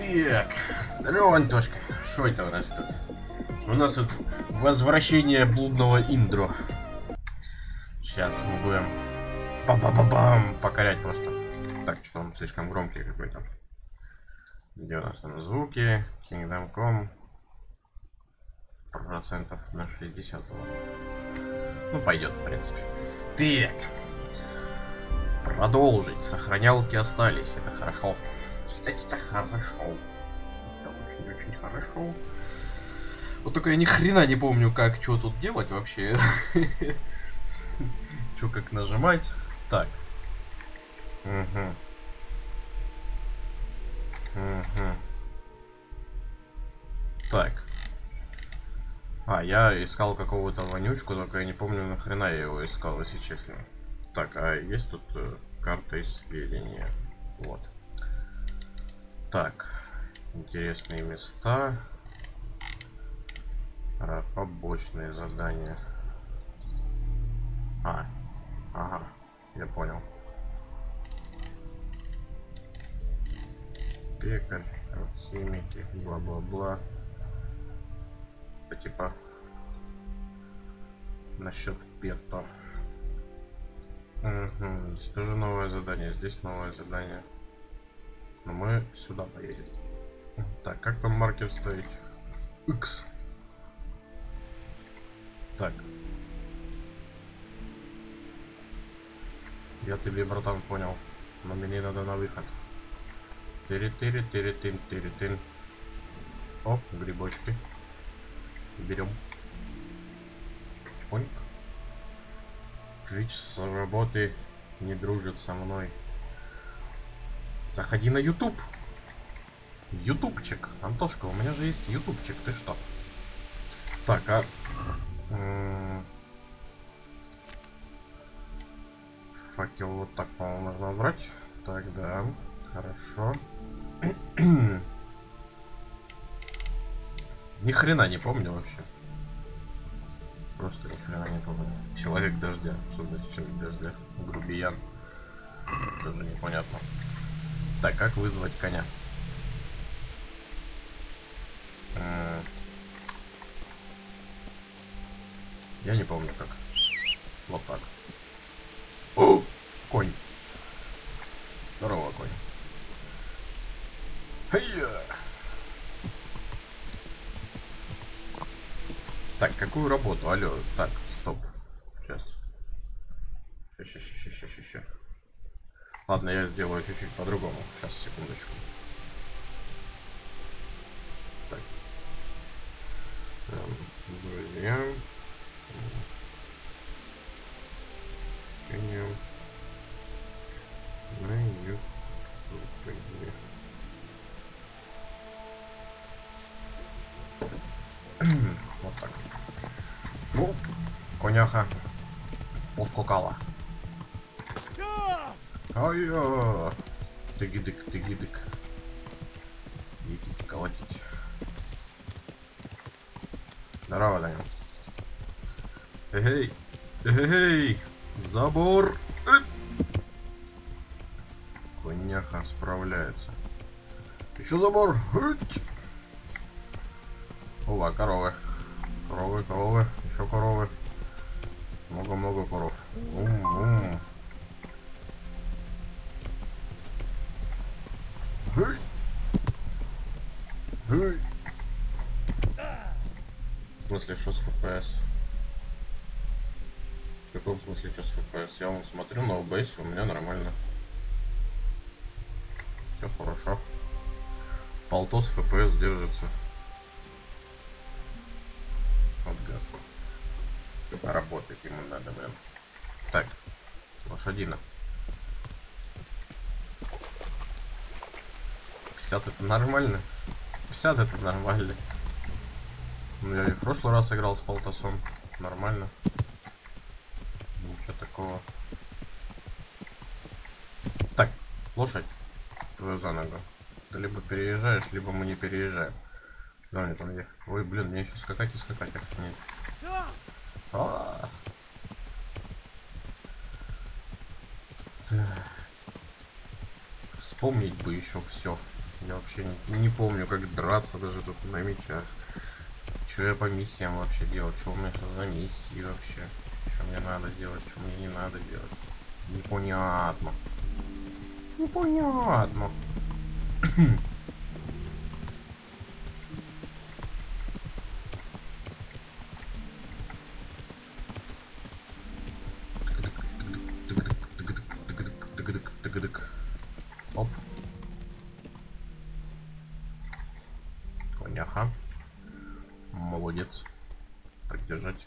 Так, здорово, Антошка. Что это у нас тут? У нас тут возвращение блудного Индро. Сейчас мы будем па-па-па-бам покорять просто. Так, что он слишком громкий какой-то. Где у нас там звуки? Kingdom.com. Процентов на 60. Ну, пойдет, в принципе. Так. Продолжить. Сохранялки остались. Это хорошо. Это хорошо. Это очень-очень хорошо. Вот только я ни хрена не помню, как, что тут делать вообще. Что, как нажимать? Так. Угу. Так. А, я искал какого-то вонючку, только я не помню, нахрена я его искал, если честно. Так, а есть тут карта исследования? Вот. Так. Интересные места. Побочные задания. Ага, я понял. Пекарь, алхимики, бла-бла-бла. Типа насчет пета. Здесь тоже новое задание, здесь новое задание. Но мы сюда поедем. Так, как там маркер ставить? X. Так. Я тебе, братан, понял. Но мне надо на выход. Тири-тири-тири-тин-тири-тин. О, грибочки. Берем. Чпоньк. Твич с работы не дружит со мной. Заходи на YouTube. Ютубчик. Антошка, у меня же есть ютубчик. Ты что? Так, факел вот так, по-моему, можно убрать. Так, да. Хорошо. Ни хрена не помню вообще. Просто ни хрена не помню. Человек дождя. Что значит человек дождя? Грубиян. Тоже непонятно. Так, как вызвать коня? Я не помню как. Вот так. О, конь. Здорово, конь. Хей-я! Так, какую работу? Алло, так, стоп. Сейчас. Ща. Ладно, я сделаю чуть-чуть по-другому. Сейчас, секундочку. Так. Друзья. На YouTube. Вот так. Ну, коняха поскакала. Ай-я! Тыгидык. Идите колотить. Здорово, Даня. Эй! Забор! Коняха справляется. Еще забор! Ова, коровы. Коровы. Еще коровы. Много коров. В смысле, что с FPS? В каком смысле, что с FPS? Я вон смотрю на OBS, у меня нормально. Все хорошо. Полтос FPS держится. Вот гад. Работать ему надо, блин. Так, лошадина. 50 это нормально. 50 это нормально. Ну, я и в прошлый раз играл с полтосом. Нормально. Ничего такого. Так, лошадь твою за ногу. Ты либо переезжаешь, либо мы не переезжаем. Да, мне там ехать. Ой, блин, мне еще скакать и скакать. Нет. Вспомнить бы еще все. Я вообще не помню, как драться даже тут на мечах. Что я по миссиям вообще делать? Что у меня сейчас за миссии вообще? Что мне надо делать? Что мне не надо делать? Непонятно. Непонятно. Оп. Коняха. Молодец. Поддержать.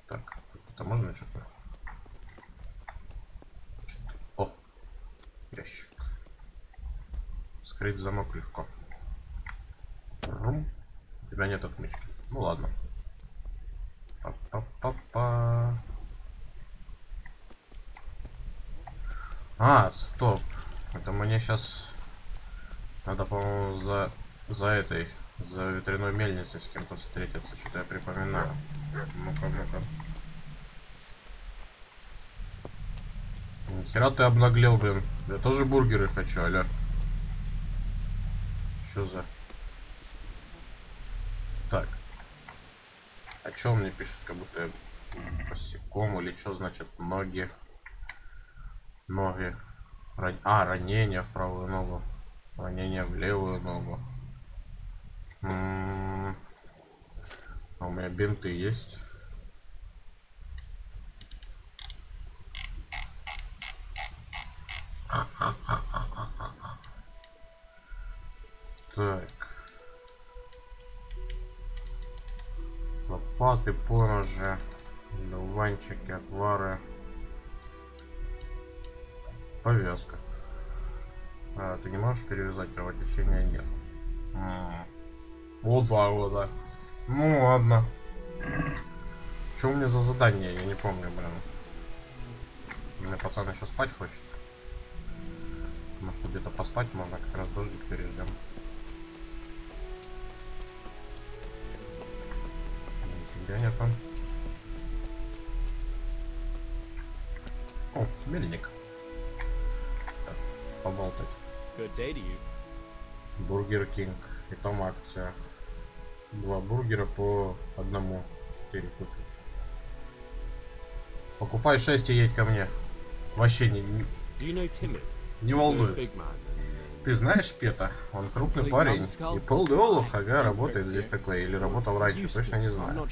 Так, это можно что-то? О, ящик. Скрыть замок легко. Рум. У тебя нет отмычки. Ну ладно. Па-па-па-па. А, стоп. Это мне сейчас надо, по-моему, за ветряной мельницей с кем-то встретиться. Что-то я припоминаю. Ну-ка, ну-ка. Нихера ты обнаглел, блин. Я тоже бургеры хочу, аля. Что за... Так. А что он мне пишет? Как будто я босиком или что значит ноги? Ноги. Ранение в правую ногу. Ранение в левую ногу. А у меня бинты есть. Так. Лопаты, поножи, дуванчики, отвары. Повязка. А, ты не можешь перевязать кровотечение? Нет. Вот так вот, да. Ну ладно. Что у меня за задание? Я не помню, блин. У меня пацан еще спать хочет. Может, где-то поспать можно, как раз дождик переждем. Тебя нет там. О, мельник. Так, поболтать. Бургер Кинг. И там акция. 2 бургера по 1. 4 купи. Покупай 6 и едь ко мне. Вообще не волнует. Ты знаешь Пета? Он крупный парень. И $5, ага, работает здесь такой. Или работал раньше, точно не знаю.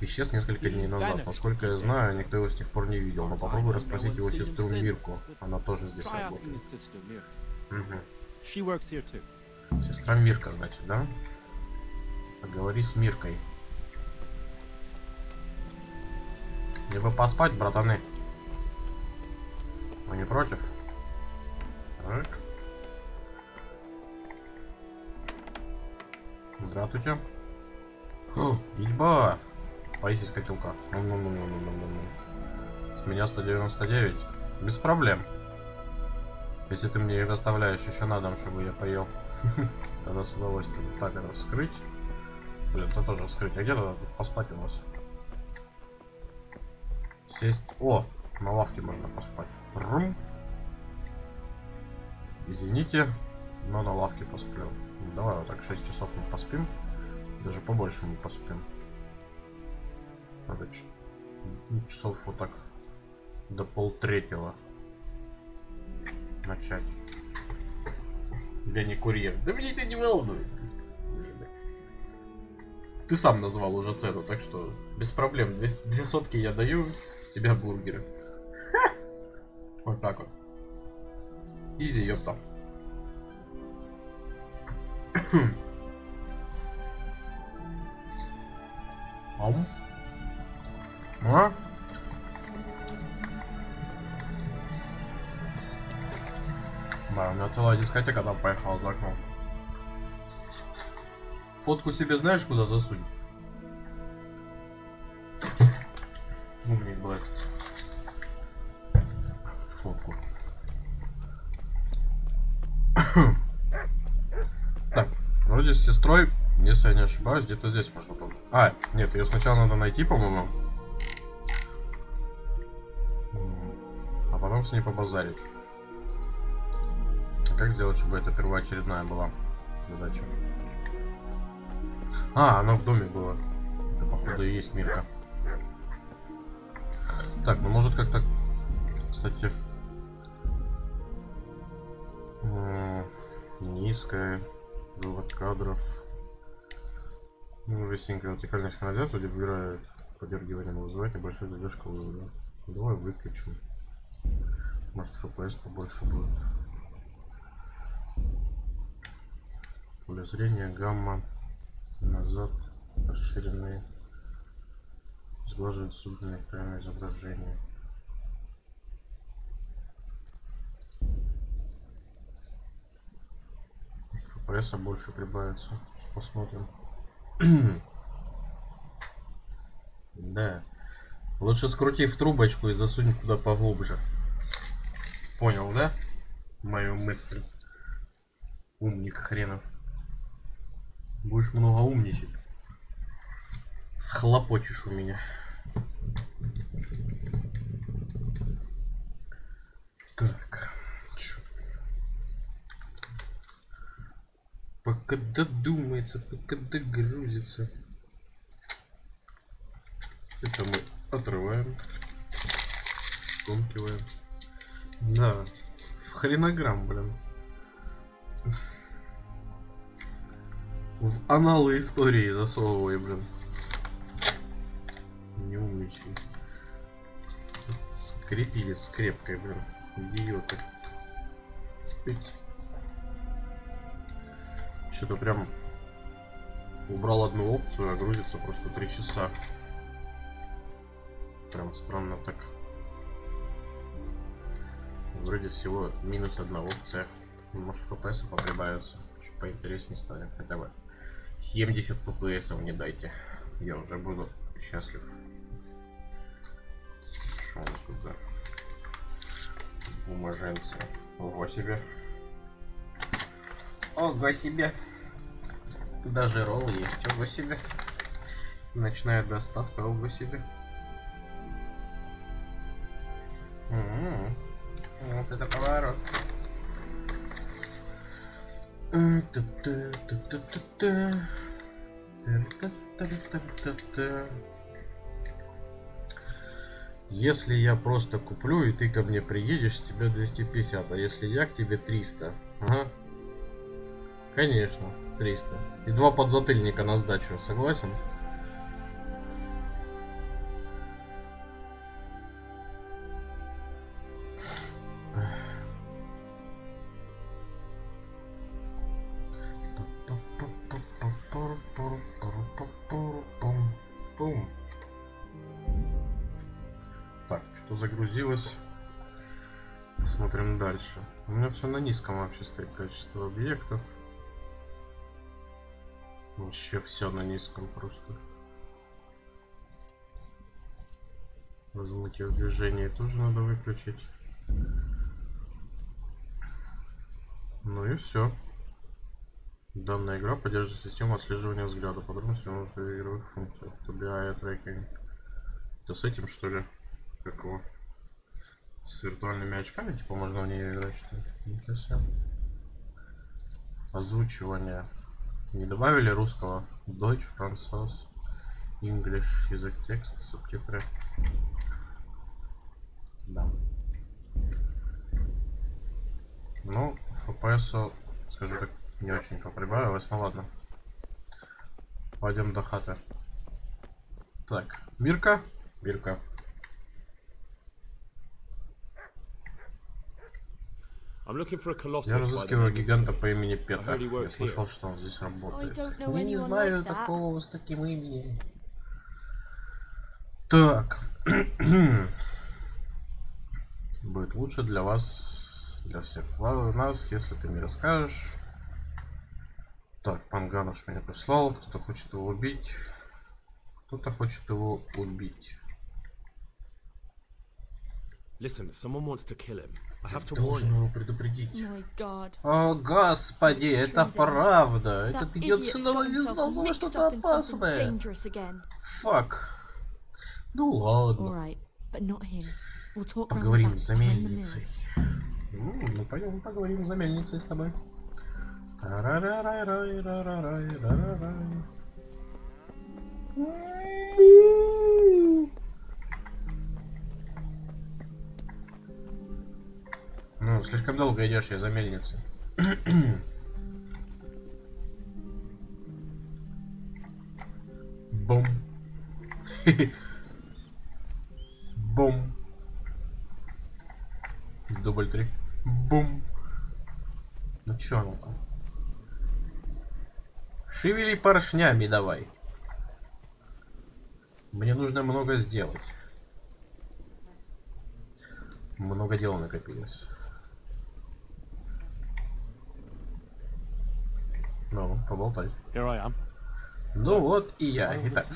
Исчез несколько дней назад. Насколько я знаю, никто его с тех пор не видел. Но попробуй расспросить его сестру Мирку. Она тоже здесь работает. Угу. Сестра Мирка, значит, да? Поговори с Миркой. Мне бы поспать, братаны. Вы не против? Так. Здравствуйте. Ебать! Поесть из котелка. С меня 199. Без проблем. Если ты мне их оставляешь еще на дом, чтобы я поел. Тогда с удовольствием. Так, это вскрыть. Блин, это тоже вскрыть. А где надо поспать у вас? Сесть. О, на лавке можно поспать. Рум. Извините, но на лавке посплю. Давай вот так 6 часов мы поспим. Даже побольше мы поспим. Надо часов вот так до 2:30 начать. Я не курьер. Да мне это не волнует. Ты сам назвал уже цену, так что без проблем. 2 сотки я даю, с тебя бургеры. Вот так вот. Изи, ёпта. А? Да, у меня целая дискотека там поехала за окном. Фотку себе знаешь куда засунь? Умник, блядь. Фотку. Так, вроде с сестрой, если я не ошибаюсь, где-то здесь можно было. А, нет, ее сначала надо найти, по-моему. А потом с ней побазарить. Как сделать, чтобы это первоочередная была задача? А, она в доме была. Это, походу, и есть Мирка. Так, ну может как-то, кстати, низкая, вывод кадров. Весенькая вертикальная синхронизация, где выбирает подергивание, вызывайте большую задержку вывода. Давай выключим. Может, FPS побольше будет. Поле зрения, гамма, назад, расширенные, сглаживать судное экрана изображение. Может, FPS больше прибавится. Посмотрим. Да. Лучше скрути в трубочку и засунь куда поглубже. Понял, да? Мою мысль. Умник хренов. Будешь много умничать. Схлопочешь у меня. Так. Чё? Пока додумается, пока догрузится. Это мы отрываем. Скомкиваем. Да. В хренограмм, блин. В аналы истории засовывай, блин. Не умничай. Скрепили скрепкой, блин. Идиоты. Что-то прям убрал одну опцию, а грузится просто 3 часа. Прям странно так. Вроде всего минус одна опция. Может, FPS поприбавится, чтобы поинтереснее станет. Хотя бы 70 FPS не дайте. Я уже буду счастлив. Что у нас тут за бумаженцы? Ого себе. Ого себе. Даже ролл есть. Ого себе. Ночная доставка. Ого себе. Вот это поворот. Если я просто куплю и ты ко мне приедешь, с тебя 250, а если я к тебе 300. Ага. Конечно, 300. И 2 подзатыльника на сдачу, согласен? Так, что загрузилось. Посмотрим дальше. У меня все на низком вообще стоит качество объектов. Вообще все на низком просто. Размытие в движении тоже надо выключить. Ну и все. Данная игра поддерживает систему отслеживания взгляда. Подробности внутри игровых функций. TBI трекинг. Это с этим, что ли? Как его? С виртуальными очками, типа, можно в нее играть, что ли? Ничего себе. Озвучивание. Не добавили русского? Deutsch, француз, English, язык текста, субтитры. Да. Ну, FPS, скажу так, не очень поприбавилось, ну ладно. Пойдем до хаты. Так, Мирка. Мирка. Я разыскиваю гиганта по имени Петр. Я слышал, что он здесь работает. Я не знаю такого с таким именем. Так. Будет лучше для вас, для всех нас, если ты мне расскажешь. Так, Пангануш меня прислал. Кто-то хочет его убить. Кто-то хочет его убить. Listen, someone wants to kill him. I have to Должен его предупредить. О, господи, это правда. Этот идиот снова ввязался во что-то опасное. Фак. Ну ладно. Поговорим за мельницей. Ну, пойдем поговорим за мельницей с тобой. Ну, слишком долго идешь, я за мельницей. Бум. Бум. Дубль 3. Бум. Ну чё, ну-ка. Шевели поршнями давай. Мне нужно много сделать. Много дел накопилось. Ну, поболтай. Ну вот и я. Итак,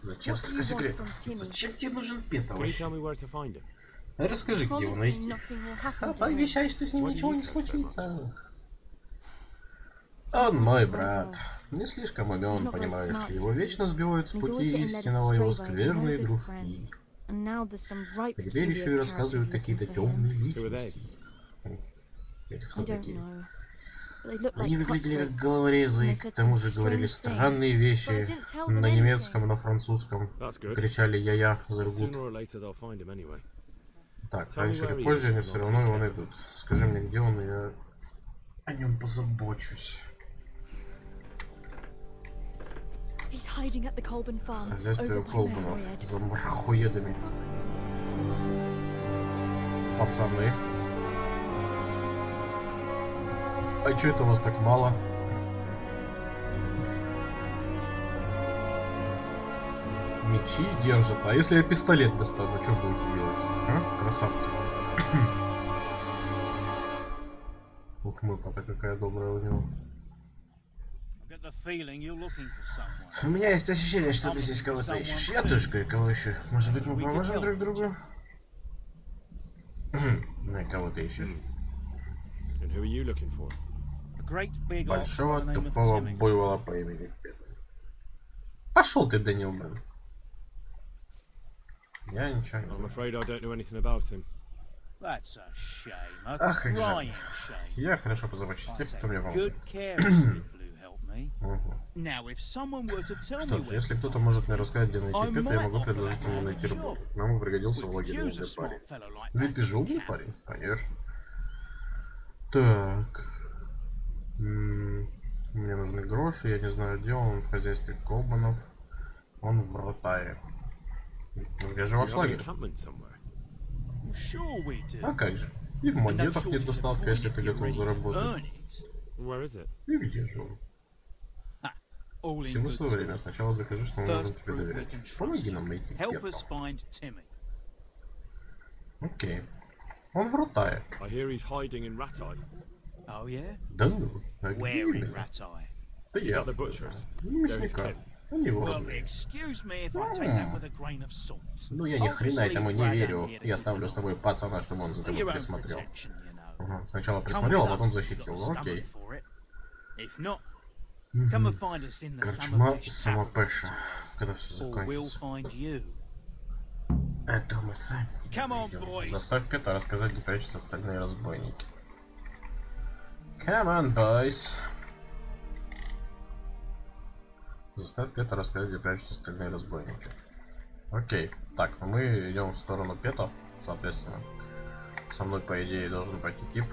зачем столько секретов? Зачем тебе нужен Петр вообще? Расскажи, где его найти. Пообещай, что с ним ничего не случится. Он мой брат. Не слишком умен, понимаешь ли. Его вечно сбивают с пути истинного его скверные дружки. А теперь еще и рассказывают какие-то темные личности. Это кто такие? Они выглядели как головорезы, к тому же говорили странные вещи на немецком, на французском. Кричали «Я-я, заргут». Так, раньше или позже они все равно его найдут. Скажи мне, где он, и я о нем позабочусь. Хозяйство у Колбанов за мархуедами. Пацаны. А чё это у вас так мало? Мечи держатся. А если я пистолет достану, что будете делать? А? Красавцы. Ух, мылка-то какая добрая у него. У меня есть ощущение, что ты здесь кого-то ищешь. Я тоже кое-кого ищу. Может быть, мы поможем друг другу? На кого ты ищешь? Большого тупого буйвола по имени Петр. Пошел ты, Данил, блин. Я ничего не знаю. Ах, как жаль. Я хорошо позабочусь тех, кто мне помогает. Что ж, если кто-то может мне рассказать, где найти Петра, я могу предложить ему найти работу. Нам пригодился в лагере умный парень. Ведь ты же умный парень? Конечно. Так. Мне нужны гроши, я не знаю, где он, в хозяйстве Колбанов. Он в Ротае. Где же ваш лагерь? А как же? И в монетах нет достатка, если ты готов заработать. И где же он? Всему свое время. Сначала докажи, что мы можем тебе доверять. Помоги нам найти Петра. Окей. Он в Ротае. Да ну, а где именно? Да я. Мясника. Они воровные. Ну я ни хрена этому не верю. Я ставлю с тобой пацана, чтобы он за тобой присмотрел. Ага. Сначала присмотрел, а потом защитил. Ну, окей. Корчма самопеша. Когда все закончится. Это мы сами тебя найдем. Заставь Петра рассказать, где прячутся остальные разбойники. Come on, boys. Заставь Петра рассказать, где прячутся остальные разбойники. Окей. Так, ну мы идем в сторону Пета, соответственно. Со мной, по идее, должен пойти тип,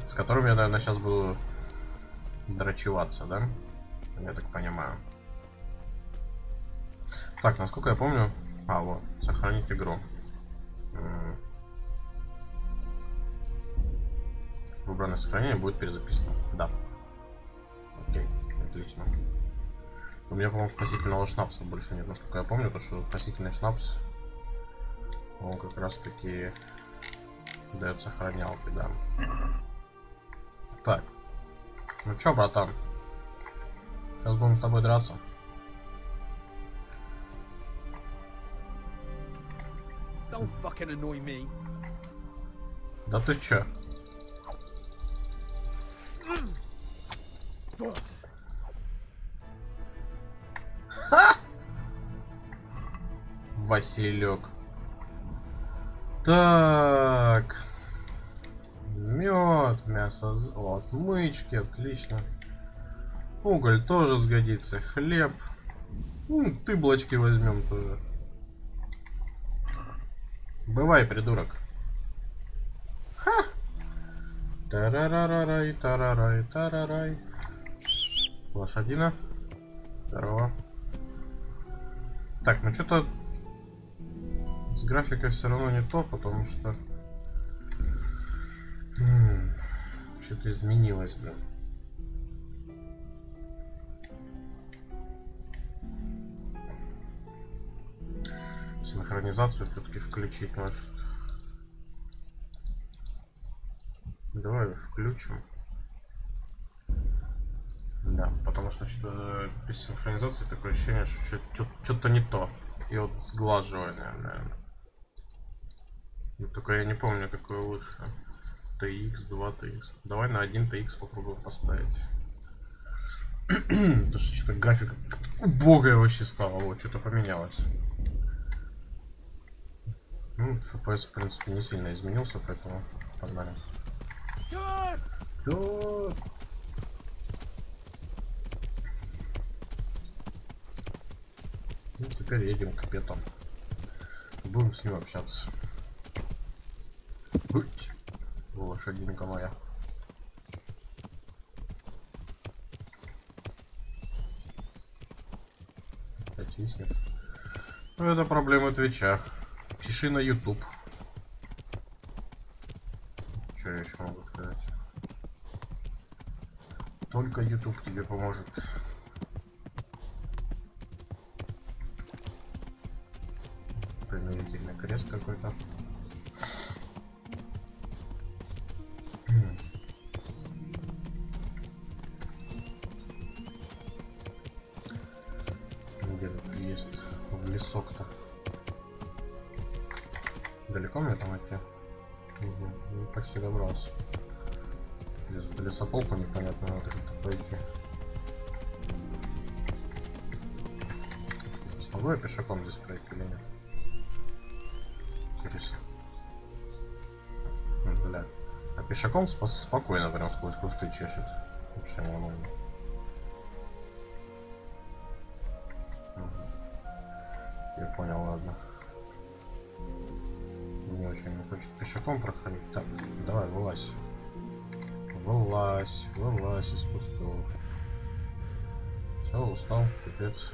с которым я, наверное, сейчас буду драчеваться, да? Я так понимаю. Так, насколько я помню... А, вот, сохранить игру. Выбранное сохранение будет перезаписано. Да. Окей, отлично. У меня, по-моему, спасительного шнапса больше нет, насколько я помню, потому что спасительный шнапс, он как раз таки дает сохранялки, да. Так. Ну чё, братан? Сейчас будем с тобой драться. Да ты чё? Ха! Василек. Так. Мед, мясо, отмычки, отлично. Уголь тоже сгодится. Хлеб. Тыблочки возьмем тоже. Бывай, придурок. Ха! Тарарарай, тарарай, тарарай. Лошадина. Здорово. Так, ну что-то с графикой все равно не то, потому что что-то изменилось, блин. Синхронизацию все-таки включить может. Давай включим. Да, потому что что-то без синхронизации такое ощущение, что что-то не то. И вот сглаживание, наверное. Только я не помню, какое лучше. TX, 2 TX. Давай на 1 TX попробуем поставить. Потому что что-то графика убогая вообще стала. Вот, что-то поменялось. Ну, FPS, в принципе, не сильно изменился, поэтому погнали. Ну, теперь едем к петам. Будем с ним общаться. Будь. Лошадинка моя. Опять виснет. Ну, это проблема Твича. Пиши на YouTube. Что я еще могу сказать? Только YouTube тебе поможет. Примирительный крест какой-то. Где тут есть в лесок-то? Далеко мне там идти? Угу. Почти добрался. Через лесополку непонятно, надо как-то пройти. Смогу я пешком здесь пройти или нет? Интересно. Бля. А пешком спокойно прям сквозь кусты чешет. Вообще нормально. Я понял, ладно. Не очень хочет пешком проходить. Так, давай, вылазь. Вылазь из кустов. Все, устал, пипец.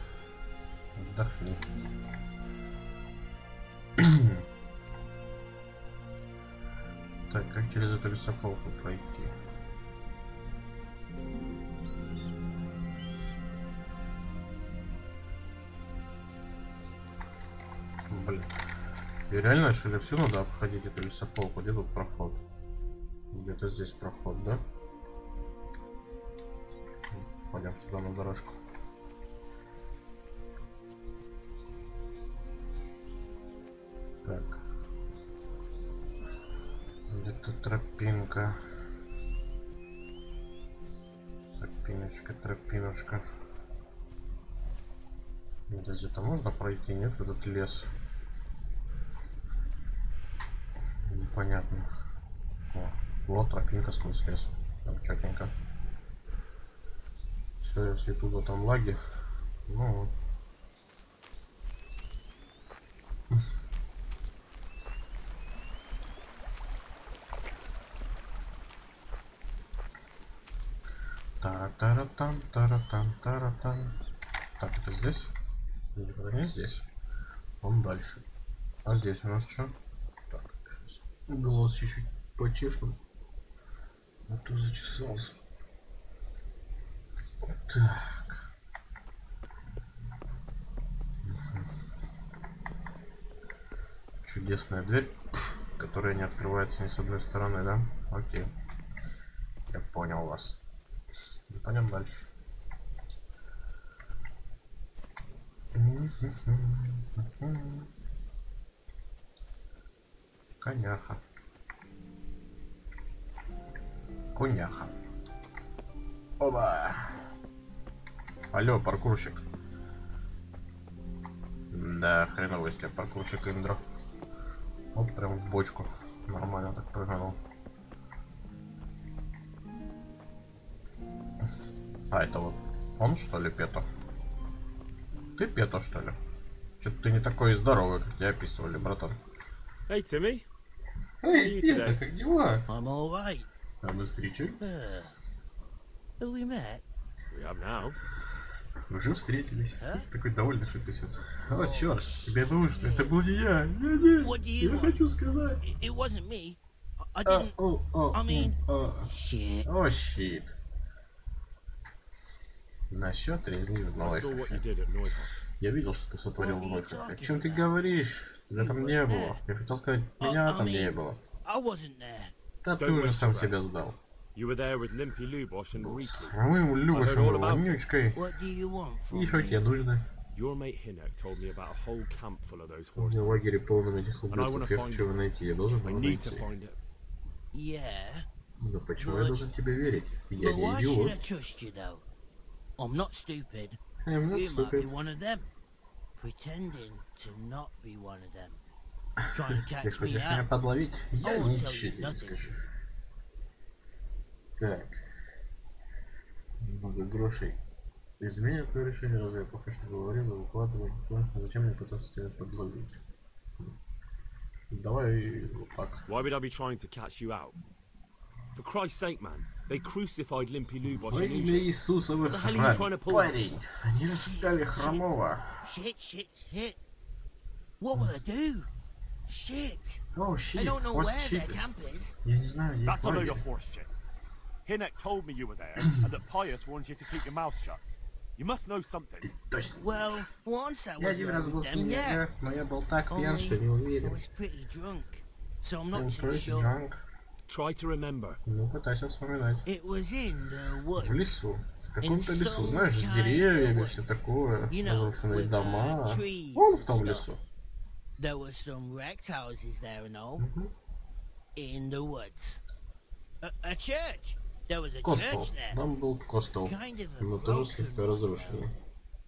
Отдохни. Так, как через эту лесополку пройти? Блин. И реально, что ли, все надо обходить эту лесополку? Где тут проход? Где-то здесь проход, да? Пойдем сюда на дорожку. Так. Где-то тропинка. Тропиночка. Где-то можно пройти? Нет, в этот лес. Непонятно. О, вот тропинка сквозь лес. Там четенько. Все, если тут там лаги. Ну. Тара-тара-тан, тара-тан, тара-тан. Так, это здесь? Или не здесь? Он дальше. А здесь у нас что? Так, голос чуть-чуть почешем. А то зачесался. Так. Чудесная дверь, которая не открывается ни с одной стороны, да? Окей. Я понял вас. Пойдем дальше. Коняха. Коняха. Оба. Алло, паркурщик. Да, хреновый с тебя паркурщик Индро. Вот прям в бочку. Нормально так прыгнул. А, это вот он, что ли, Пето? Ты Пето, что ли? Что-то ты не такой здоровый, как тебя описывали, братан. Hey, Timmy. Эй, Пето, как дела? I'm all right. А мы встречали? Have we met? We have now. Уже встретились. А? Такой довольный, что писец. О, черт, тебе думаю, что это был не я. Я хочу сказать. It wasn't me. I didn't. I mean, shit. О, щит. Насчет резни в I saw what you Нойхофе. did at Neuhof. Я видел, что ты сотворил в Нойхофе. О чем ты говоришь? Тебя там не было. Я хотел сказать, меня там не было. I wasn't there. Да ты уже сам себя сдал. You were there with Limpy Lubosh and С Riku. хромым Любошем и Вонючкой. What do you want from И хоть me? я нужно. Your mate Hinek told me about a whole camp full of those В horses. лагере полном этих ублюдков. Я хочу его найти. Я должен I его need to найти. find it. Yeah. Но почему я должен тебе верить? Я But не why should I идиот. trust you though? I'm not stupid. Я не You might be ступид. one of them, pretending to not be one of them, trying to Ты catch me хочешь меня out. подловить? Я I won't ничего tell you тебе не nothing. скажу. Так. Много грошей. Изменя твое решение, разве я пока что говорил, за выкладывай. Зачем мне пытаться тебя подловить? Давай вот так. Why would I be trying to catch you out? For Christ's sake, man. They crucified Limpy Lubosh Во and имя Lucius. Иисусовых What the hell are you trying to pull? парень, они распяли хромого. Shit. What will I do? Shit. О, I щит, don't know вот where щит. their camp is. Я не знаю, где их That's a load лагерь. of horse shit. Hinek told me you were there and that Pius warned you to keep your mouth shut. You must know something. Точно. Well, once I Я was один there раз был with с them, ними, yeah. но я был так пьян, что не I уверен. was pretty drunk, so I'm not I'm too pretty sure. drunk. Try to remember. Ну, пытайся вспоминать. It was in the woods. В лесу. В каком-то лесу, знаешь, с деревьями, все такое, разрушенные дома. Вон в том лесу. There were some wrecked houses there and all. In the woods. A church. There was a Костел. church there. Там был костел, Kind of a но тоже broken слегка one. разрушенный.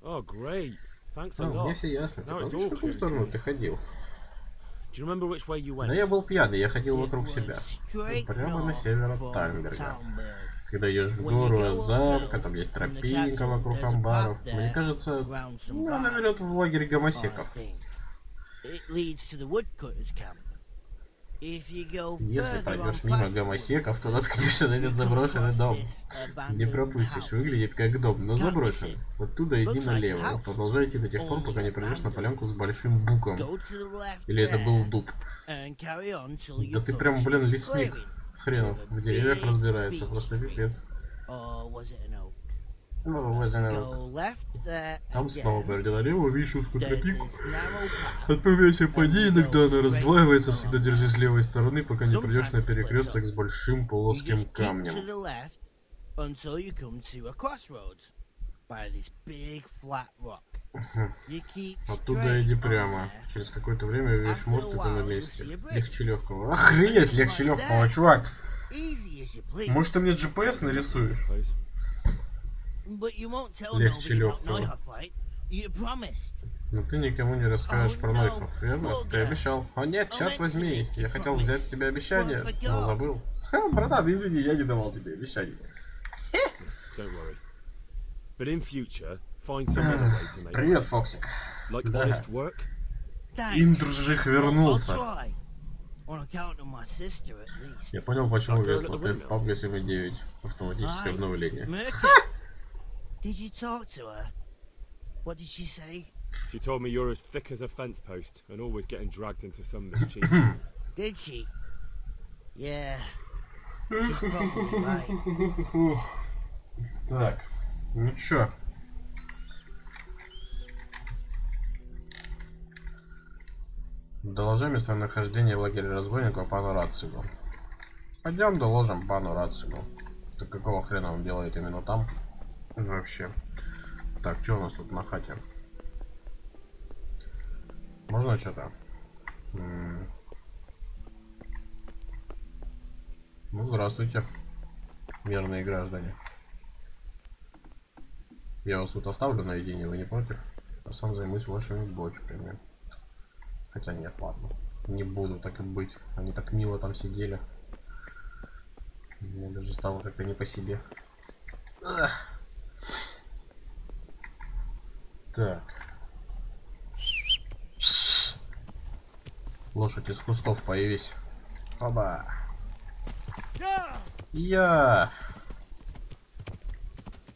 Oh, great. Thanks a А, мне lot. все ясно. Ты No, it's помнишь, all в какую clear to сторону me. ты ходил? Do you remember which way you Да я went? был пьяный, я ходил It вокруг was себя. straight Прямо на north север от from Таймберга. Talmberg. Когда идешь в гору от замка, там есть тропинка вокруг амбаров. Мне кажется, Round some ну, она barns, ведет в лагерь I гомосеков. think. It leads to the woodcutters' camp. If you go Если further пройдешь on мимо past гомосеков, то наткнешься на этот заброшенный дом. Не пропустишь, выглядит как дом, но заброшен. Оттуда иди налево. Продолжай идти до тех пор, пока не придешь на полянку с большим буком. go to the left Или это был there дуб. and carry on till you Да ты come прям, to блин, a лесник. clearing. Хренов, в деревьях разбирается, просто пипец. Or was it an oak? Ну, вот она. Go left there Там снова again. поверни налево, видишь узкую There's тропинку. this narrow path. Отправляйся по ней, иногда она раздваивается, всегда держи с левой стороны, пока не придешь на перекресток с большим You плоским just keep to камнем. the left until you come to a crossroads by this big flat rock. You keep Оттуда straight иди on прямо. there. Через какое-то время видишь мост, и ты на месте. After a while, Легче легкого. Охренеть, легче легкого, чувак. Easy as you please. Может, ты мне GPS нарисуешь? Suppose. But you won't tell Легче nobody about легкого. Neuhof, right? You promised. Но ты никому не расскажешь про Oh, no. Нойхоф, верно? Ты Бога. обещал. О нет, черт возьми, я хотел взять с тебя обещание, Well, I но forgot. забыл. Ха, братан, извини, я не давал тебе обещаний. Don't worry. But in future, find some other way to make Привет, it. Фоксик. Like Да. honest work. Thanks. Индржих I'll вернулся. try. On account of my sister, at least. Я понял, почему Так, весло. это Тест время. папка 7.9. Автоматическое Aye. обновление. Murky, did you talk to her? What did she say? She told me you're as thick as a fence post and always getting dragged into some mischief. Did she? Yeah. She's probably right. Так, ну чё? Доложи местонахождение лагеря разбойников пану Рацигу. Пойдем доложим пану Рацигу. Так какого хрена он делает именно там? Вообще. Так, что у нас тут на хате? Можно что-то? Ну, здравствуйте, мирные граждане. Я вас тут оставлю наедине, вы не против? Я сам займусь вашими бочками. Хотя нет, ладно. Не буду, так и быть. Они так мило там сидели. Мне даже стало как-то не по себе. Так. Лошадь из кустов, появись. Оба. Я.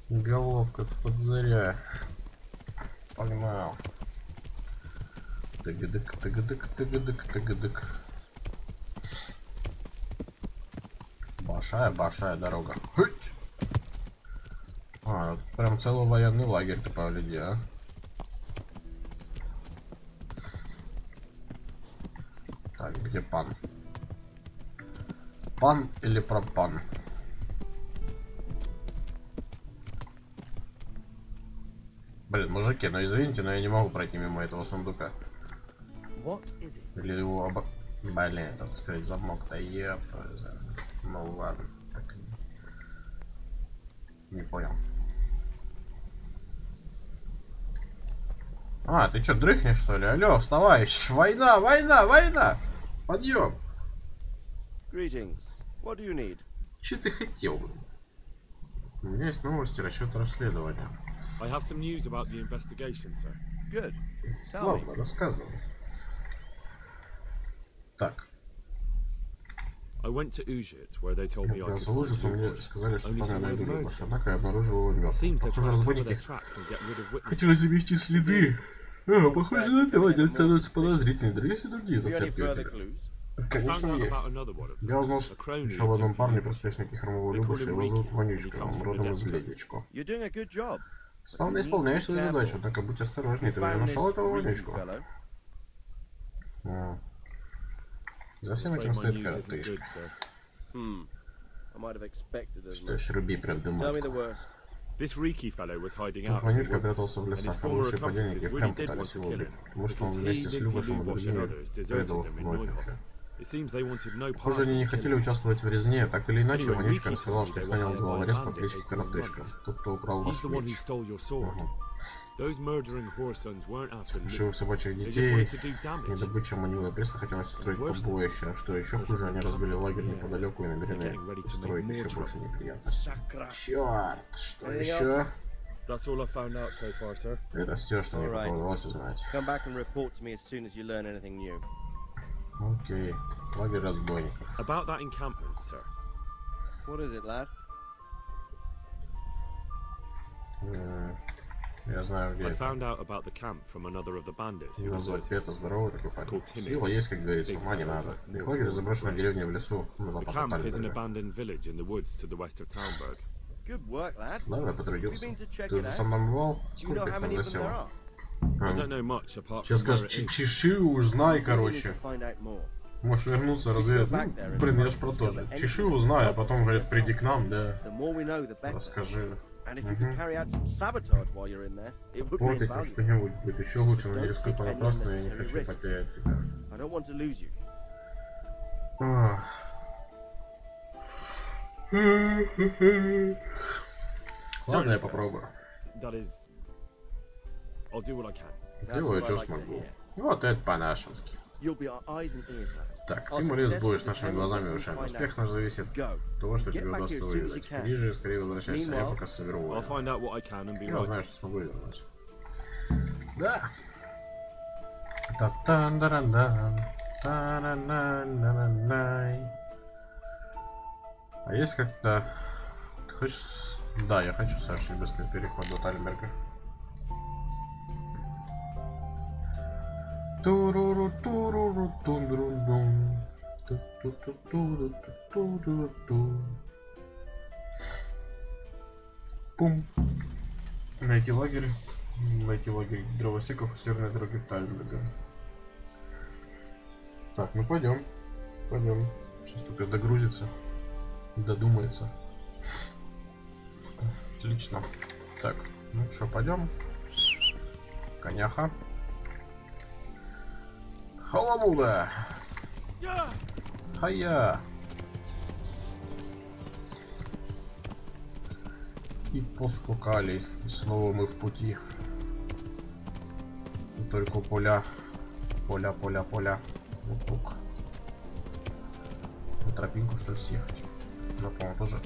Головка с-под заря. Погнал. Тыгадык, тыгадык, тыгадык, тыгадык. Большая дорога. Хыть! А, прям целый военный лагерь ты погляди, а. Так, где пан? Пан или пропан? Блин, мужики, ну извините, но я не могу пройти мимо этого сундука. Или его Блин, так сказать, замок-то ёпта. Ну ладно, так не понял. А, ты чё, дрыхнешь, что ли? Алло, вставай! Война, война, война! Подъем! Че ты хотел? У меня есть новости, расчет расследования. Ладно, рассказывай. Так. Я за ужасом мне сказали, что там я найду Лёшу, однако я обнаружил его мёртвым. Похоже, разбойники хотели замести следы. Похоже, на этого один становится подозрительный. Да есть и другие зацепки у тебя. Конечно, есть. Я узнал, что еще в одном парне, приспешнике хромого Любуша, его зовут Вонючка, он родом из Ледечко. Славно исполняешь свою задачу, однако будь осторожней, ты уже нашел этого Вонючку? За всем этим стоит коротышка. Что ж, руби правду матку. Тут Вонючка прятался в лесах, а лучшие подельники впрямь пытались его убить, потому что он вместе с Любушем и другими предал их в Нойках. Похоже, они не хотели участвовать в резне, так или иначе, Вонючка рассказал, что нанял головорез по кличке Коротышка, тот, кто украл ваш меч. Лишив собачьих детей, недобыча манила пресса хотелось устроить побоище, а что еще хуже, они разбили лагерь неподалеку и намерены устроить еще больше неприятностей. Черт, что еще? Это все, что мне удалось узнать. Окей, лагерь разбойников. Я знаю, где это. Его зовут Пета, здоровый такой парень. Сила есть, как говорится, ума не надо. И лагерь заброшенная деревня в лесу на запад от Тальберга. Ладно, потрудился. Ты уже сам нам бывал? Сколько их там засело? Сейчас скажешь, чеши уж знай, короче. Можешь вернуться, разведать. Ну, блин, я ж про то же. Чеши узнай, а потом, говорят, приди к нам, да. Расскажи. Вот этим что-нибудь будет еще лучше, но не рискуй понапрасну, я не хочу потерять тебя. Ладно, я попробую. Делаю, что смогу. Вот это по-нашенски. Так, ты, молец, будешь нашими глазами и ушами. Успех наш зависит от того, что тебе удастся выведать. Ближе, скорее возвращайся, я пока соберу воду. Я узнаю, что смогу вернуть. Да. А есть как-то... Ты хочешь... Да, я хочу совершить быстрый переход до Тальберга. Туруру туруру тундрун. Пум. Найти лагерь дровосеков у северной дороги Тальберга. Так, ну пойдем. Сейчас только догрузится. Додумается. Отлично. Так, ну что, пойдем. Коняха. Халамуда! Хая! И поскакали. И снова мы в пути. И только поля. Поля. Лук. На тропинку, что ли, съехать? Она, по-моему, тоже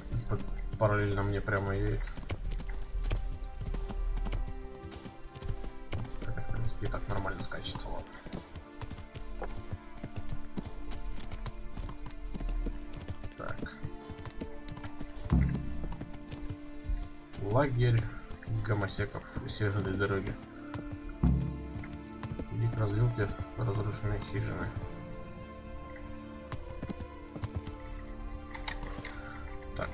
параллельно мне прямо едет. Так, в принципе, и так нормально скачется, ладно. Так. Лагерь гомосеков у северной дороги. Иди к развилке разрушенной хижины. Так.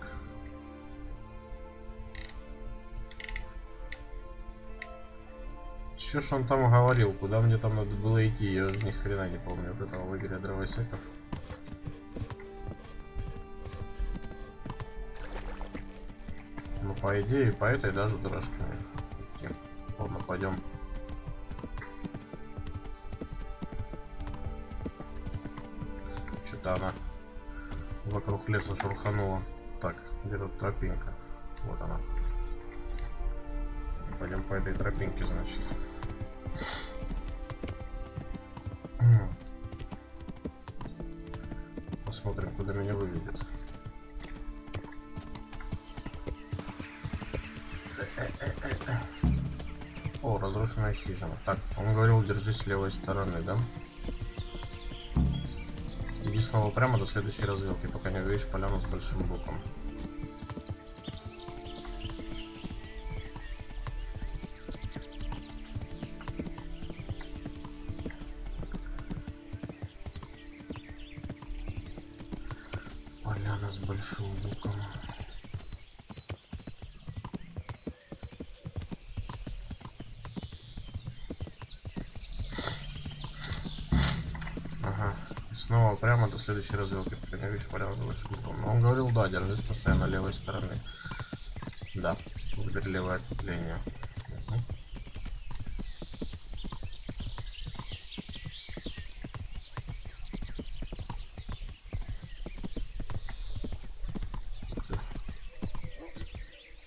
Что ж он там говорил? Куда мне там надо было идти? Я уже ни хрена не помню от этого лагеря дровосеков. Ну, по идее, по этой даже дорожке идти. Ладно, пойдем. Что-то она вокруг леса шурханула. Так, где тут тропинка? Вот она. Пойдем по этой тропинке, значит. Посмотрим, куда меня выведет. О, разрушенная хижина. Так, он говорил, держись с левой стороны, да? Иди снова прямо до следующей развилки, пока не увидишь поляну с большим боком. Поляна с большим боком. Ага. Снова прямо до следующей развилки, пока не видишь поляну с большим боком. Но он говорил, да, держись постоянно левой стороны. Да, выбери левое ответвление.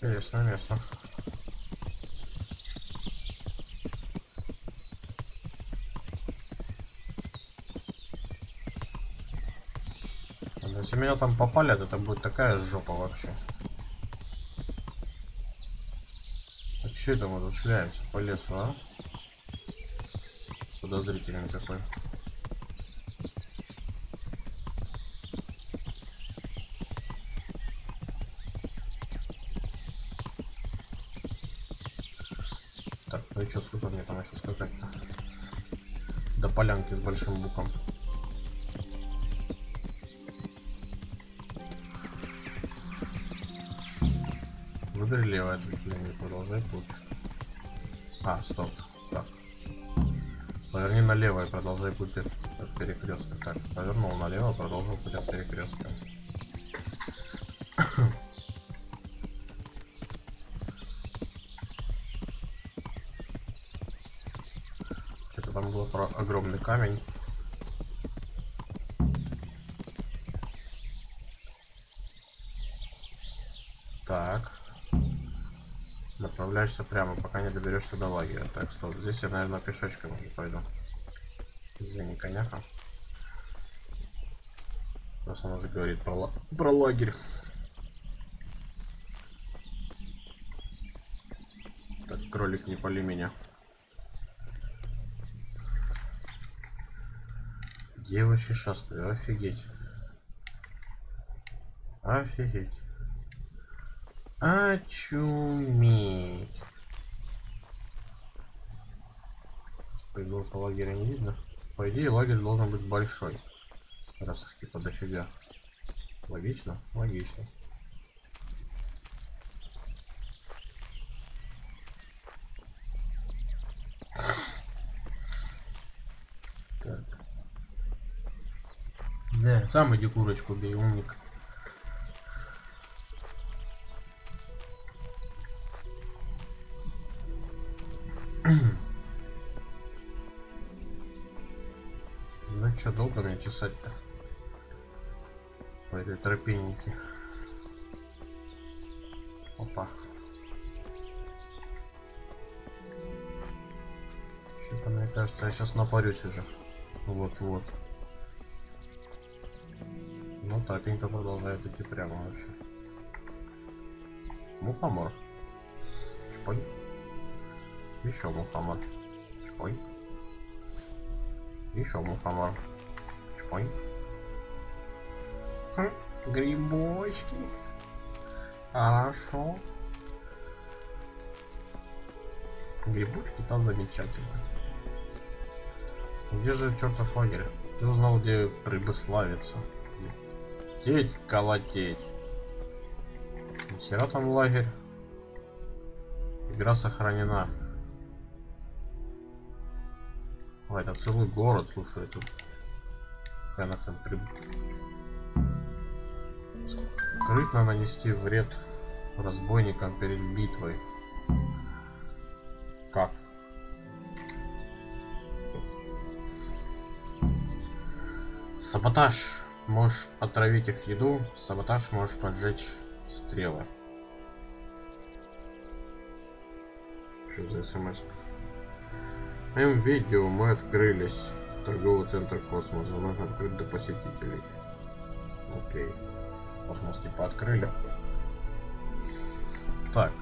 Интересное место. Если меня там попалят, это будет такая жопа вообще. А че это мы тут шляемся по лесу, а? Подозрительный такой. Так, ну и что, сколько мне там еще скакать-то? До полянки с большим буком. Выбери левое ответвление, продолжай путь. А, стоп. Так. Поверни налево и продолжай путь от перекрестка. Так, повернул налево, продолжил путь от перекрестка. Что-то там было про огромный камень. Так. Направляешься прямо, пока не доберешься до лагеря. Так, стоп. Здесь я, наверное, пешочком уже пойду. Извини, коняка. Раз он уже говорит про лагерь. Так, кролик, не пали меня. Где я вообще шастаю? Офигеть. Офигеть. Очуметь. Придурка лагеря не видно. По идее, лагерь должен быть большой. Раз их типа дофига. Логично? Логично. Так. Да, сам иди курочку бей, умник. Ну чё, долго мне чесать-то по этой тропиннике? Опа. Что-то мне кажется, я сейчас напарюсь уже. Вот-вот. тропинка продолжает идти прямо вообще. Мухомор. Чпонь. Еще мухомор. Чпонь. Еще мухомор. Чпонь. Грибочки. Хорошо. Грибочки-то замечательно. Где же чертов лагерь? Ты узнал, где рыбы славятся. Деть, колотеть. Нихера там лагерь. Игра сохранена. Ой, это целый город, слушай, тут. Какая она там скрытно нанести вред разбойникам перед битвой. Как? Саботаж. Можешь отравить их еду. Саботаж, можешь поджечь стрелы. Что за смс? В моем видео мы открылись. Торговый центр Космос. Он открыт для посетителей. Окей. Космос типа открыли. Так.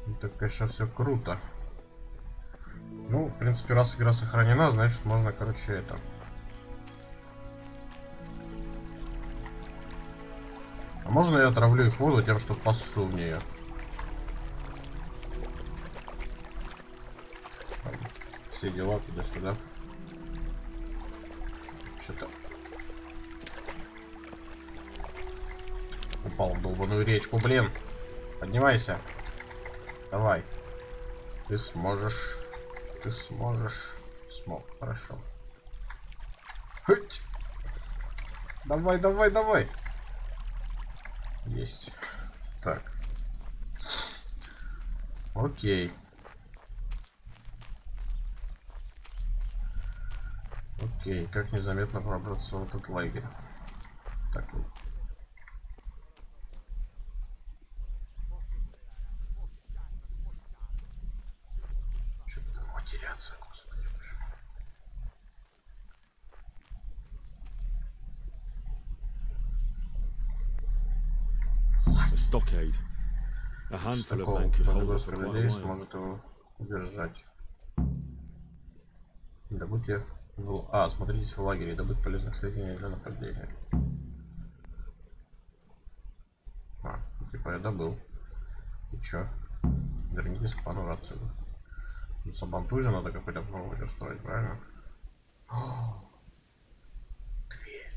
Это, конечно, все круто. Ну, в принципе, раз игра сохранена, значит, можно, короче, это... А можно я отравлю их воду тем, что поссу в нее? Все дела туда-сюда. Что-то... Упал в долбаную речку, блин. Поднимайся. Давай. Ты сможешь. Ты сможешь. Смог. Хорошо. Хыть. Давай, давай, давай. Есть. Так. Окей. Окей. Как незаметно пробраться в этот лагерь. Так вот. Теряться, господи. A stockade. A handful of men could hold us for quite a while. Сможет его удержать. Добудьте в... смотритесь в лагере. Добыть полезных сведений для нападения. Типа я добыл. И чё? Вернитесь к пану рацию. Сабантуй же надо какой-то провод устроить, правильно? Дверь.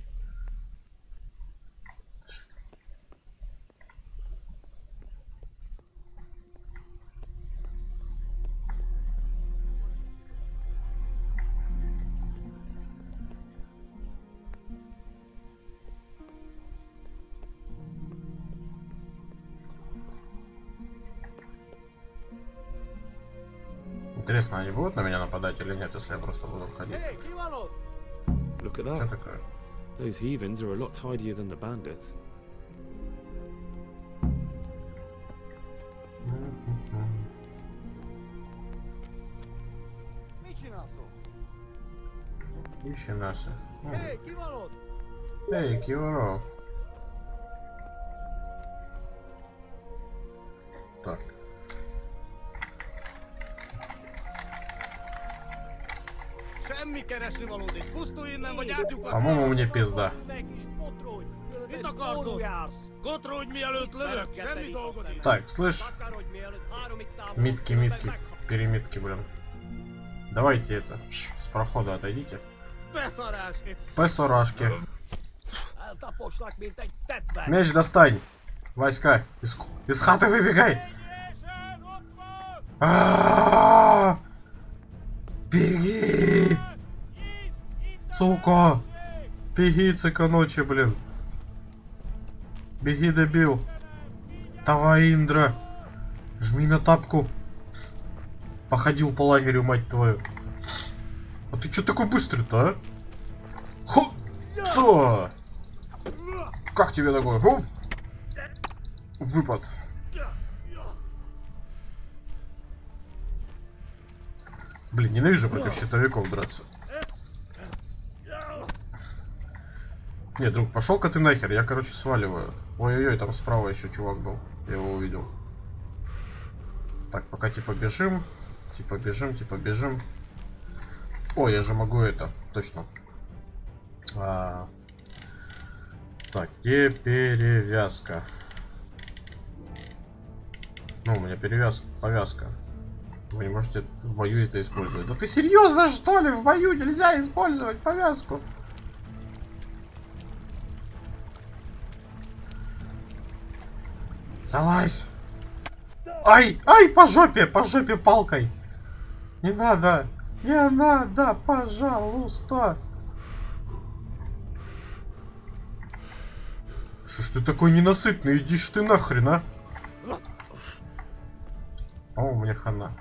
Интересно, они будут на меня нападать или нет, если я просто буду ходить? Look at Что that. такое? Those heathens are a lot tidier than the bandits. Ищи нас. Эй, Киворов. Так. По-моему, мне пизда. Так, слышь? Митки, митки, перемитки, блин. Давайте это, с прохода отойдите. Песорашки. Меч достань. Войска. Из хаты выбегай. Беги! Сука! Беги, цыка ночи, блин. Беги, дебил. Давай, Индра. Жми на тапку. Походил по лагерю, мать твою. А ты чё такой быстрый-то, а? Хо! Цо! Как тебе такое? Хоп! Выпад. Блин, ненавижу против щитовиков драться. Не, друг, пошел-ка ты нахер, я, короче, сваливаю. Ой-ой-ой, там справа еще чувак был. Я его увидел. Так, пока типа бежим. Типа бежим. О, я же могу это, точно. Так, где перевязка? Ну, у меня повязка. Вы не можете в бою это использовать. Да ты серьезно, что ли? В бою нельзя использовать повязку. Залазь! Ай, по жопе палкой. Не надо, пожалуйста. Что ж ты такой ненасытный? Иди ж ты нахрен, а? О, мне хана.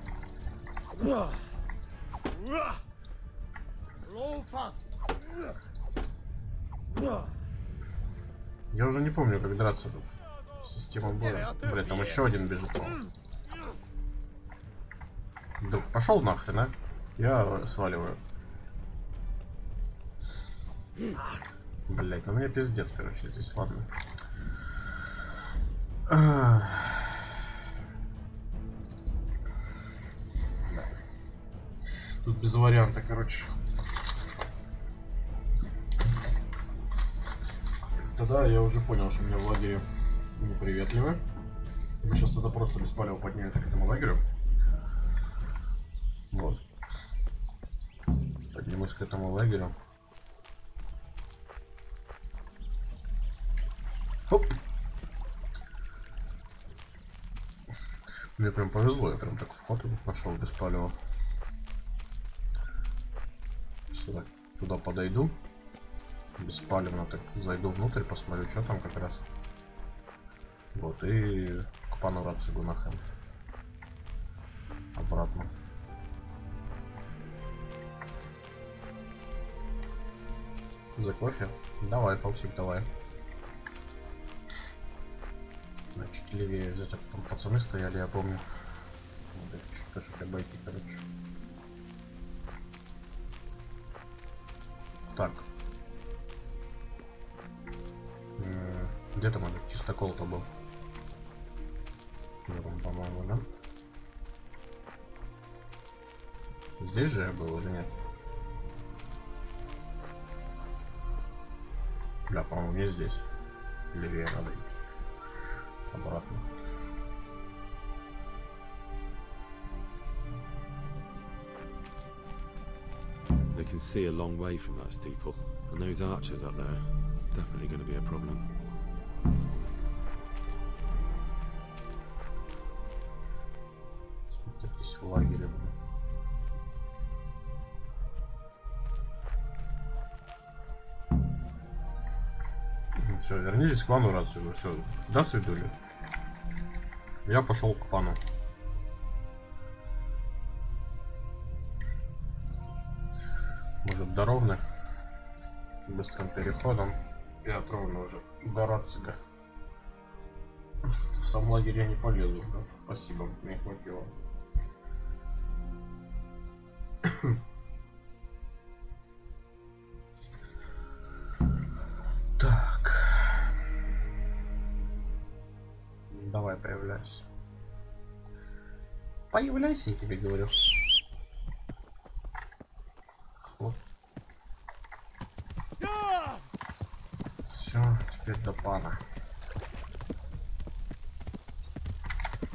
Я уже не помню, как драться тут. Система боя. Бля, там еще один бежит. Да пошел нахрен, а? Я сваливаю. Блять, ну мне пиздец, короче, здесь, ладно. Тут без варианта, короче. Тогда я уже понял, что меня в лагере неприветливы. Мы сейчас тогда просто без палева поднимемся к этому лагерю. Вот. Поднимусь к этому лагерю. Хоп. Мне прям повезло, я прям так вход пошел без палева. Сюда, туда подойду. Беспалевно так зайду внутрь, посмотрю, что там как раз. Вот, и к пану Рацигу нахрен. Обратно. За кофе? Давай, Фоксик, давай. Значит, левее взять, а потом пацаны стояли, я помню. Что-то же обойти, короче. Так. Где там этот чистокол-то был? По-моему, да? Здесь же я был или нет? Да, по-моему, не здесь. Левее надо идти. Обратно. They can see a long way from that steeple, and those archers up there, definitely going to be a problem. Здесь в лагере. Все, вернитесь к пану Рацигу. Все, до свидули. Я пошел к пану. Может, до ровных быстрым переходом и от ровно уже до Рацига. В сам лагерь я не полезу, да? Спасибо, мне хватило. Так. Давай, появляйся. Появляйся, я тебе говорю. Вот. Все, теперь до пана.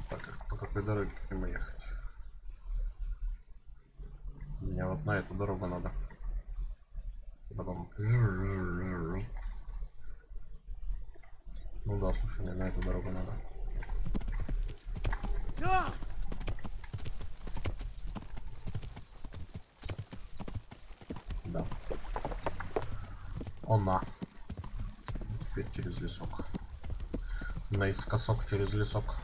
Так, по какой дороге к нему ехать? Мне вот на эту дорогу надо. Потом... Ну да, слушай, мне на эту дорогу надо. Да. Она. Теперь через лесок. Наискосок через лесок.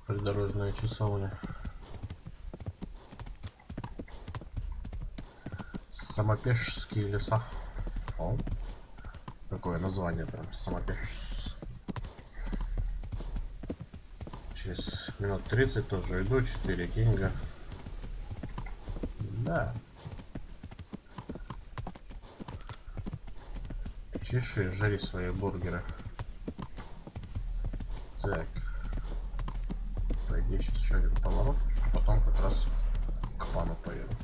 Придорожная часовня. Самопешские леса. О, какое название прям, Самопеш. Через минут 30 тоже иду. 4 кинга. Да. Чеши, жри свои бургеры. Так. По идее, сейчас еще один поворот. Потом как раз к пану поеду.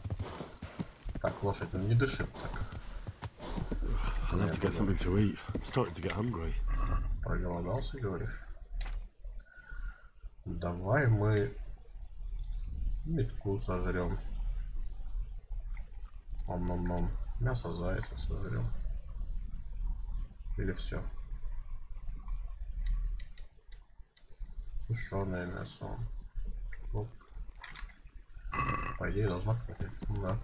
Так, лошадь не дышит так. I'll have to get something to eat. I'm starting to get hungry. Проголодался, говоришь? Давай мы метку сожрем. Ом-ном-ном. Мясо зайца сожрем. Или все? Сушеное мясо. Оп. По идее должна хватить. Да.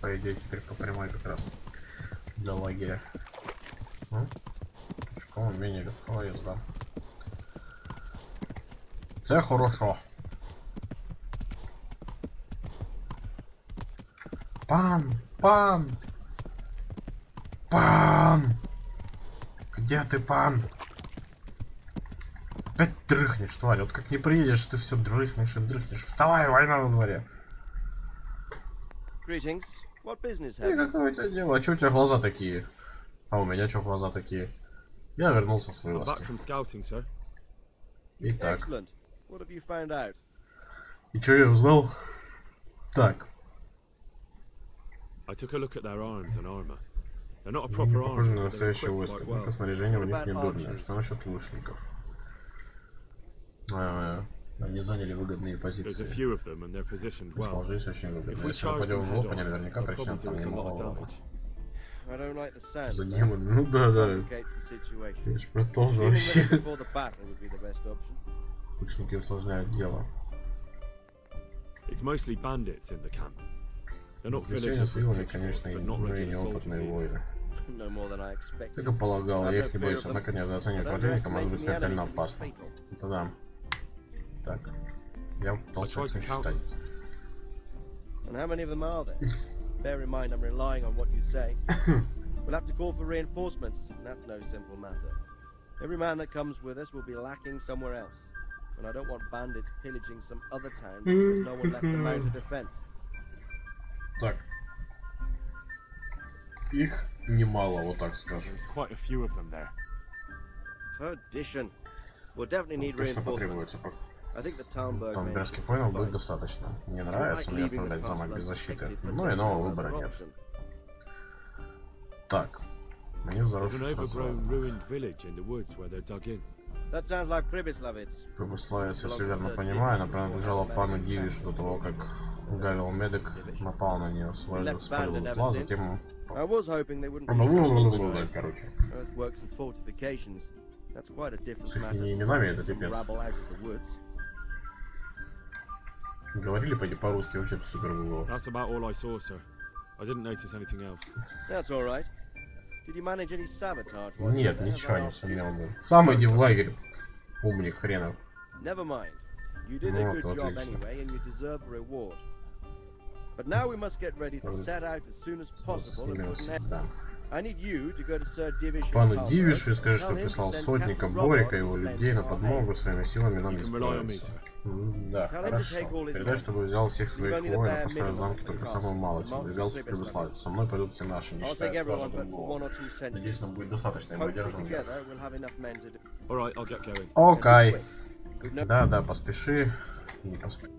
По идее теперь по прямой как раз для лагеря. Пешком менее легкого езда. Це хорошо. Пан! Пан! Пан! Где ты, пан? Опять дрыхнешь, тварь. Вот как не приедешь, ты все дрыхнешь и дрыхнешь. Вставай, война на дворе. И какое у тебя дело? А что у тебя глаза такие? А у меня что глаза такие? Я вернулся с вылазки. Итак. И что я узнал? Так. Похоже на настоящее войско. Только снаряжение у них не дурное. Что насчет лучников? Они заняли выгодные позиции. Сложились очень выгодно. Если нападем в лоб, они наверняка причинят там немало. За демон. Ну да. Я ж продолжу вообще. Лучники усложняют дело. Население с вилами, конечно, и неопытные воины. Как и полагал, я их не боюсь, однако недооценивать противника может быть смертельно опасно. Это да. Так, я пытался их считать. Bear in mind I'm relying on what you say. We'll have to call for reinforcements, and that's no simple matter. Every man that comes with us will be lacking somewhere else, and I don't want bandits pillaging some other town because there's no one left to mount a defense. Так. Их немало, вот так скажем. There's quite a few of them there. Perdition. We'll definitely need reinforcements. Тамберских воинов будет достаточно. Не нравится мне оставлять замок без защиты, но иного выбора нет. Так, мне заросших Прибыславец, если верно понимаю, она принадлежала пану Дивишу до того, как Гавил Медик напал на нее, спалил тла, затем... Короче. С их именами это пипец. Говорили по-русски, вообще супер было. Нет, ничего не сумел. Сам иди в лагерь, умник хренов. Ну, отлично. Пану Дивишу и скажи, что прислал сотника Борика и его людей на подмогу, своими силами нам не справиться. Да, хорошо. Передай, чтобы взял всех своих воинов, оставил в замке только самую малость. Выдвигался в Прибыславец. Со мной пойдут все наши, не считая стража другого. Надеюсь, нам будет достаточно, и мы держим. Окей. Да, поспеши. Не поспеши.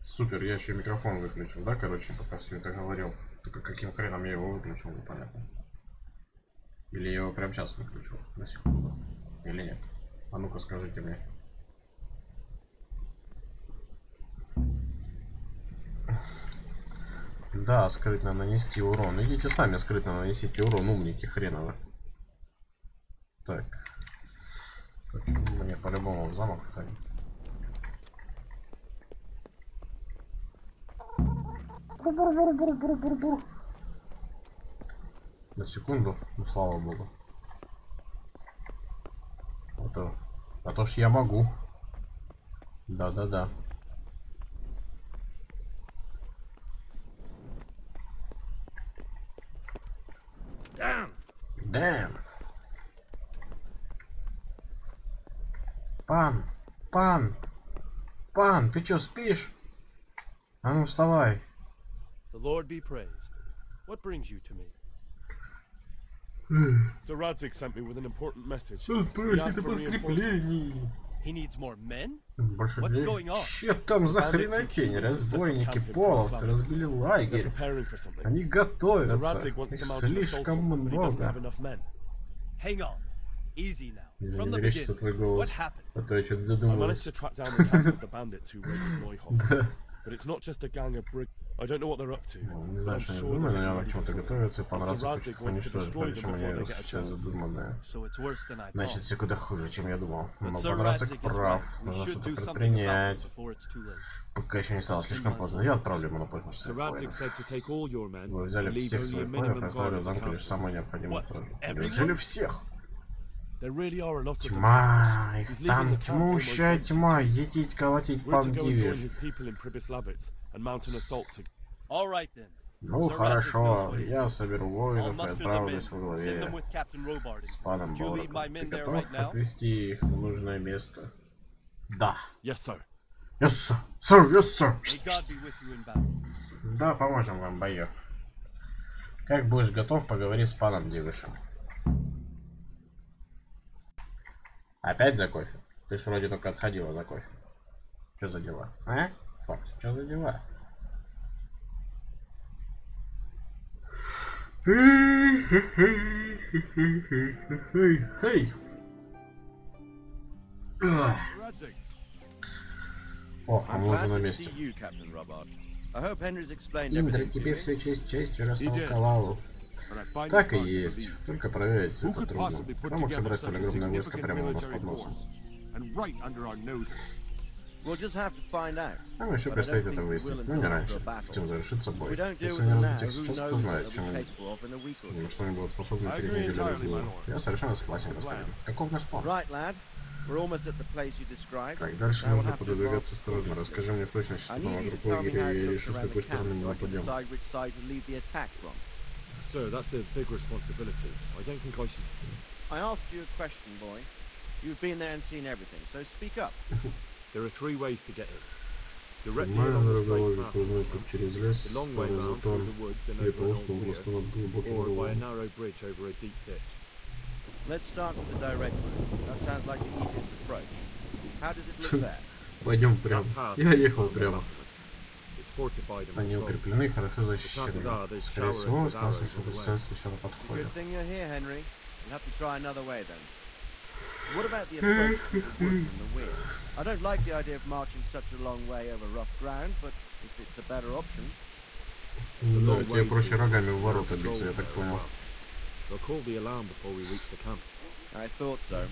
Супер, я еще микрофон выключил, да, короче, пока все это говорил. Только каким хреном я его выключил, непонятно. Или я его прямо сейчас выключил, на секунду. Или нет? А ну-ка скажите мне. Да, скрытно нанести урон. Идите сами скрытно нанесите урон, умники хреновы. Так. Мне по-любому в замок входить. На секунду, ну слава богу. А то ж я могу. Да-да-да. Damn. Пан, ты чё, спишь? А ну вставай. The Lord be praised. What brings you to me? So Radzik sent me with an important message. He Просит asked о for reinforcements. подкреплении. He needs more men? Больше What's людей. going on? Че там за хренотень? Разбойники, половцы разбили They're лагерь. preparing for something. Они So готовятся. Radzik wants Их to mount an assault слишком on them, but he doesn't have много. enough men. Hang on. Easy now. Не From the мерещится твой beginning. голос. What happened? А то я что-то I задумалась. managed to track down the captain of the bandits who raided Neuhof. But it's not just a gang of brig. I don't know what they're up to. Не But знаю, I'm что они sure думают, they're но getting я ready for чему-то something. готовятся и понравится So хочет Radzik wants to уничтожить, destroy them причем before они they get a сейчас chance. задуманные. So it's worse than I Значит, thought. все куда хуже, чем я думал. Но But Sir Радзик Radzik is прав. right. We Нужно should что-то do something about it предпринять. before it's too late. Пока еще не стало слишком поздно. Я отправлю ему на помощь So своих Radzik воинов. said to take all your men Вы and взяли leave всех only a своих воинов и minimum оставили guard в at the замке лишь castle. самую необходимую What, стражу. everyone? Неужели всех? There really are a lot of them. Тьма, He's их leaving там the camp almost тьмущая empty тьма, too. етить, колотить, We're to go and join погибешь. his people in Pribyslavitz and mount an assault to... All right then. Ну Sir Radzik knows хорошо, what he's я doing. соберу I'll воинов и muster the men. отправлюсь во Send them главе with Captain Robart. с паном Would you lead my Боротом. Ты men there готов right now? отвезти их в нужное место? Да. Yes, sir. Yes, sir. Sir, yes, sir. May God be with you in battle. Да, поможем вам в бою. Как будешь готов, поговори с паном Девышем. Опять за кофе? Ты ж вроде только отходила за кофе. Что за дела? А? Факт, что за дела? Эй! Radzik. О, а I'm мы уже glad на to see месте. you, Captain Robart. I hope Henry's explained Индра, everything to тебе you. все честью did. растолковал. But I find Так it и hard to есть. believe. Только проверить Who это could трудно. possibly put Кто мог together собрать such столь a огромное войско significant прямо у нас military под носом? force and right under our noses? We'll just have to find out. Нам еще But I предстоит don't это think we выяснить, will но не until раньше. after a battle. Чем завершится If we бой. don't deal Если with не them разбить now, их who сейчас, knows кто what знает, they'll чем be они capable of in a week or two. что они будут способны I через agree неделю entirely, другую. my lord. Я совершенно согласен, господин. Каков наш план? Right, lad. We're almost at the place you described. Так, дальше Now we'll нужно have to продвигаться advance осторожно. cautiously. Расскажи мне в точности, что I там need you to вокруг tell me how лагеря, it и looks решу, с around the какой camp стороны мы so I can нападем. decide which side to lead the attack from. Sir, that's a big responsibility. I don't think I should... I asked you a question, boy. You've been there and seen everything, so speak up. There are three ways to get in. Directly Прямая along the дорога straight path, прямой путь через лес, the long way второй round through затон, the woods and или over an просто old weir, просто над глубоким or by a рвом. narrow bridge over a deep ditch. Let's start with the direct route. That sounds like the easiest approach. How does it look there? Пойдем прямо. Я ехал прямо. It's fortified and Они patrolled. укреплены и хорошо защищены. Chances are they Скорее shower us всего, with нас arrows еще on the way. представят еще на It's a подходе. good thing you're here, Henry. We'll have to try another way then. What about the approach through the woods and the weir? I don't like the idea of marching such a long way over rough ground, but if it's the better option. Да, тебе проще рогами в ворота биться, я так понял. They'll call the alarm before we reach the camp. I thought so.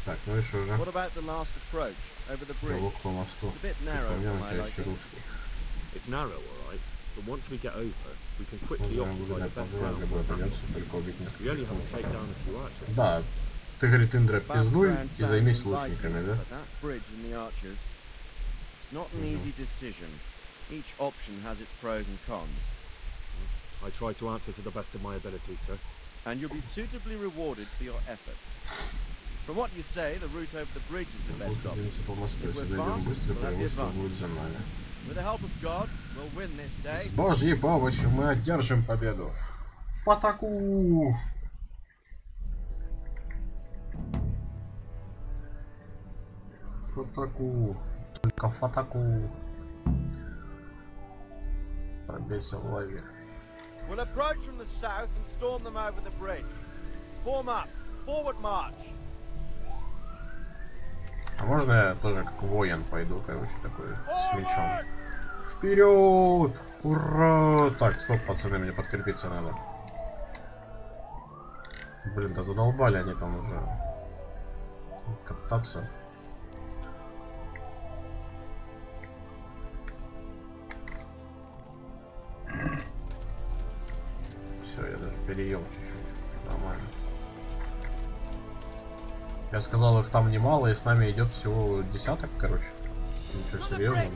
Так, ну и что же? What about the last approach over the bridge? Пролог по мосту. It's a bit narrow Вполне for my настоящий liking. русский. It's narrow, alright, but once we get over, we can quickly Можно occupy выгодно the best позволять ground. любой оппоненту только убить We only have to take несколько. down a few archers. Да, ты, говорит, Индра, пиздуй Battleground и sounds займись inviting, лучниками, да? but that bridge and the archers, it's not an easy decision. Each option has its pros and cons, I try to answer to the best of my ability, sir. and you'll be suitably rewarded for your efforts. From what you say, the route over the bridge is the best Лучше option. двинуться по мосту, If если we're дойдем fast, быстро, we'll have the преимущество advantage. будет за нами. With the help of God, we'll win this С day. Божьей помощью мы одержим победу. В атаку! В атаку! Только в атаку! Пробейся в лагерь. We'll approach from the south and storm them over the bridge. Form up. Forward march. А можно я тоже как воин пойду, короче, такой с мечом? Вперед! Ура! Так, стоп, пацаны, мне подкрепиться надо. Блин, да задолбали они там уже кататься. переел чуть-чуть. Нормально. Я сказал, их там немало, и с нами идет всего десяток, короче. Ничего серьезного.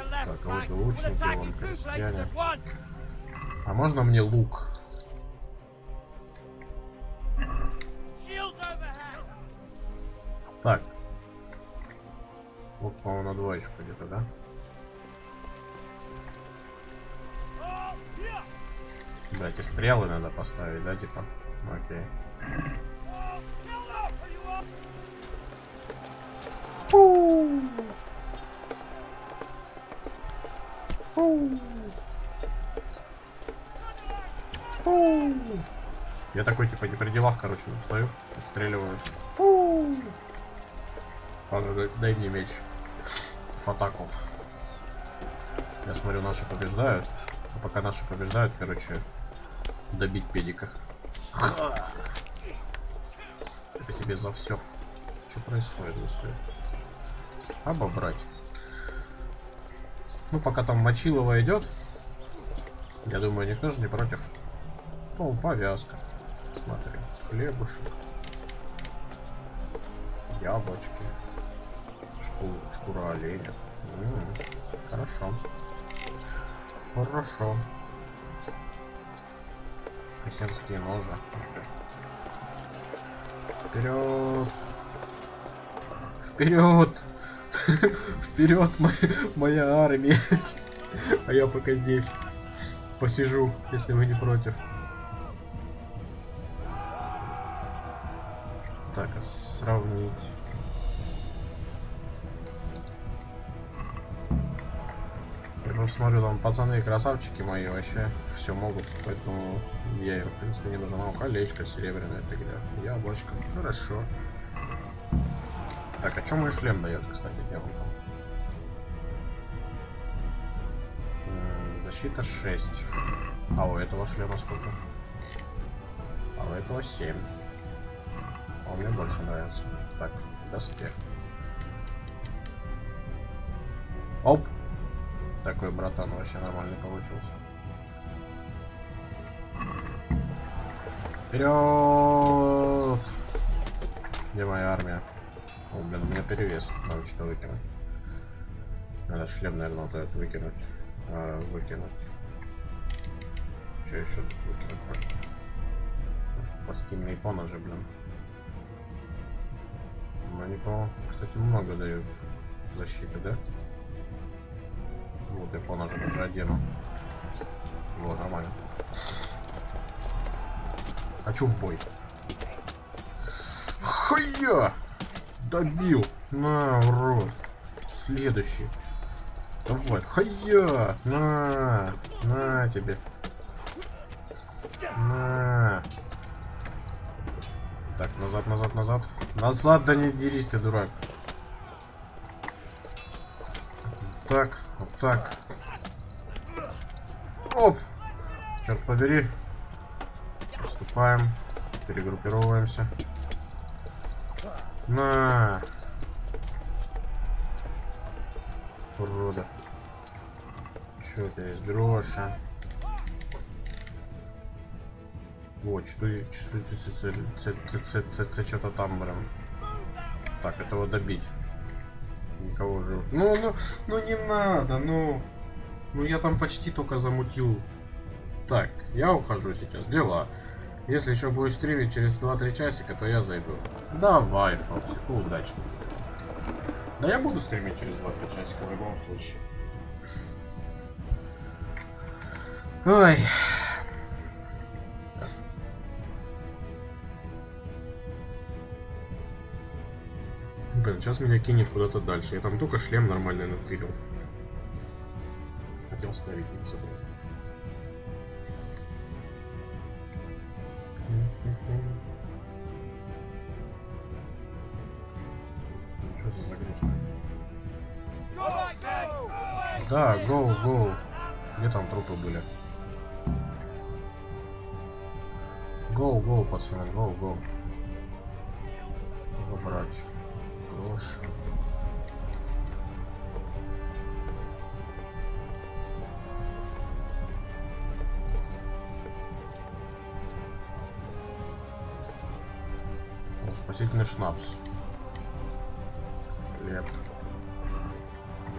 Так, а вот и лучники, вон крестьяне. А можно мне лук? Так. Вот, по-моему, на двоечку где-то, да? Да, эти стрелы надо поставить, да, типа? Окей. Я такой, типа, не при делах, короче, стою, отстреливаюсь. Дай мне меч. В атаку. Я смотрю, наши побеждают. А пока наши побеждают, короче, добить педика. Это тебе за все. Что происходит? Обобрать. Ну, пока там Мочилова идет, я думаю, никто же не против. Ну, повязка. Смотри, хлебушек, яблочки, шкура оленя. Хорошо. Хорошо. Пехерские ножи. Вперед! Вперед! Вперед, моя армия! А я пока здесь посижу, если вы не против. Так, а сравнить. Я просто смотрю, там пацаны и красавчики мои вообще все могут, поэтому я им, в принципе, не нужно. Колечко серебряное, ты где? Яблочко. Хорошо. Так, а что мой шлем дает, кстати, где он там? Защита 6. А у этого шлема сколько? А у этого 7. А мне больше нравится. Так, доспех. Оп! Такой братан вообще нормальный получился. Вперед! Где моя армия? О, блин, у меня перевес. Надо что выкинуть. Надо шлем, наверное, вот этот выкинуть. Выкинуть. Что еще тут выкинуть? Пластинные поножи, блин. Но они, по-моему, кстати, много дают защиты, да? Вот я поножи уже одену. Вот, нормально. Хочу в бой. Ха-я! Добил! На, урод! Следующий. Давай, ха-я! На тебе. На. Так, назад, назад, назад. Назад, да не дерись ты, дурак. Так, вот так. Оп! Черт побери. Отступаем. Перегруппировываемся. На! Урода. Что это есть? Гроша. Вот, что-то там, блин. Так, этого добить. Никого уже. Ну не надо, ну я там почти только замутил. Так, я ухожу сейчас. Дела. Если еще будешь стримить через 2-3 часика, то я зайду. Давай, Фоксик, удачи. Да я буду стримить через 2-3 часика в любом случае. Ой. Блин, сейчас меня кинет куда-то дальше. Я там только шлем нормально натырил. Хотел ставить не собой. Что за загрузка? Да, гоу. Где там трупы были? Гоу, пацаны, гоу. Убрать. Грош. Спасительный шнапс. Хлеб.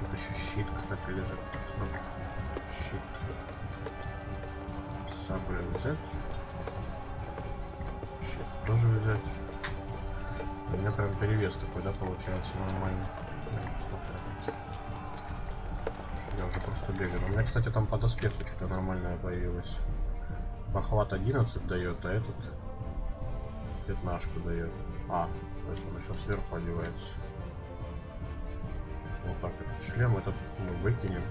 Тут еще щит, кстати, лежит. Стоп. Щит. Саблю взять. Щит тоже взять. У меня прям перевес такой, да, получается нормально. Я уже просто бегаю. У меня, кстати, там по доспеху что-то нормальное появилось. Похват 11 дает, а этот 15 дает. А, то есть он еще сверху одевается. Вот так этот шлем, этот мы выкинем.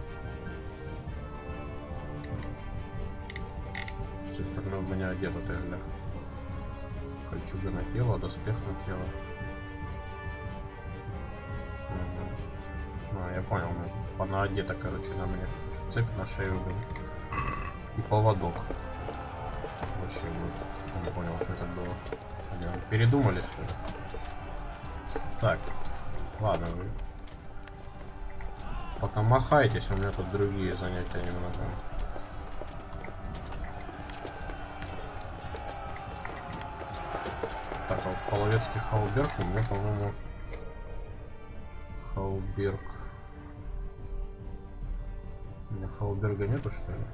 С этой стороны у меня одето тогда. Кольчуга на тело, доспех на тело. Угу. А, я понял, она одета, короче, на мне. Цепь на шею, блин. И поводок. Вообще, не понял, что это было. Передумали, что ли? Так, ладно, вы пока махайтесь, у меня тут другие занятия немного. Так, а вот половецкий хауберг у меня, по-моему, хауберг. У меня хауберга нету, что ли?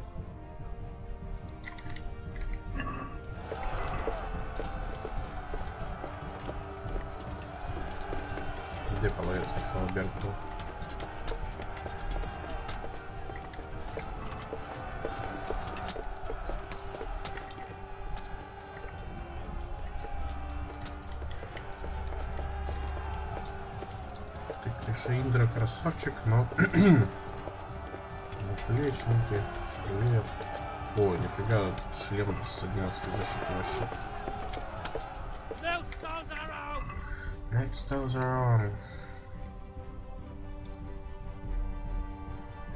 Где половецкий хауберг был? Индра красавчик, но наплечники, хлеб. О, нифига, шлем с 11 защиты вообще. Next toes are on.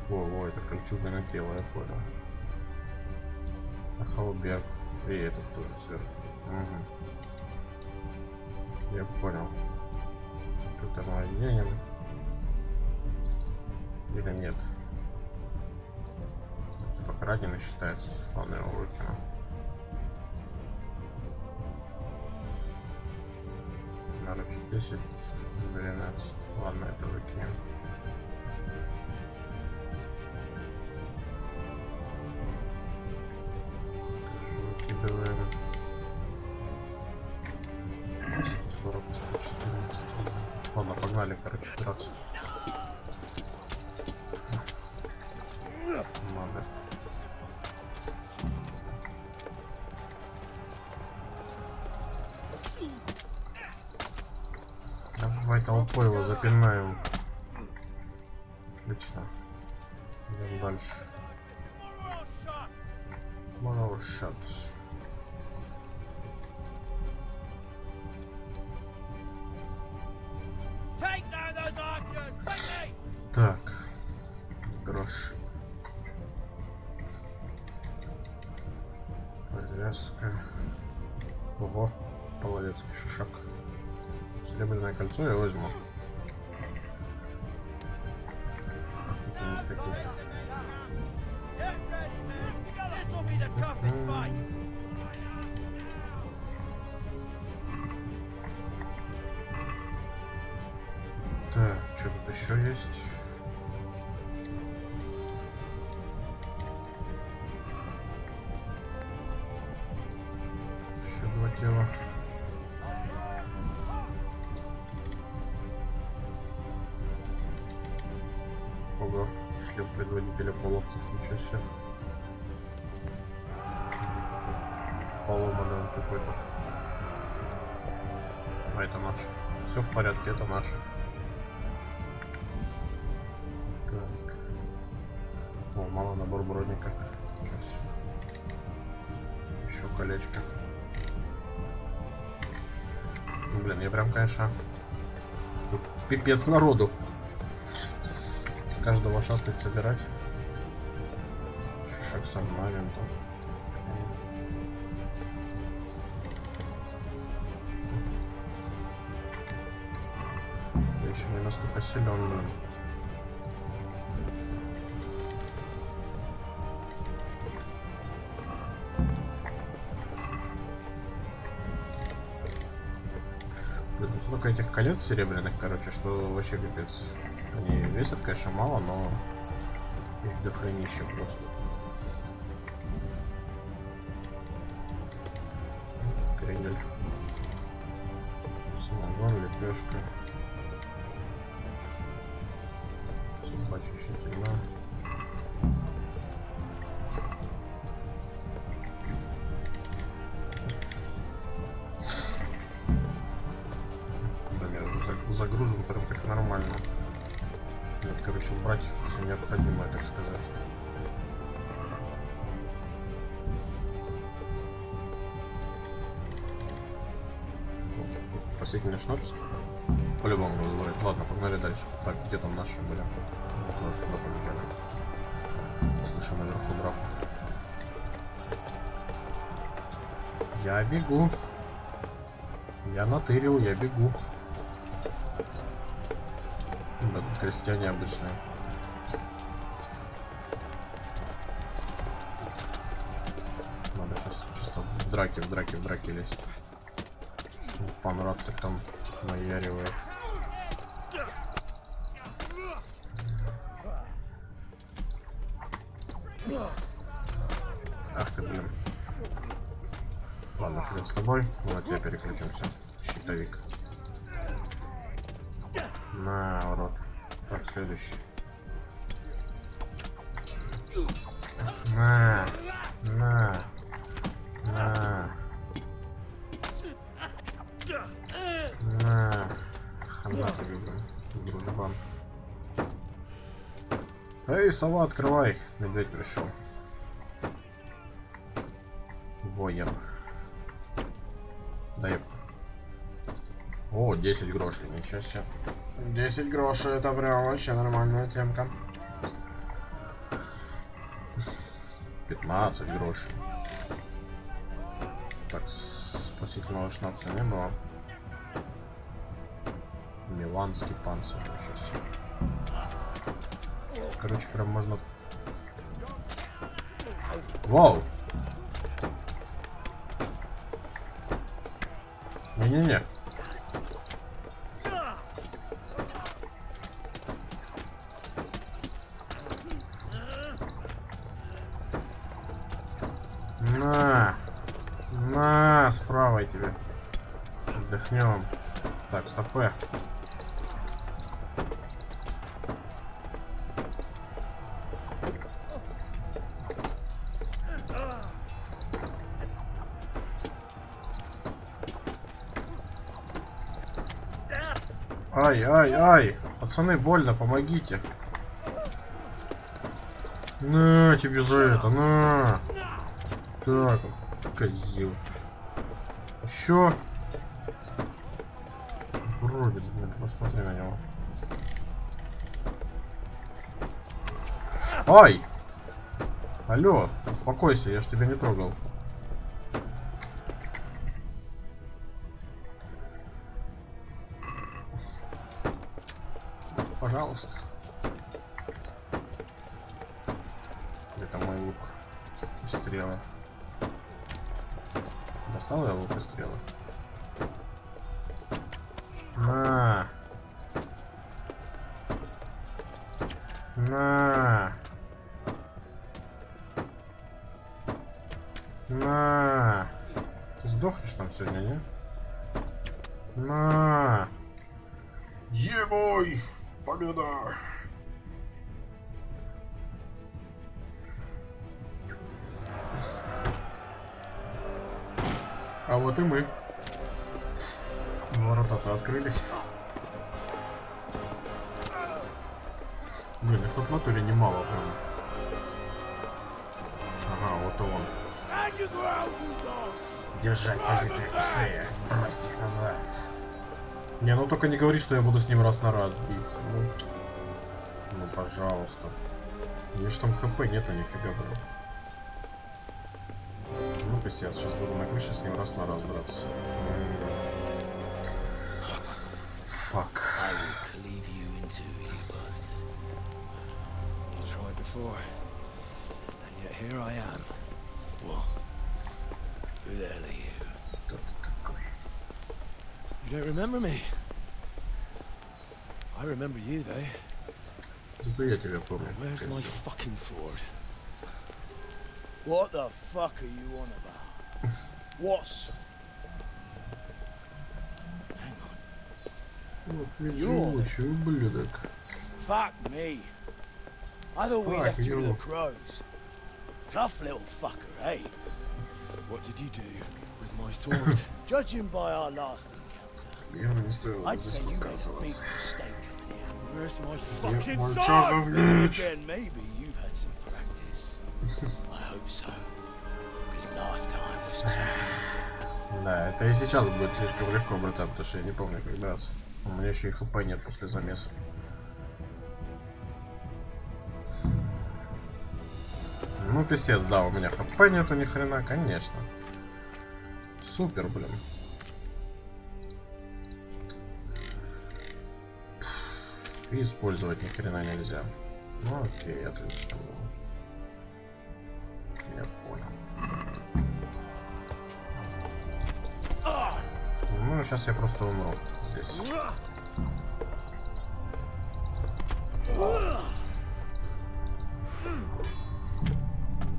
Во, это кольчуга на тело, я понял. Хауберг. И этот тоже сверху. Угу. Я понял. Тут мы оденем. Или нет? Типа краденый считается. Ладно, его выкину. Короче, 10, 12. Ладно, это выкинем. Выкидываем. 140, 114. Ладно, погнали, короче, драться. Надо. Давай толпой его запинаем. Отлично. Идем дальше. More shots. Так. Грош. Повязка. Ого, половецкий шишак. Серебряное кольцо я возьму. Так, что тут еще есть? Еще два тела. Ого, шлем предводителя половцев, ничего себе. Поломанный он какой-то. А это наш. Все в порядке, это наше. Так. О, мало набор броника. Еще колечко. Блин, я прям, конечно, тут пипец народу. С каждого шастать собирать. Шишак с орнаментом. Я еще не настолько силен. столько этих колец серебряных, короче, что вообще пипец. Они весят, конечно, мало, но их дохренища просто. Крендель. Самогон, лепешка. Собачья щетина. Загружен прям как нормально. Нет, короче, убрать все необходимое, так сказать. Спасительный шнапс. По-любому буду брать. Ладно, погнали дальше. Так, где там наши были? Вот, куда побежали. Слышу наверху драку. Я бегу. Я натырил, я бегу. Да, тут крестьяне обычные. Надо сейчас чисто в драке лезть. Пан Рацик там наяривает. Ах ты, блин. Ладно, хрен с тобой. Мы на тебя переключимся. Щитовик. На, урод. Так, следующий. На. Хана тебе, блин, дружбан. Эй, сова, открывай. Медведь пришел. Воем. Дай. О, 10 грошей, ничего себе. 10 грошей, это прям вообще нормальная темка. 15 грошей. Так, спасительного шнапса не было. Миланский панцирь. Сейчас. Короче, прям можно... Вау! Не-не-не. На, справа тебе. Отдохнем. Так, стопэ. Ай, пацаны, больно, помогите. На тебе за это, на. Так, козел. Еще. Уродец, блин, посмотри на него. Ай! Алло, успокойся, я ж тебя не трогал. Пожалуйста. Это мой лук и стрелы. Достал я лук и стрелы. На. Ты сдохнешь там сегодня, не? На. Ебой! Победа! А вот и мы. Ворота-то открылись. Блин, их тут в натуре немало прям. Ага, вот и он. Держать позиции псы. Бросить их назад. Не, ну только не говори, что я буду с ним раз на раз биться. Ну пожалуйста. У меня же там хп нету, нифига, блин. Ну писец, сейчас буду на крыше с ним раз на раз драться. Фак. You don't remember me? I remember you, though. Зато я тебя помню. Where's my fucking sword? What the fuck are you on about? What's... Вот, видишь, ублюдок. Fuck me. I thought we Fuck left you you. with the crows. Tough little fucker, eh? What did you do with my sword? Judging by our last encounter, Явно не стоило I'd здесь say you made a big показываться. mistake, Cunningham. Where's my Где fucking мой sword? чертов меч? Again, maybe you've had some practice. I hope so. Because last time was too... Да, это и сейчас будет слишком легко, братан, потому что я не помню, как драться. У меня еще и хп нет после замеса. Ну, писец, да, у меня хп нету ни хрена, конечно. Супер, блин. И использовать ни хрена нельзя. Ну, окей, отлично. Я понял. Ну, сейчас я просто умру здесь.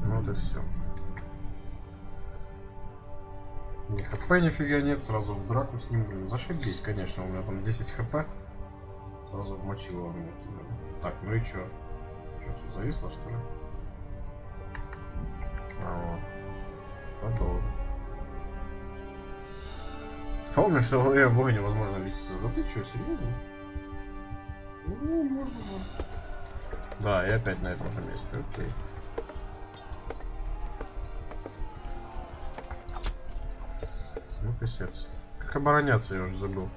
Ну, вот и все. Ни хп нифига нет, сразу в драку с ним, блин. Зашибись, конечно, у меня там 10 хп. Сразу вмочил его. Так, ну и чё? Чё, все зависло, что ли? А, вот. Продолжим. Помню, что во время боя невозможно лечиться. Да ты чё, серьезно? Ну, можно. Да, и опять на этом же месте, окей. Ну, писец. Как обороняться, я уже забыл.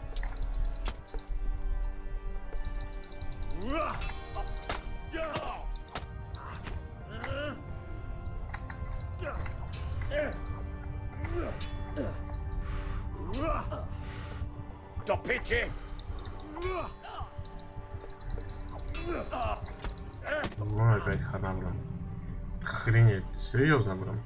Ну, опять хана, блин. Охренеть, серьезно, блин.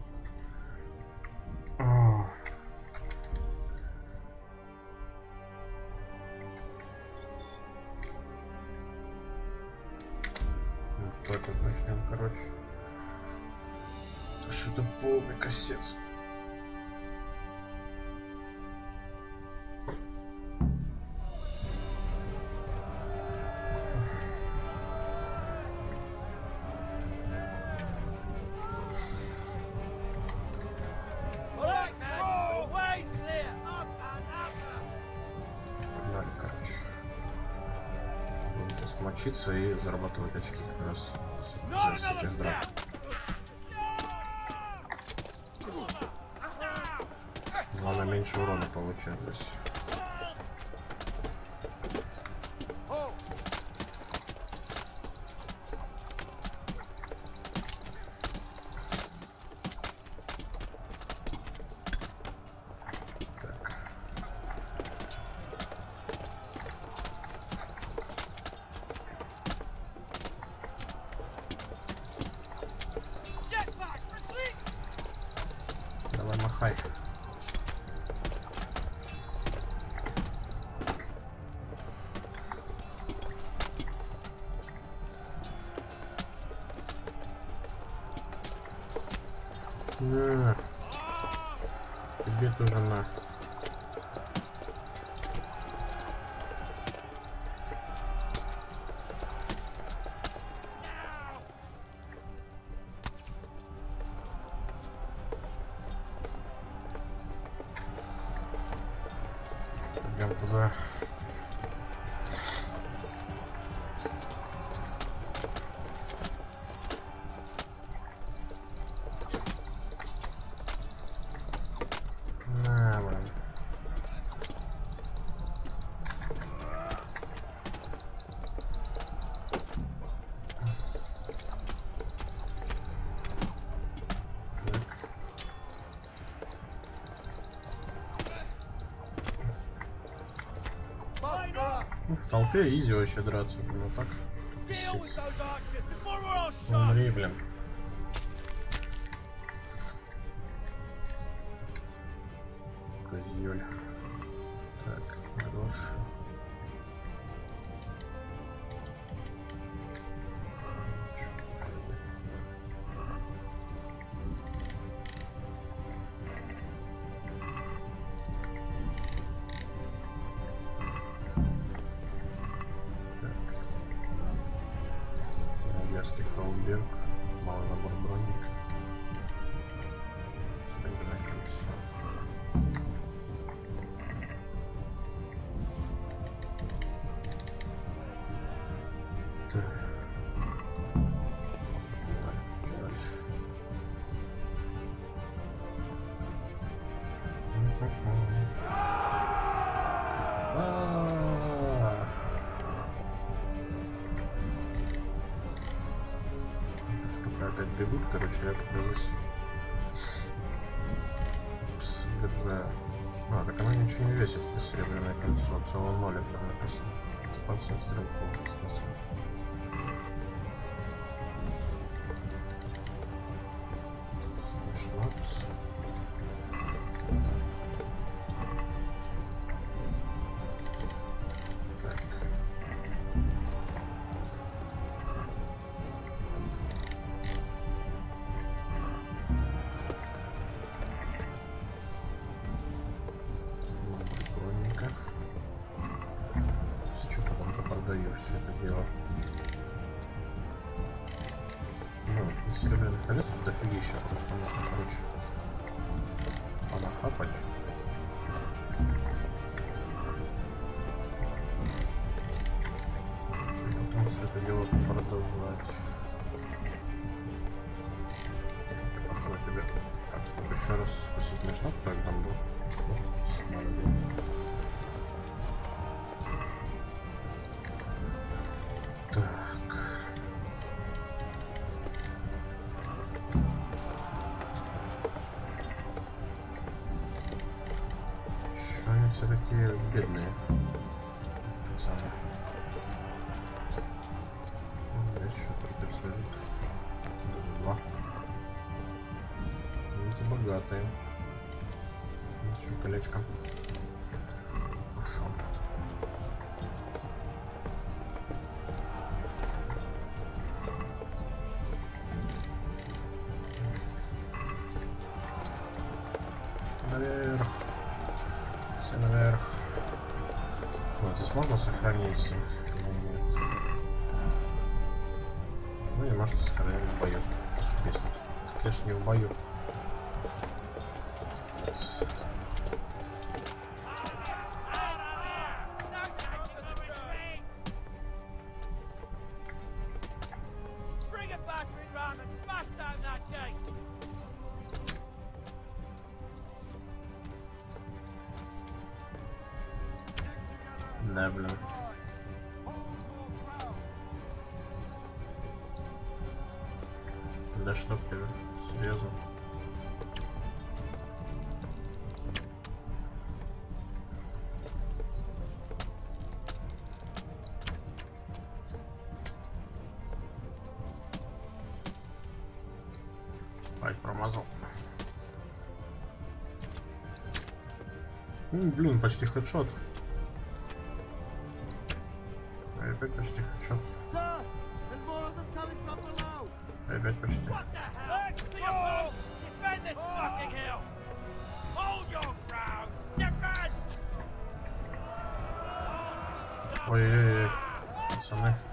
Вот так вот начнем, короче. Что-то полный косец. Мочиться и зарабатывать очки как раз с этих драк. Главное, меньше урона получать здесь. Давай, махай. На. Тебе тоже на. Идем туда. На, блин. Ну, в толпе изи вообще драться, ну так. Писец. Умри, блин. Козёль. Так, хорошо. Пока опять бегут, короче, я появился. А, так оно ничего не весит, это серебряное кольцо, целый нолик там написано. Спасибо, стрелков, спасибо. Все это дело. Ну, серебряных колец тут дофигища, просто можно, короче, понахапать. И потом все это дело продолжать. Какой тебе? Так, стоп, еще раз спасибо, шнап, так там был. Все такие бедные пацаны. Еще только следует. Два. Эти богатые. Еще колечко. Ушел. Наверх. Все наверх. Вот здесь можно сохранить? Нет. Ну не можете сохранить в бою. Ошибись. Конечно, не в бою. Да, блин. Да что ты, серьезно? Ай, промазал. Блин, почти хедшот. Опять почти хедшот. Опять почти. Ой-ой-ой.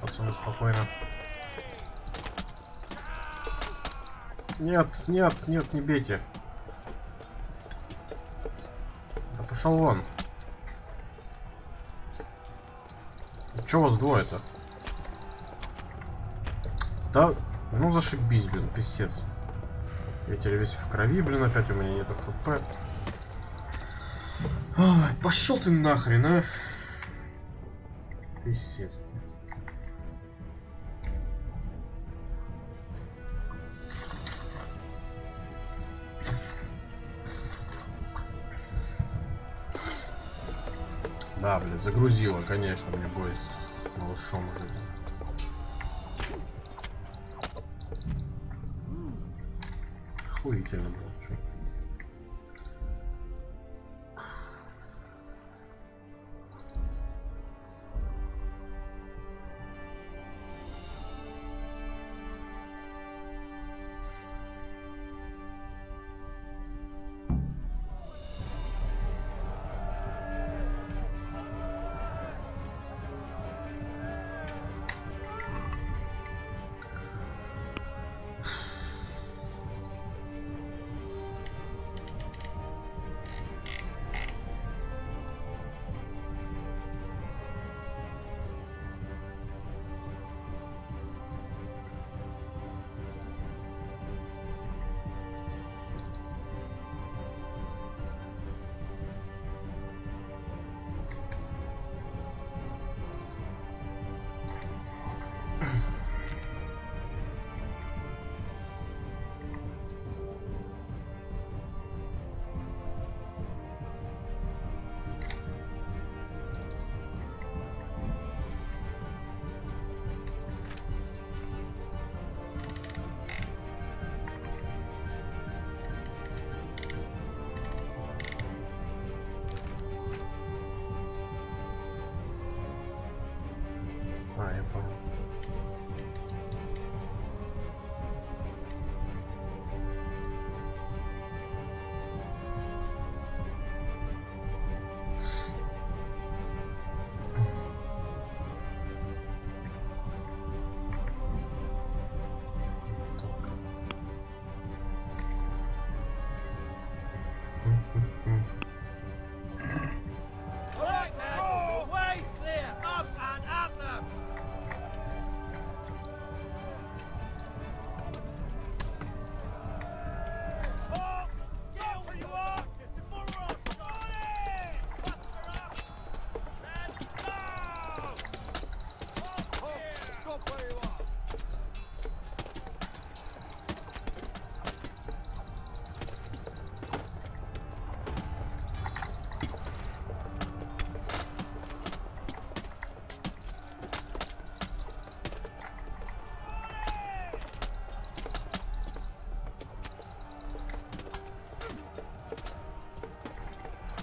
Пацаны, спокойно. Нет, нет, нет, не бейте. Да пошел вон. Че у вас двое-то? Да, ну зашибись, блин, писец. Я теперь весь в крови, блин, опять у меня нету хп. Ой, пошел ты нахрен, а? Писец. Да, блин, загрузила, конечно, мне бой с малышом уже. Охуительно было. Чё?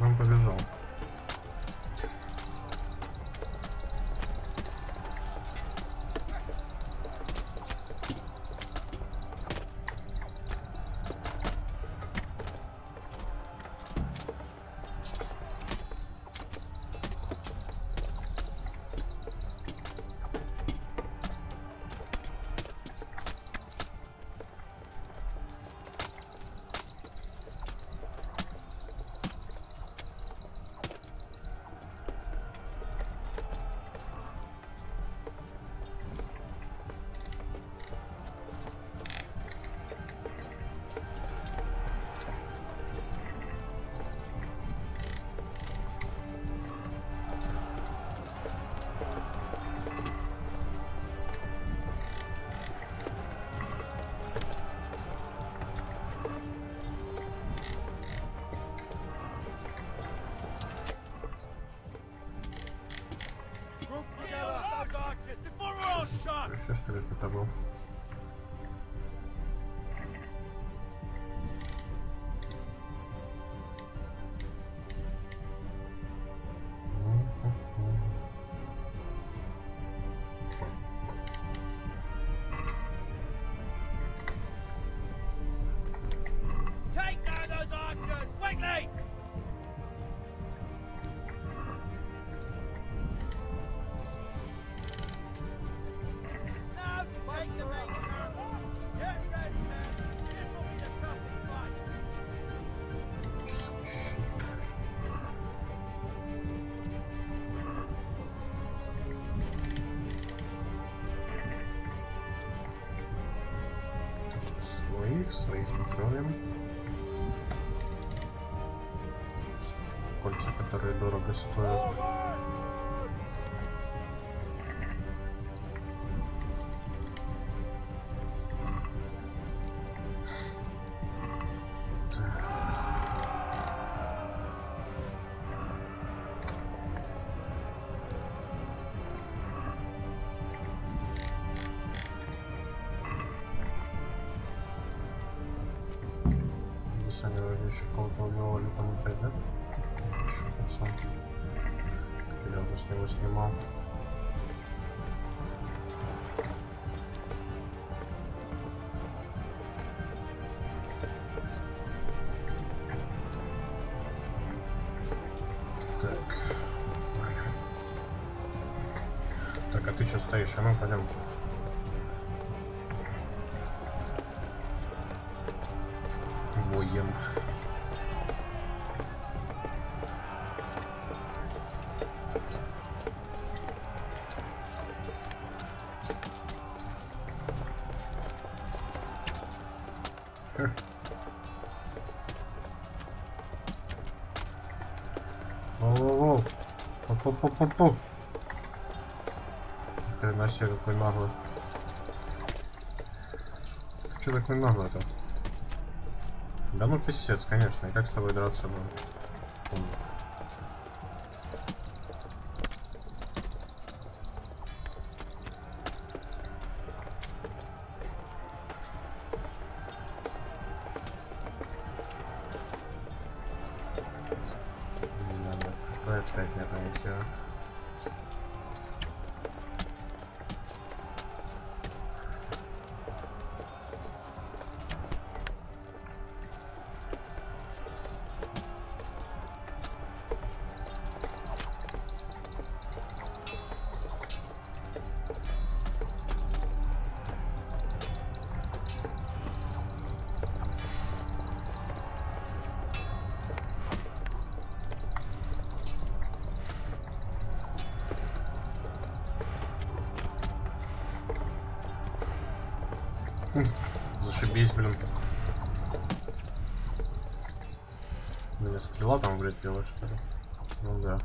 Он побежал. Еще что ли кто-то был? Take down those archers, quickly! Now take the main camp. Get ready, men. This will be the toughest fight. Своих накроем. Кольца, которые дорого стоят. Они вроде еще кого-то убивали там опять, да? Еще пацан. Я уже с него снимал. Так, а ты что стоишь? А ну пойдем. Воен. Воу-воу-воу. По-по-по-по-по. Хрена себе, какой наглый. Че такой наглый-то? Да ну писец, конечно, и как с тобой драться было? Надо, какое опять нет, ничего. Зашибись, блин. У меня стрела там влетела, что ли? Ну да.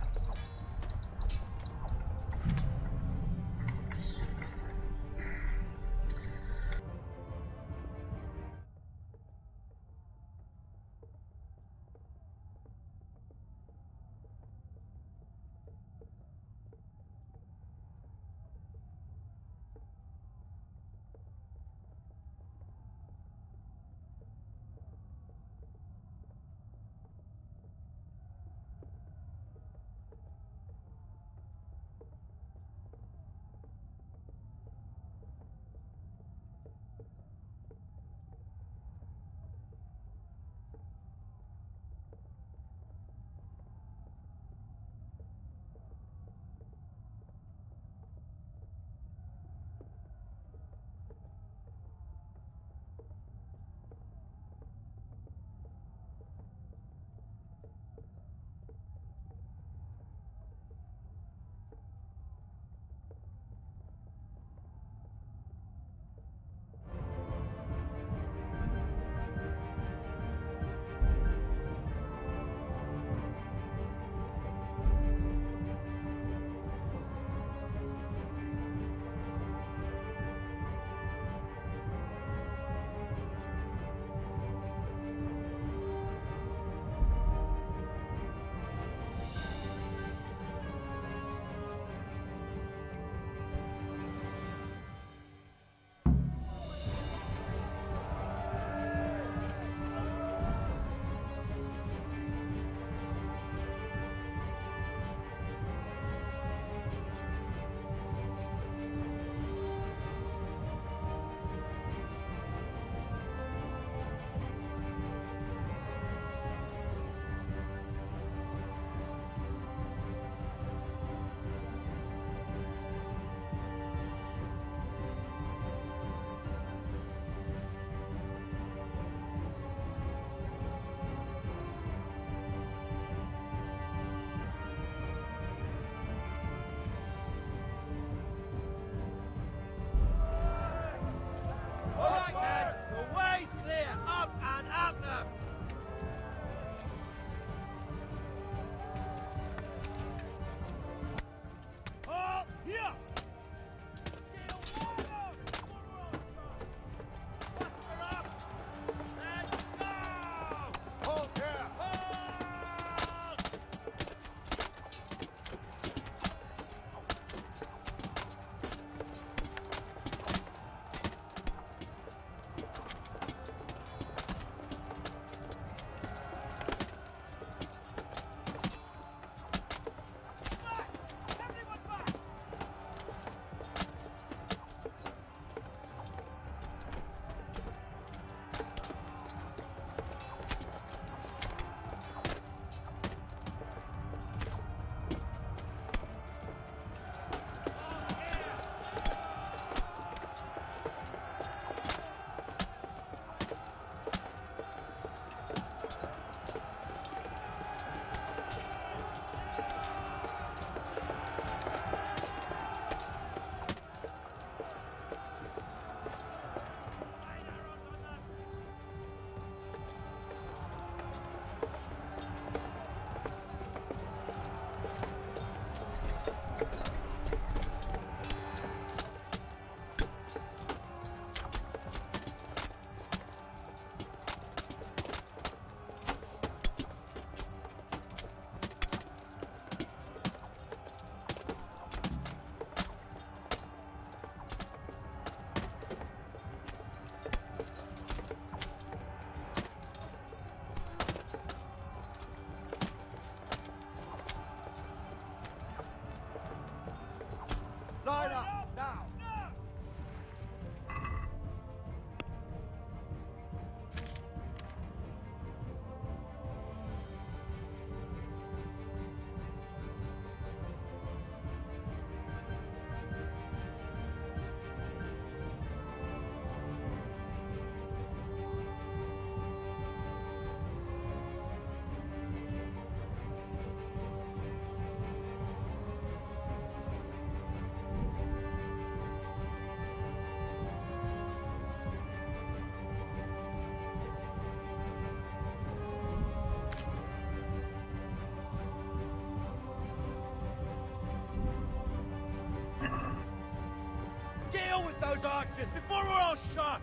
those archers before we're all shot!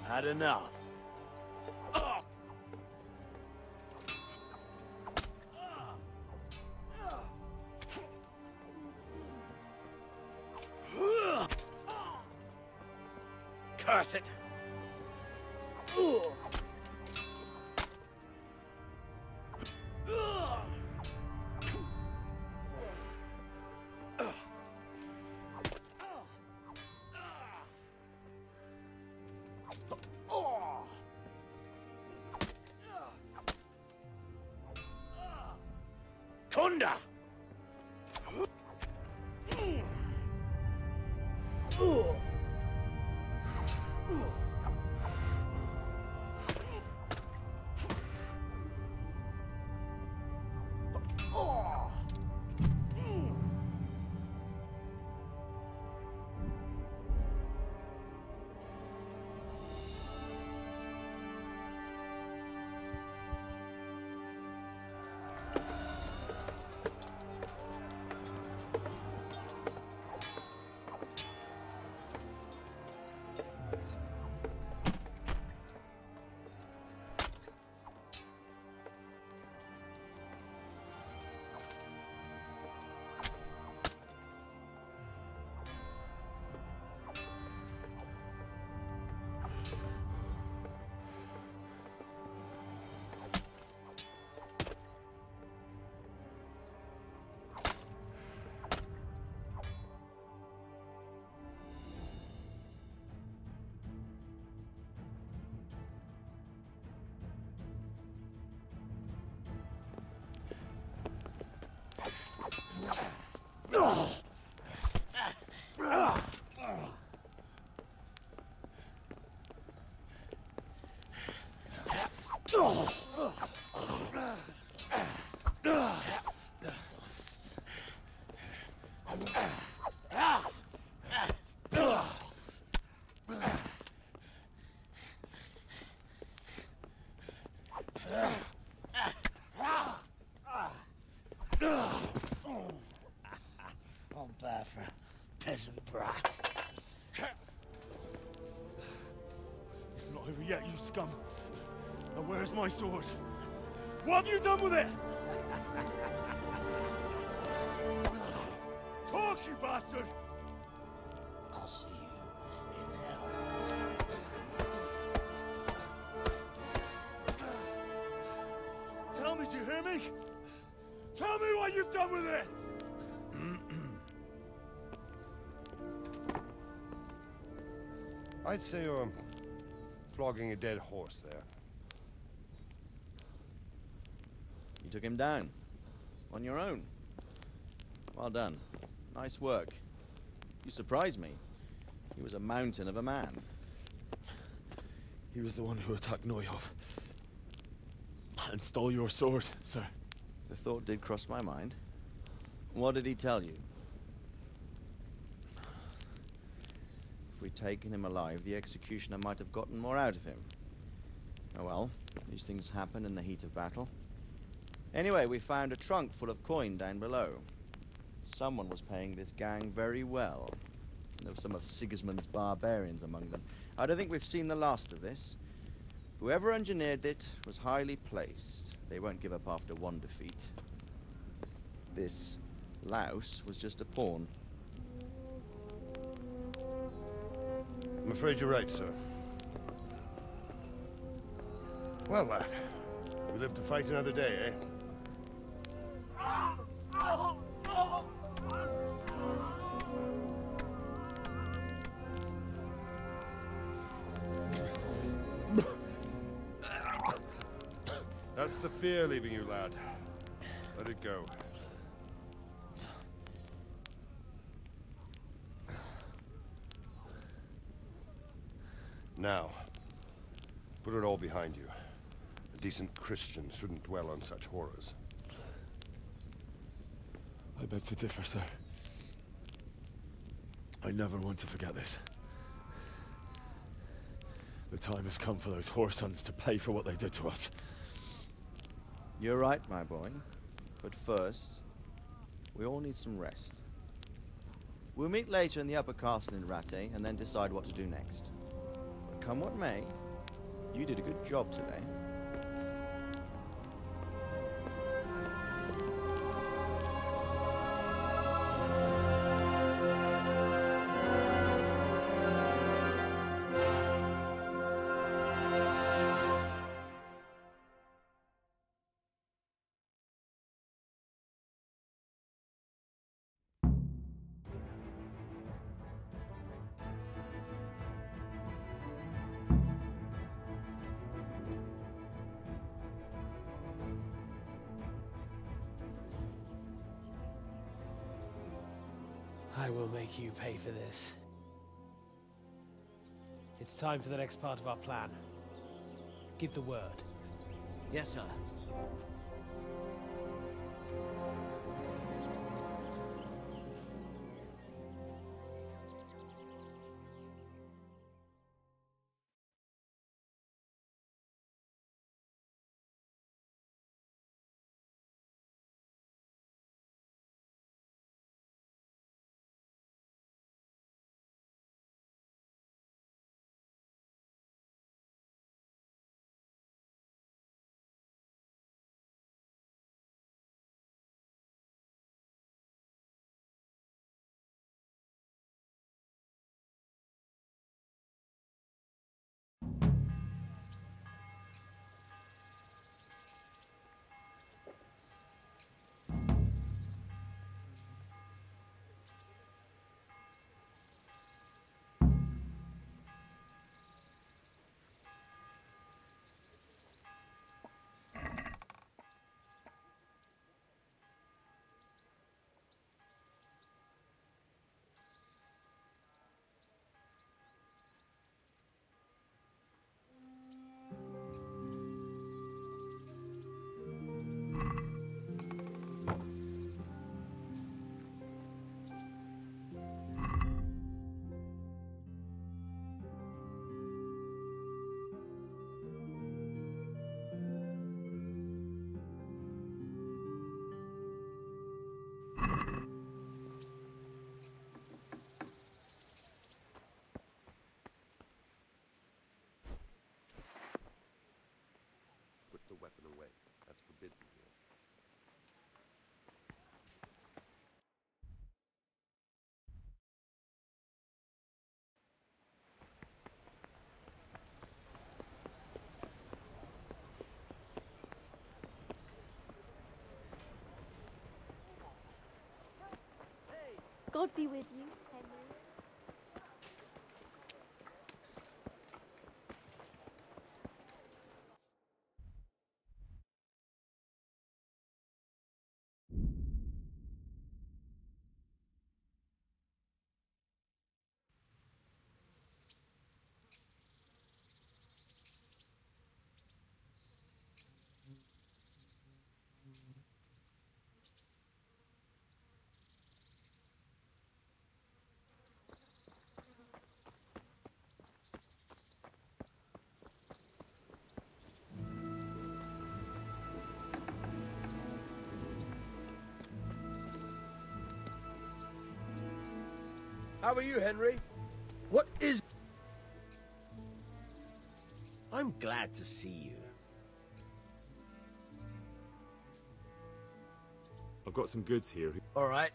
Had enough. Curse it. Kunda! All bad for a peasant brat. It's not over yet, you scum. Now where's my sword? What have you done with it? Talk, you bastard! I'll see you in hell. Tell me, do you hear me? Tell me what you've done with it! I'd say you're flogging a dead horse there. You took him down. On your own. Well done. Nice work. You surprised me. He was a mountain of a man. He was the one who attacked Neuhoff. And stole your sword, sir. The thought did cross my mind. What did he tell you? If we'd taken him alive, the executioner might have gotten more out of him. Oh well, these things happen in the heat of battle. Anyway, we found a trunk full of coin down below. Someone was paying this gang very well. There were some of Sigismund's barbarians among them. I don't think we've seen the last of this. Whoever engineered it was highly placed. They won't give up after one defeat. This louse was just a pawn. I'm afraid you're right, sir. Well, lad, we live to fight another day, eh? That's the fear leaving you, lad. Let it go. Now, put it all behind you. A decent Christian shouldn't dwell on such horrors. I beg to differ, sir. I never want to forget this. The time has come for those whoresons to pay for what they did to us. You're right, my boy. But first, we all need some rest. We'll meet later in the upper castle in Rate, and then decide what to do next. But come what may, you did a good job today. I will make you pay for this. It's time for the next part of our plan. Give the word. Yes, sir. Put the weapon away. That's forbidden here. God be with you, Henry. How are you, Henry? What is... I'm glad to see you. I've got some goods here. All right.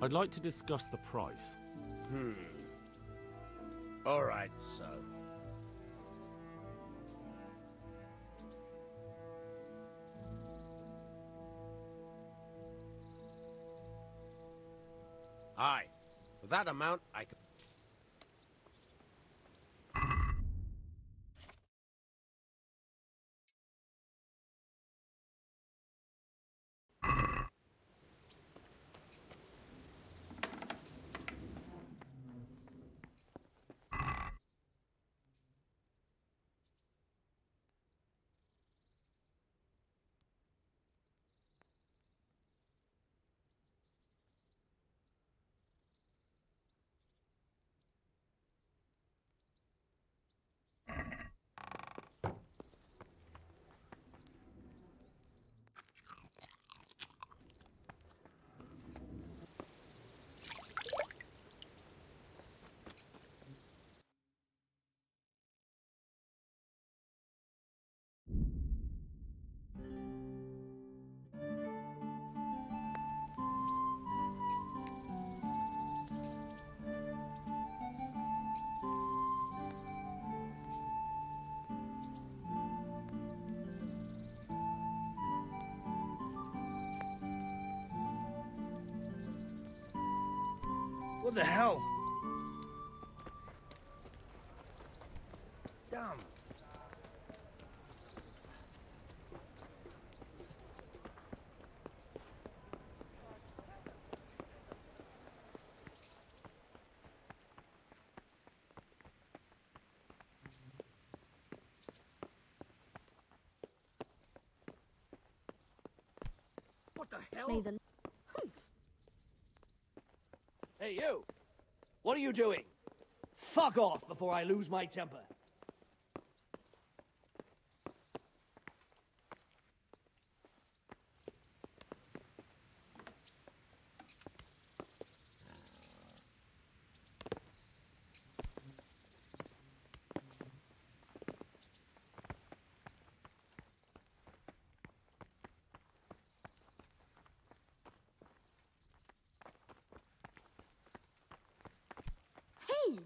I'd like to discuss the price. All right, so. Aye. For that amount, I could... What the hell? Damn. What the hell? May the Hey, you! What are you doing? Fuck off before I lose my temper. Hey!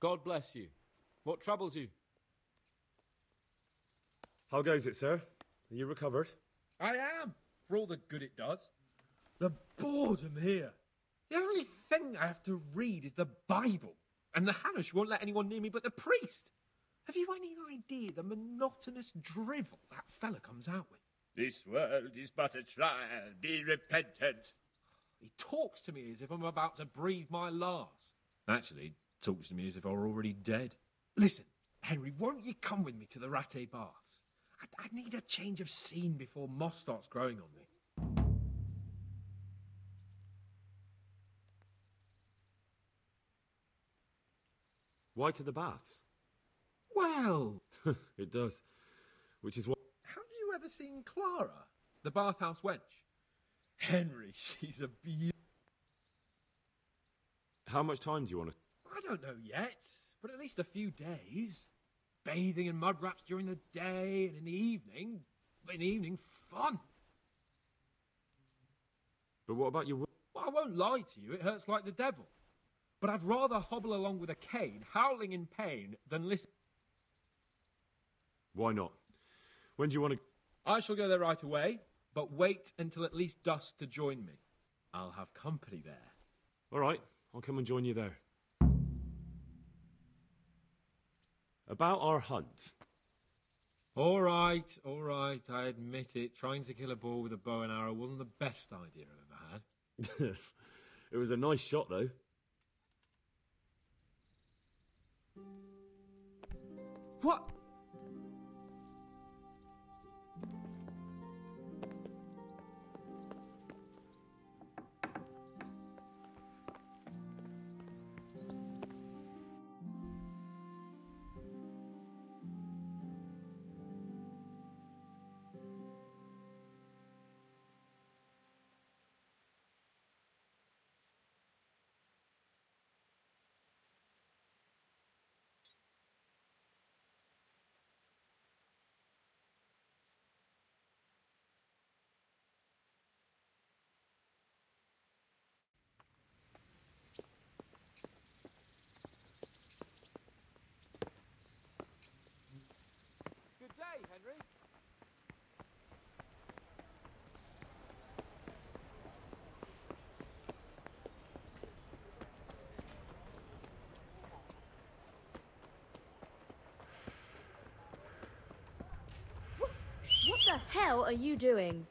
God bless you. What troubles you? How goes it, sir? Are you recovered? I am, for all the good it does. The boredom here. The only thing I have to read is the Bible, and the Hanush won't let anyone near me but the priest. Have you any idea the monotonous drivel that fella comes out with? This world is but a trial. Be repentant. He talks to me as if I'm about to breathe my last. Actually, talks to me as if I were already dead. Listen, Henry, won't you come with me to the Ratte Baths? I need a change of scene before moss starts growing on me. Why to the baths? Well... It does. Which is what... Have you ever seen Clara, the bathhouse wench? Henry, she's a beauty. How much time do you want to... I don't know yet, but at least a few days. Bathing in mud wraps during the day, and in the evening, fun. But what about your... Well, I won't lie to you, it hurts like the devil. But I'd rather hobble along with a cane, howling in pain, than listen... Why not? When do you want to... I shall go there right away, but wait until at least dusk to join me. I'll have company there. All right, I'll come and join you there. About our hunt. All right, I admit it. Trying to kill a boar with a bow and arrow wasn't the best idea I've ever had. It was a nice shot, though. What? Good day, Henry. What the hell are you doing?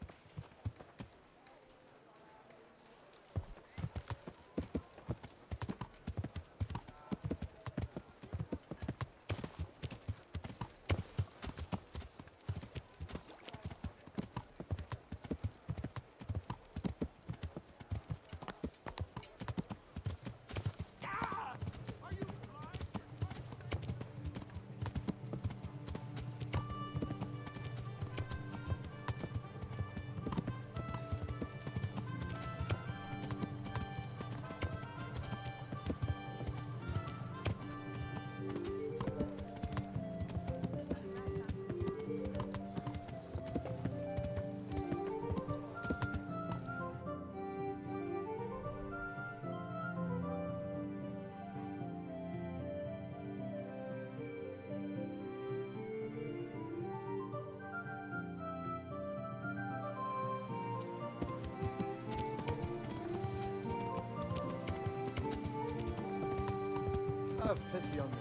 Have pity on me.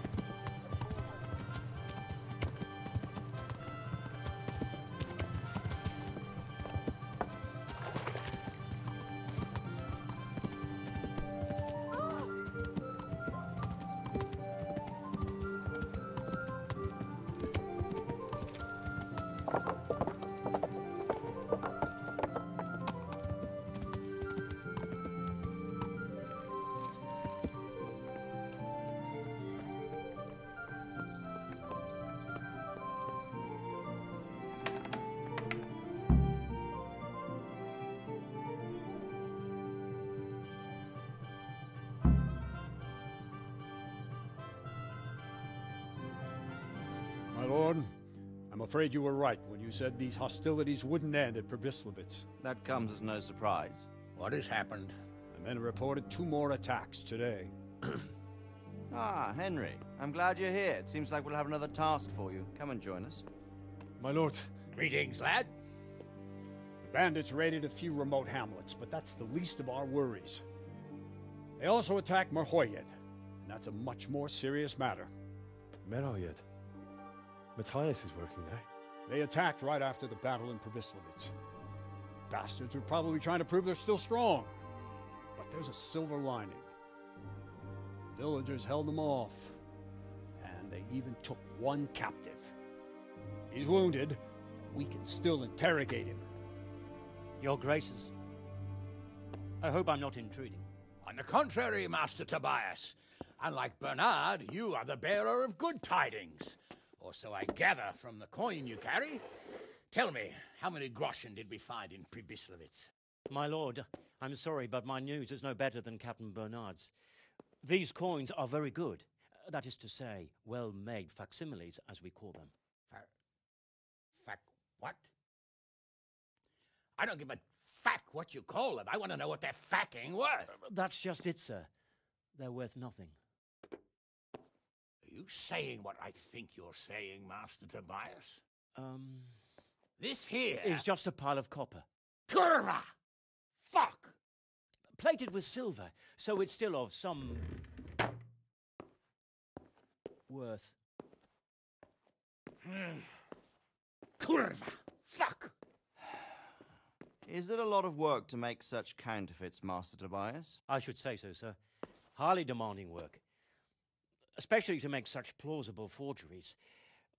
My lord, I'm afraid you were right when you said these hostilities wouldn't end at Pribyslavitz. That comes as no surprise. What has happened? The men reported 2 more attacks today. Ah, Henry. I'm glad you're here. It seems like we'll have another task for you. Come and join us. My lord. Greetings, lad. The bandits raided a few remote hamlets, but that's the least of our worries. They also attacked Merhoyed, and that's a much more serious matter. Merhoyed? Matthias is working there. They attacked right after the battle in Pribyslavitz. Bastards were probably trying to prove they're still strong. But there's a silver lining. The villagers held them off, and they even took 1 captive. He's wounded, but we can still interrogate him. Your Graces, I hope I'm not intruding. On the contrary, Master Tobias. Unlike Bernard, you are the bearer of good tidings. Or so I gather from the coin you carry. Tell me, how many groschen did we find in Pribyslavitz? My lord, I'm sorry, but my news is no better than Captain Bernard's. These coins are very good. That is to say, well-made facsimiles, as we call them. What? I don't give a fuck what you call them. I want to know what they're fucking worth. That's just it, sir. They're worth nothing. Are you saying what I think you're saying, Master Tobias? This here is just a pile of copper. Kurva! Fuck! Plated with silver, so it's still of some worth. Kurva! Fuck! Is it a lot of work to make such counterfeits, Master Tobias? I should say so, sir. Highly demanding work. Especially to make such plausible forgeries.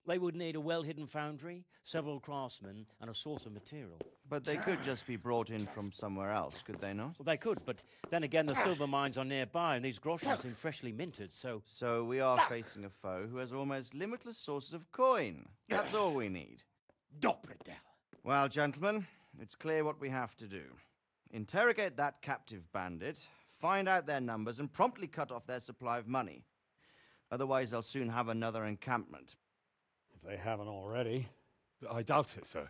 They would need a well-hidden foundry, several craftsmen, and a source of material. But they could just be brought in from somewhere else, could they not? Well, they could, but then again, the silver mines are nearby, and these groschens seem freshly minted, so... So we are facing a foe who has almost limitless sources of coin. That's all we need. Doppelganger. Well, gentlemen, it's clear what we have to do. Interrogate that captive bandit, find out their numbers, and promptly cut off their supply of money. Otherwise, they'll soon have another encampment. If they haven't already. I doubt it, sir.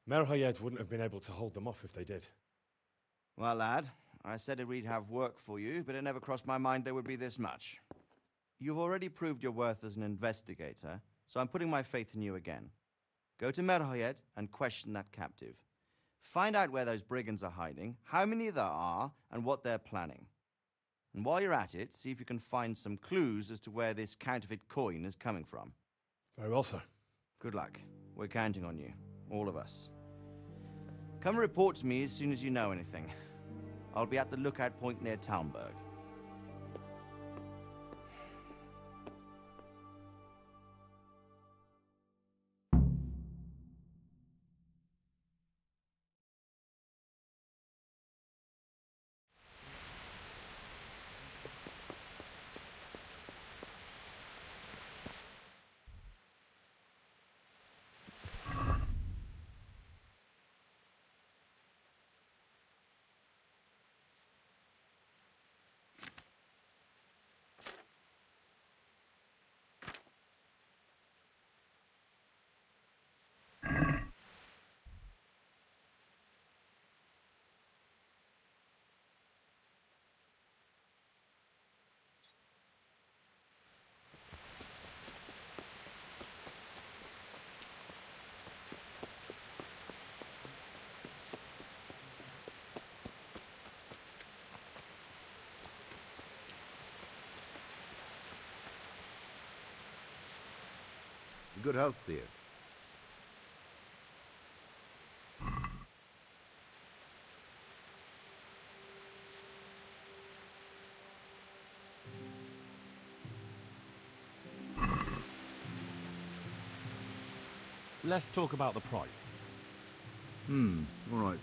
Merhayed wouldn't have been able to hold them off if they did. Well, lad, I said we'd have work for you, but it never crossed my mind there would be this much. You've already proved your worth as an investigator, so I'm putting my faith in you again. Go to Merhayed and question that captive. Find out where those brigands are hiding, how many there are, and what they're planning. And while you're at it, see if you can find some clues as to where this counterfeit coin is coming from. Very well, sir. Good luck. We're counting on you. All of us. Come report to me as soon as you know anything. I'll be at the lookout point near Talmberg. Good health, dear. Let's talk about the price. All right.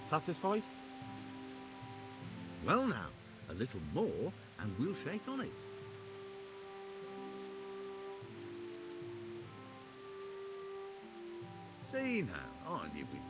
Satisfied? Well now, a little more and we'll shake on it. See now, I knew we'd...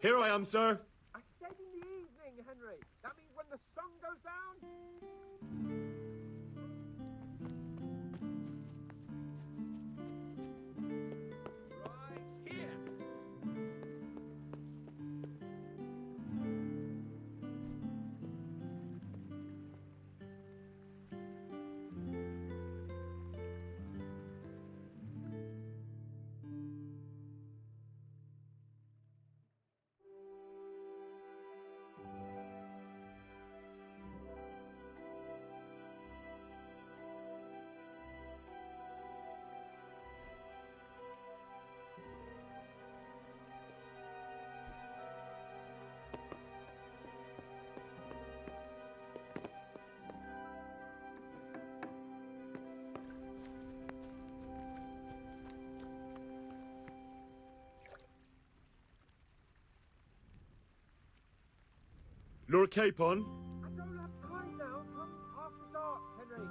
Here I am, sir. I said in the evening, Henry. That means when the sun goes down. Right here. Lure cape on. I don't have time now. Come after dark, Henry.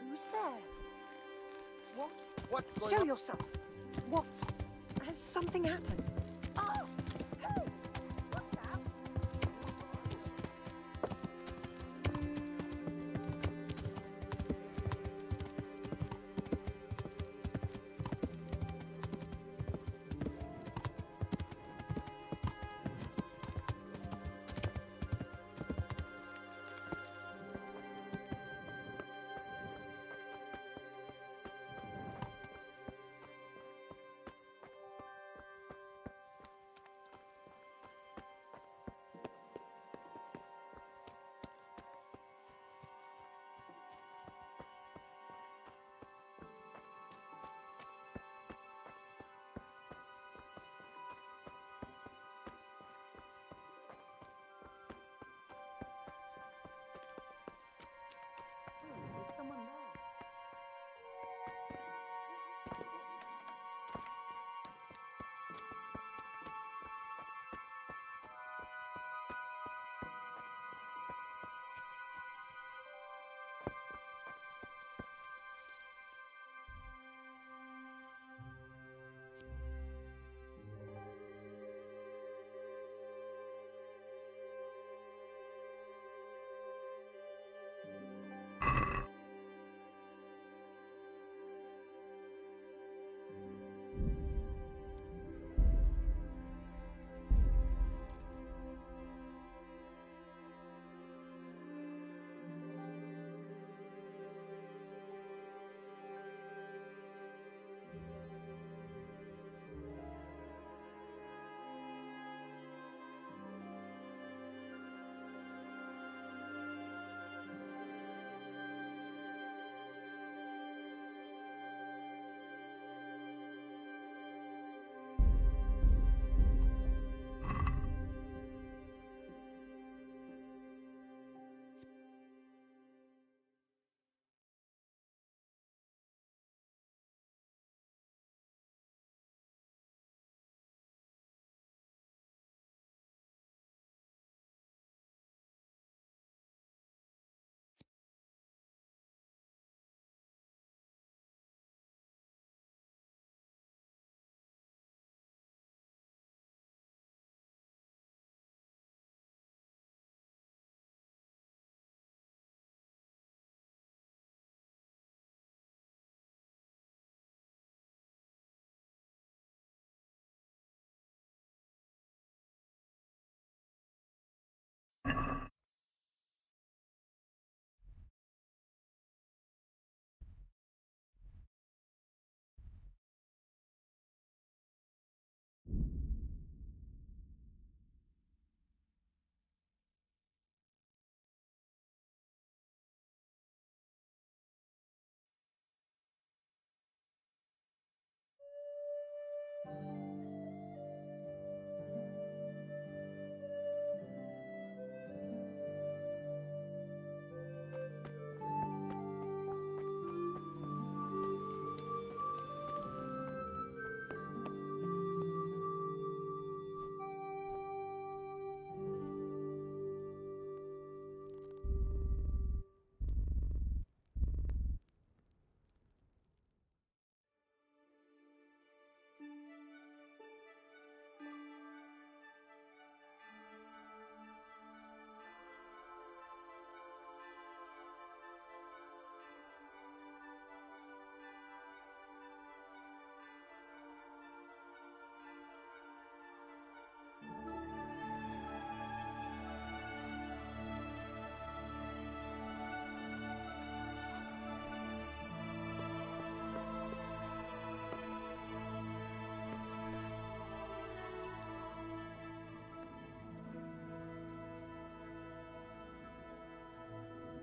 Who's there? What? What's going Show on? yourself. What? Has something happened? Oh! Hey! What's that?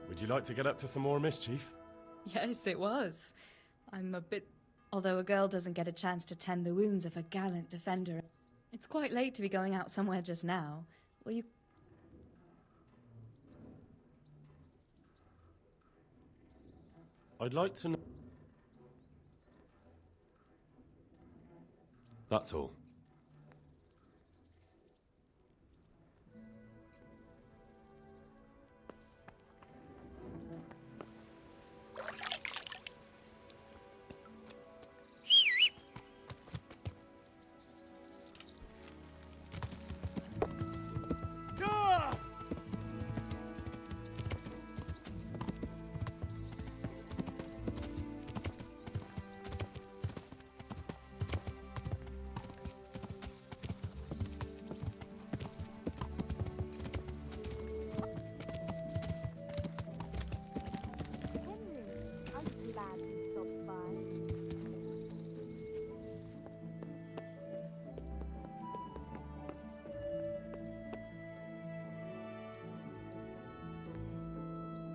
Would you like to get up to some more mischief? Yes, it was. I'm a bit... Although a girl doesn't get a chance to tend the wounds of a gallant defender. It's quite late to be going out somewhere just now. Will you... I'd like to know... That's all.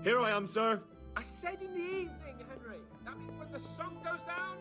Here I am, sir. I said in the evening, Henry. That means when the sun goes down.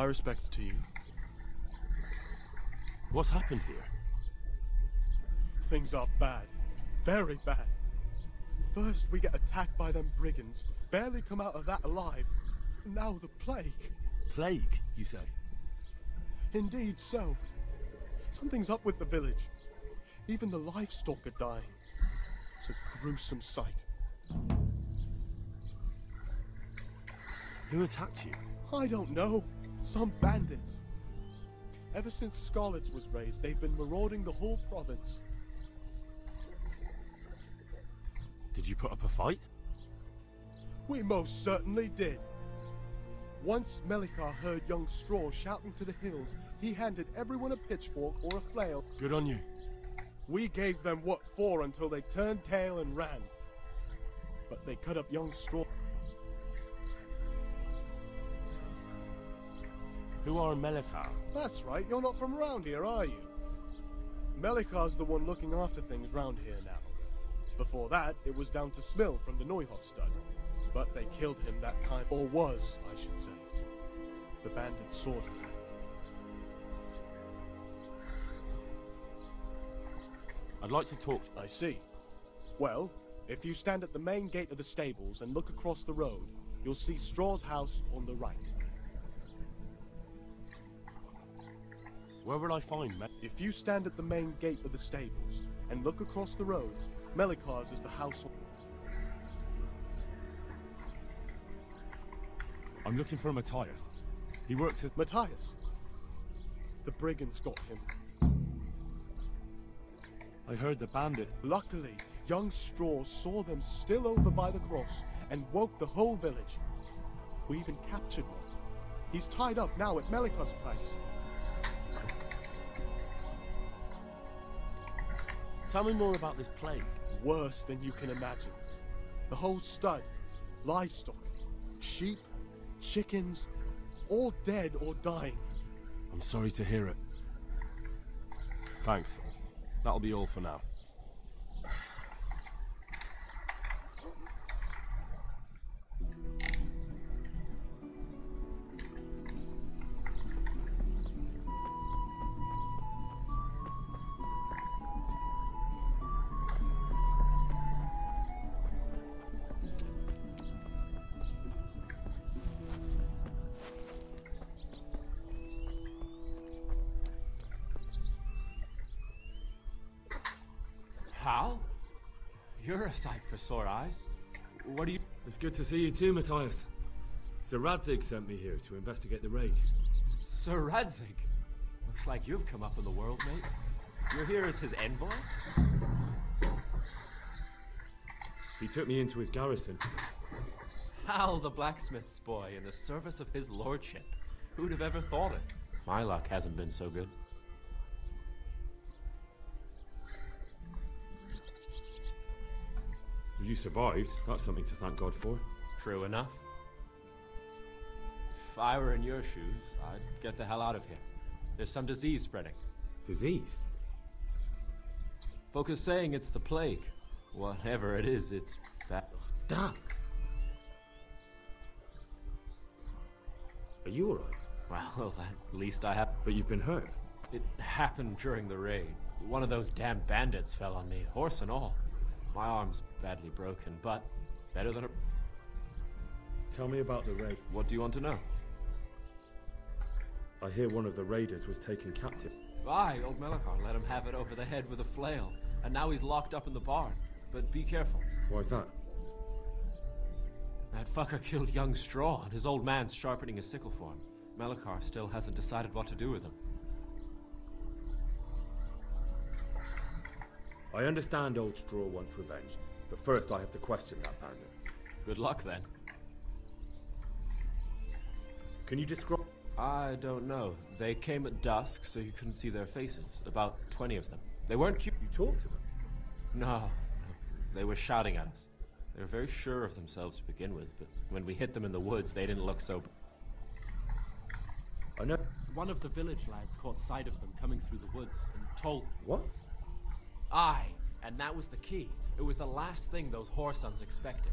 My respects to you. What's happened here? Things are bad. Very bad. First we get attacked by them brigands, barely come out of that alive. Now the plague. Plague, you say? Indeed so. Something's up with the village. Even the livestock are dying. It's a gruesome sight. Who attacked you? I don't know. Some bandits. Ever since Scarlet's was raised, they've been marauding the whole province. Did you put up a fight? We most certainly did. Once Melikar heard young Straw shouting to the hills, he handed everyone a pitchfork or a flail. Good on you. We gave them what for until they turned tail and ran. But they cut up young Straw. Who are Melikar? That's right, you're not from around here, are you? Melikar's the one looking after things round here now. Before that, it was down to Smill from the Neuhof stud. But they killed him that time, or was, I should say. The bandits saw to that. I'd like to talk. I see. Well, if you stand at the main gate of the stables and look across the road, you'll see Straw's house on the right. Where will I find Mel? If you stand at the main gate of the stables and look across the road, Melikar's is the house on... I'm looking for Matthias. He works as... Matthias? The brigands got him. I heard the bandit. Luckily, young Straw saw them still over by the cross and woke the whole village. We even captured one. He's tied up now at Melikar's place. Tell me more about this plague. Worse than you can imagine. The whole stud, livestock, sheep, chickens, all dead or dying. I'm sorry to hear it. Thanks. That'll be all for now. Hal? You're a sight for sore eyes. What do you... It's good to see you too, Matthias. Sir Radzig sent me here to investigate the raid. Sir Radzig? Looks like you've come up in the world, mate. You're here as his envoy? He took me into his garrison. Hal, the blacksmith's boy, in the service of his lordship. Who'd have ever thought it? My luck hasn't been so good. You survived. That's something to thank God for. True enough. If I were in your shoes, I'd get the hell out of here. There's some disease spreading. Disease? Folk are saying it's the plague. Whatever it is, it's bad. Damn! Are you alright? Well, at least I have. But you've been hurt? It happened during the raid. One of those damn bandits fell on me, horse and all. My arm's badly broken, but better than a... Tell me about the raid. What do you want to know? I hear one of the raiders was taken captive. Aye, old Melikar let him have it over the head with a flail, and now he's locked up in the barn. But be careful. Why's that? That fucker killed young Straw, and his old man's sharpening a sickle for him. Melikar still hasn't decided what to do with him. I understand old Straw wants revenge, but first I have to question that bandit. Good luck, then. Can you describe... I don't know. They came at dusk, so you couldn't see their faces. About 20 of them. They weren't cute. You talked to them? No. They were shouting at us. They were very sure of themselves to begin with, but when we hit them in the woods, they didn't look so... I know... One of the village lads caught sight of them coming through the woods and told... What? Aye, and that was the key. It was the last thing those whoresons expected.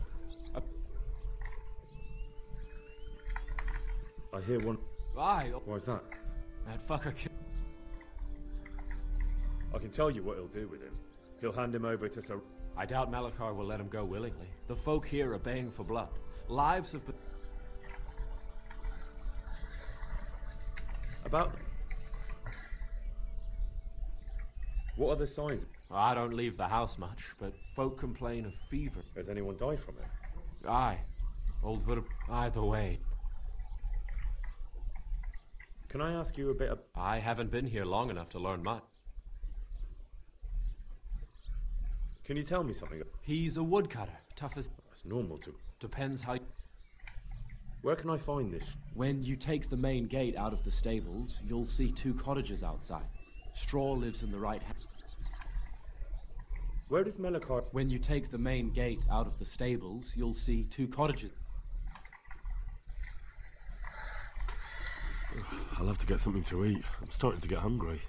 I hear one... Aye. Why's that? That fucker I can tell you what he'll do with him. He'll hand him over to Sir... I doubt Malachar will let him go willingly. The folk here are baying for blood. Lives have been... About... What are the signs? I don't leave the house much, but folk complain of fever. Has anyone died from it? Aye. Old Vur... Either way. Can I ask you a bit of... I haven't been here long enough to learn much. Can you tell me something? He's a woodcutter. Tough as... That's normal to... Depends how... Where can I find this? When you take the main gate out of the stables, you'll see 2 cottages outside. Straw lives in the right hand. Where does Malachar... When you take the main gate out of the stables, you'll see 2 cottages. I'll have to get something to eat. I'm starting to get hungry.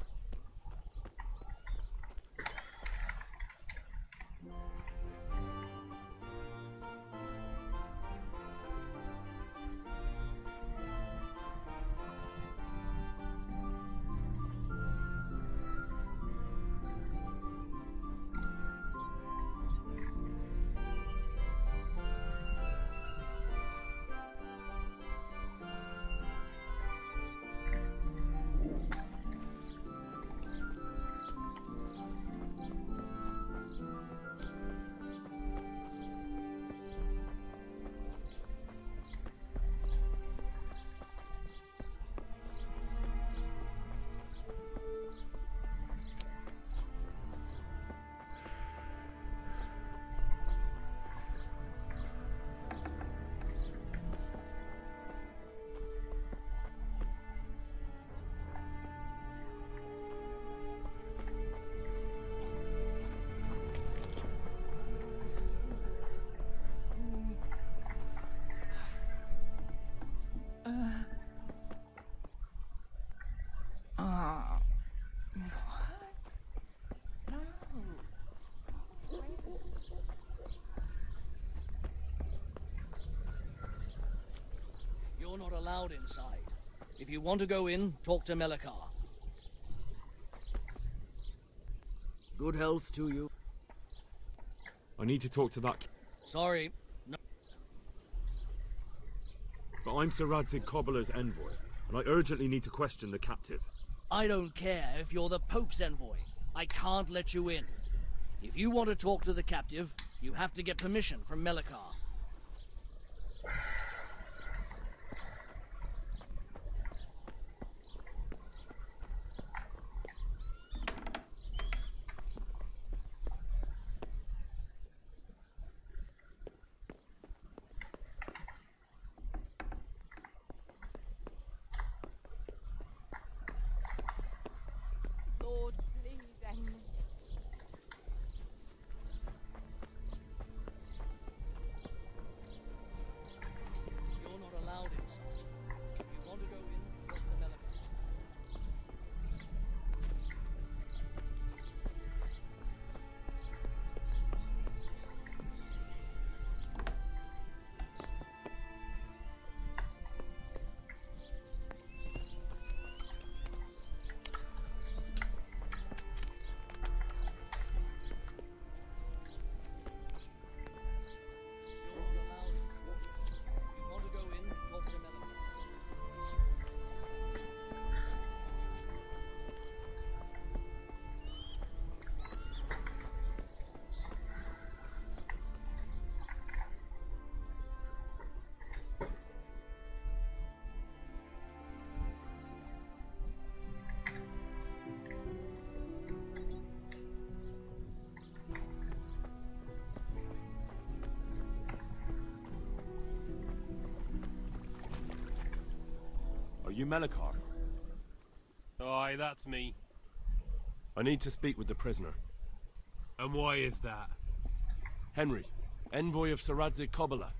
You're not allowed inside. If you want to go in, talk to Malachar. Good health to you. I need to talk to that... Sorry. No. But I'm Sir Radzig Cobbler's envoy, and I urgently need to question the captive. I don't care if you're the Pope's envoy. I can't let you in. If you want to talk to the captive, you have to get permission from Malachar. Lord, please end this. You're not allowed inside. If you want to go in, talk to Malachar. Are you Malachar? Aye, that's me. I need to speak with the prisoner. And why is that? Henry, envoy of Sir Radzig Cobbler.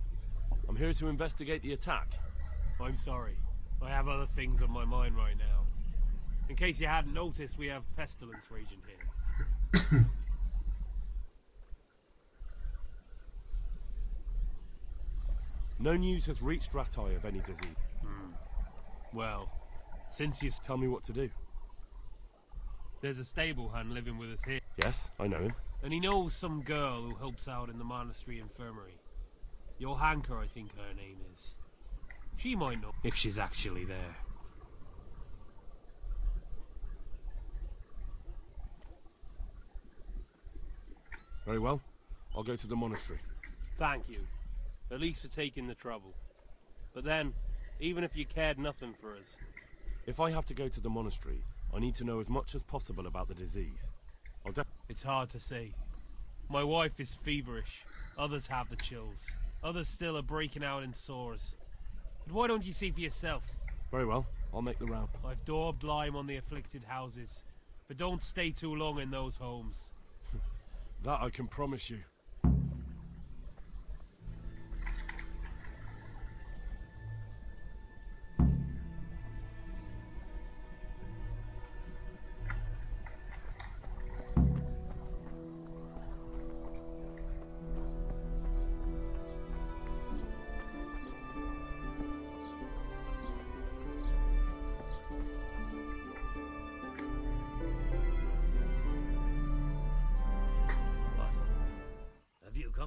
I'm here to investigate the attack. I'm sorry. I have other things on my mind right now. In case you hadn't noticed, we have pestilence raging here. No news has reached Ratai of any disease. Well, since you tell me what to do. There's a stable hand living with us here. Yes, I know him. And he knows some girl who helps out in the monastery infirmary. Johanka, I think her name is. She might know if she's actually there. Very well. I'll go to the monastery. Thank you. At least for taking the trouble. But then, even if you cared nothing for us... If I have to go to the monastery, I need to know as much as possible about the disease. It's hard to say. My wife is feverish. Others have the chills. Others still are breaking out in sores. But why don't you see for yourself? Very well. I'll make the round. I've daubed lime on the afflicted houses. But don't stay too long in those homes. That I can promise you.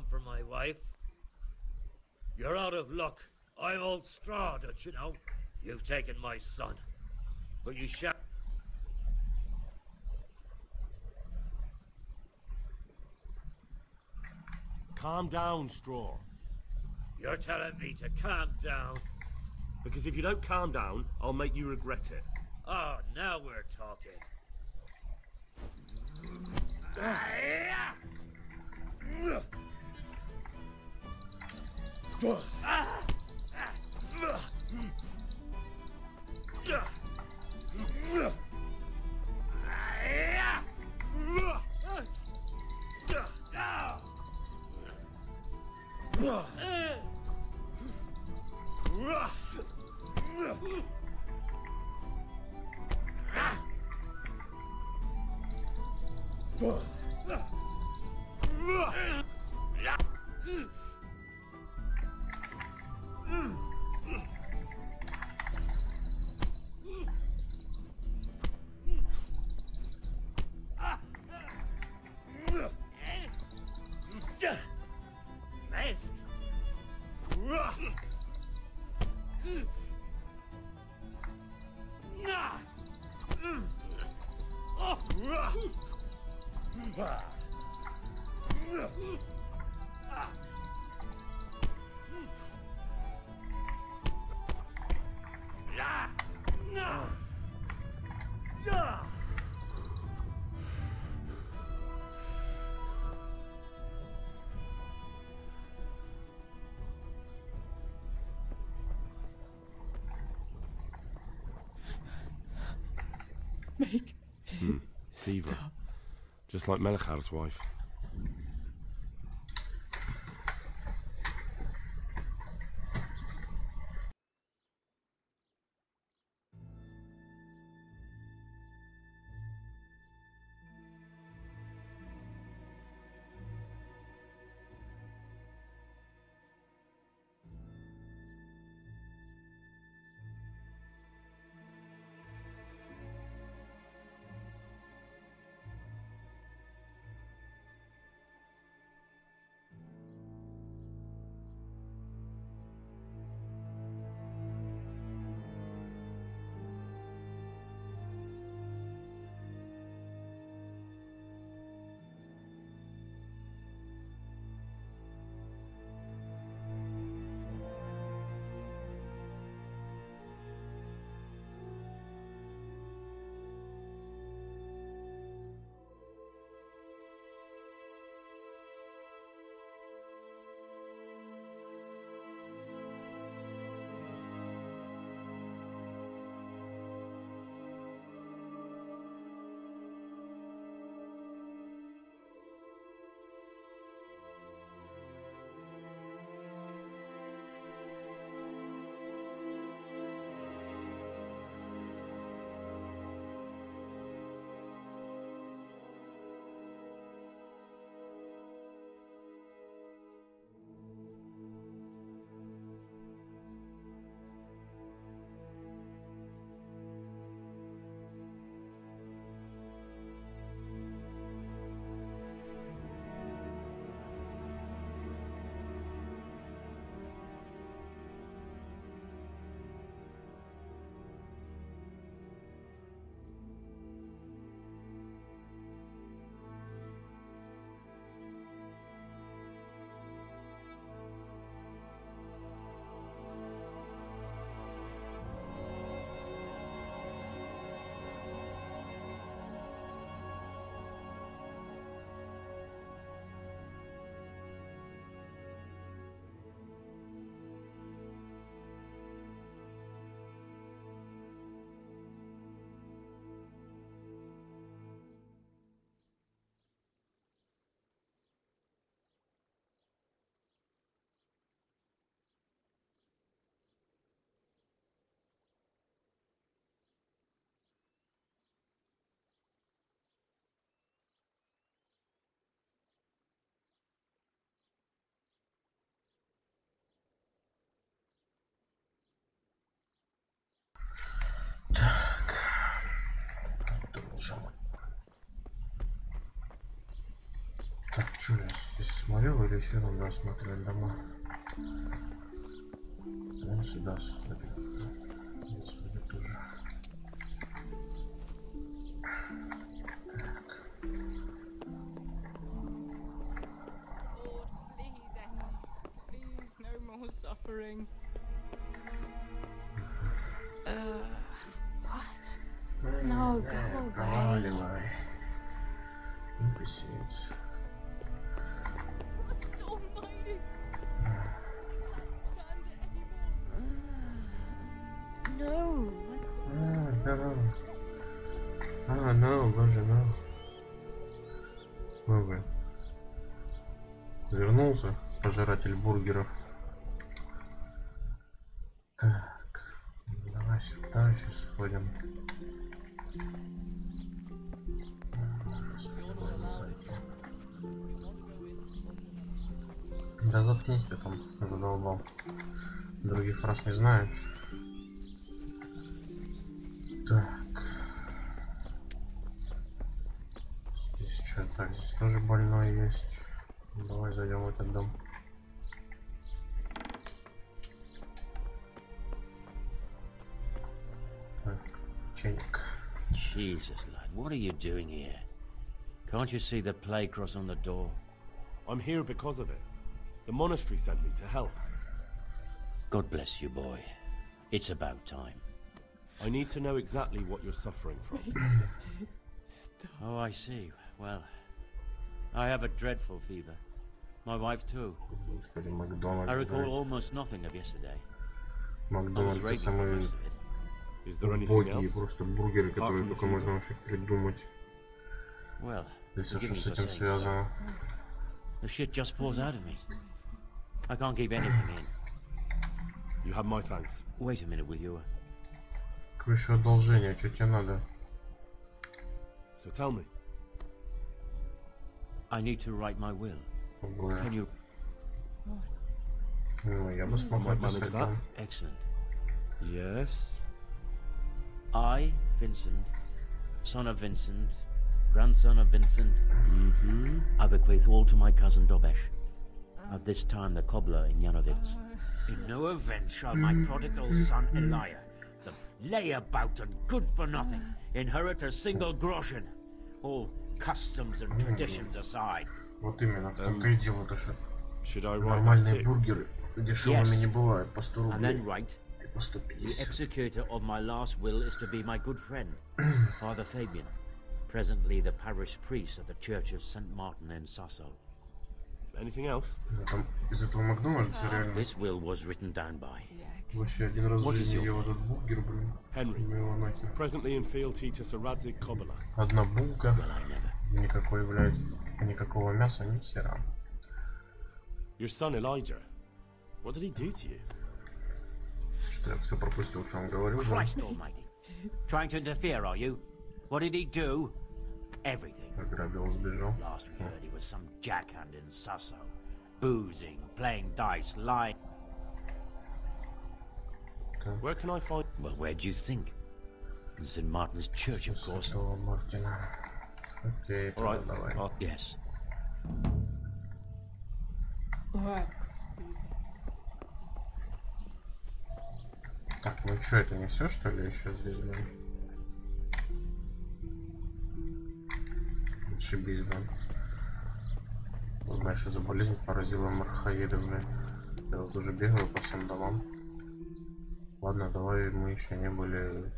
From my wife. You're out of luck. I'm old straw, don't you know? You've taken my son. But you shall... Calm down, Straw. You're telling me to calm down? Because if you don't calm down, I'll make you regret it. Oh, now we're talking. Make Fever. stop. Just like Melichar's wife. Так, что я здесь смотрел или еще надо смотреть дома? Он сюда сходит. Господи, тоже. Так. Please, no more suffering. What? No, go away. Проваливай. Не писец. Almighty. Stand it anymore. No. No, боже, no. Ну-ка. Вернулся пожиратель бургеров. Так, давай сюда еще сходим. Да заткнись ты там, задолбал. Других фраз не знаешь. Так. Здесь что? Так, здесь тоже больной есть. Давай зайдем в этот дом. Так, чайник. Jesus, lad, what are you doing here? Can't you see the plague cross on the door? I'm here because of it. The monastery sent me to help. God bless you, boy. It's about time. I need to know exactly what you're suffering from. Oh, I see. Well, I have a dreadful fever. My wife too. I recall almost nothing of yesterday. Макдональдс это самые боги, просто бургеры, которые только можно вообще придумать. Здесь все, что с этим связано. The shit just pours out of me. I can't keep anything in. You have my thanks. Wait a minute, will you? Какое еще одолжение? Что тебе надо? So tell me. I need to write my will. Can you? Ну, я бы смог написать там. Excellent. Yes. I, Vincent, son of Vincent, grandson of Vincent, I bequeath all to my cousin Dobesh. At this time, the cobbler in Yanovitz. In no event shall my prodigal son Elia, the layabout and good for nothing, inherit a single groschen. All customs and traditions aside. Вот именно, в том-то и дело, то что нормальные бургеры дешевыми не бывают, по 100 рублей. The executor of my last will is to be my good friend, Father Fabian, presently the parish priest of the Church of St. Martin in Sasso. Anything else? Из этого Макдональдса реально. This will was written down by. Вообще один раз в жизни ел этот бургер, блин. Henry, presently in fealty to Sir Radzig Kobyla. Одна булка, никакой, блядь, никакого мяса, ни хера. Your son Elijah, what did he do to you? Что я все пропустил, что он говорил? Christ Almighty! Trying to interfere, are you? What did he do? Everything. Ограбил, сбежал. Last we heard he was some jackhand in Sasso, boozing, playing dice, lying. Where can I find? Well, where do you think? In St. Martin's Church, of course. Okay, all right. Yes. Так, ну что, это не все, что ли, еще здесь, блин? Отшибись, блин. Знаешь, что за болезнь поразила мархаеда, блин. Я вот уже бегаю по всем домам. Ладно, давай мы еще не были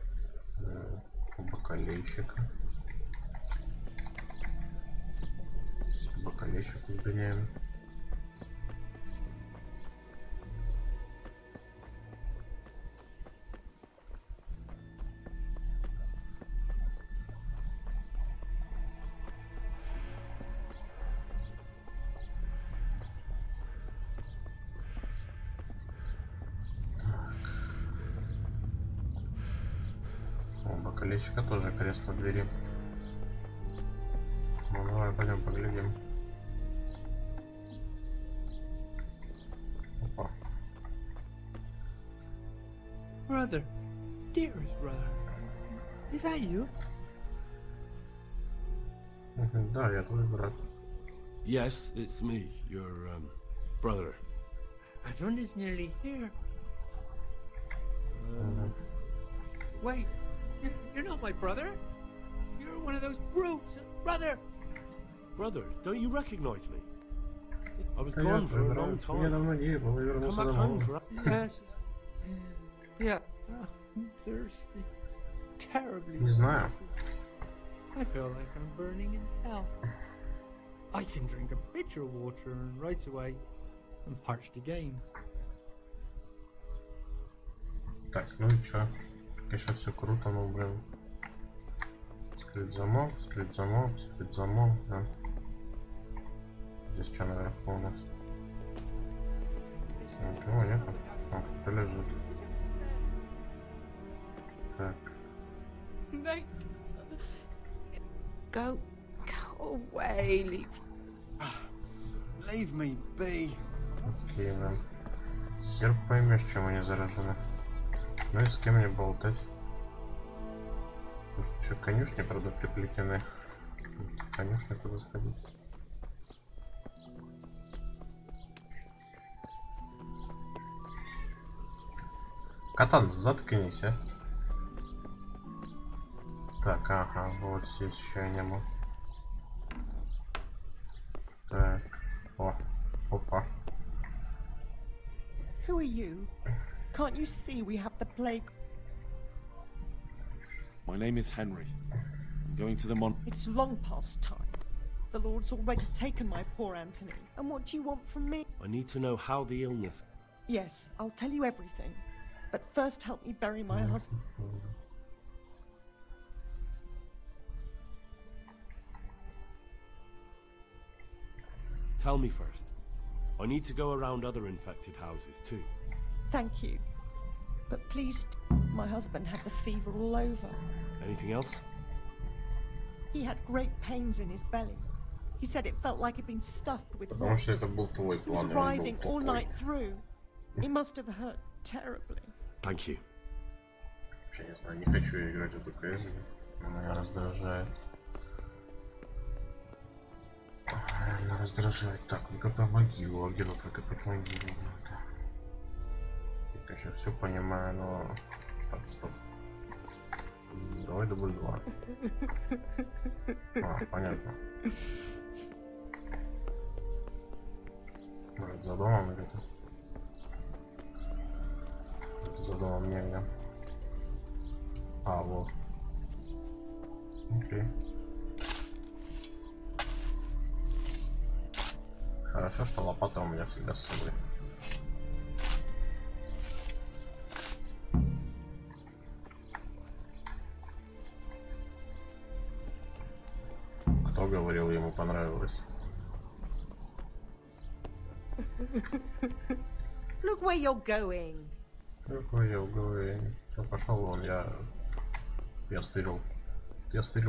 у бакалейщика. Бакалейщику сгоняем. Бакалейщика тоже крест на двери. Ну давай пойдем поглядим. Опа. Brother, dearest brother, is that you? Да, я твой брат. Yes, it's me, your brother. Everyone is nearly here. Wait, you're not my brother? You're one of those brutes, brother! Brother, don't you recognize me? I was gone for a long time. Come back home for... Yes. Yeah. I'm thirsty. Terribly Не знаю. thirsty. I feel like I'm burning in hell. I can drink a pitcher of water and right away I'm parched again. Так, ну и чё? Конечно, все круто, но, блин. Скрыть замок, да. Здесь что наверху у нас? Никого нету. О, кто лежит. Так. Mate. Go away, leave. Leave me be. Окей, блин. Хер поймешь, чем они заражены. Ну и с кем мне болтать? Тут еще конюшни, правда, приплетены. В конюшню куда сходить? Катан, заткнись, а. Так, ага, вот здесь еще не было. Так, о, опа. Who are you? Can't you see we have the plague? My name is Henry. I'm going to the It's long past time. The Lord's already taken my poor Anthony. And what do you want from me? I need to know how the illness... Yes, I'll tell you everything. But first help me bury my husband. Tell me first. I need to go around other infected houses too. Thank you. But please, my husband had the fever all over. Anything else? He had great pains in his belly. He said it felt like he'd been stuffed with Потому rocks. что это был твой He was план, writhing all night through. It must have hurt terribly. Thank you. Вообще не знаю, не хочу я играть в эту КС. Она меня раздражает. Реально раздражает. Так, выкопай могилу. А где тут выкопать могилу? Я, конечно, все понимаю, но... Так, стоп. Давай дубль 2. А, понятно. Может, за домом где-то? За домом негде. А, вот. Окей. Хорошо, что лопата у меня всегда с собой. Кто говорил, ему понравилось? Look where you're going. Какой я уговорен? Все, пошел вон, я стырил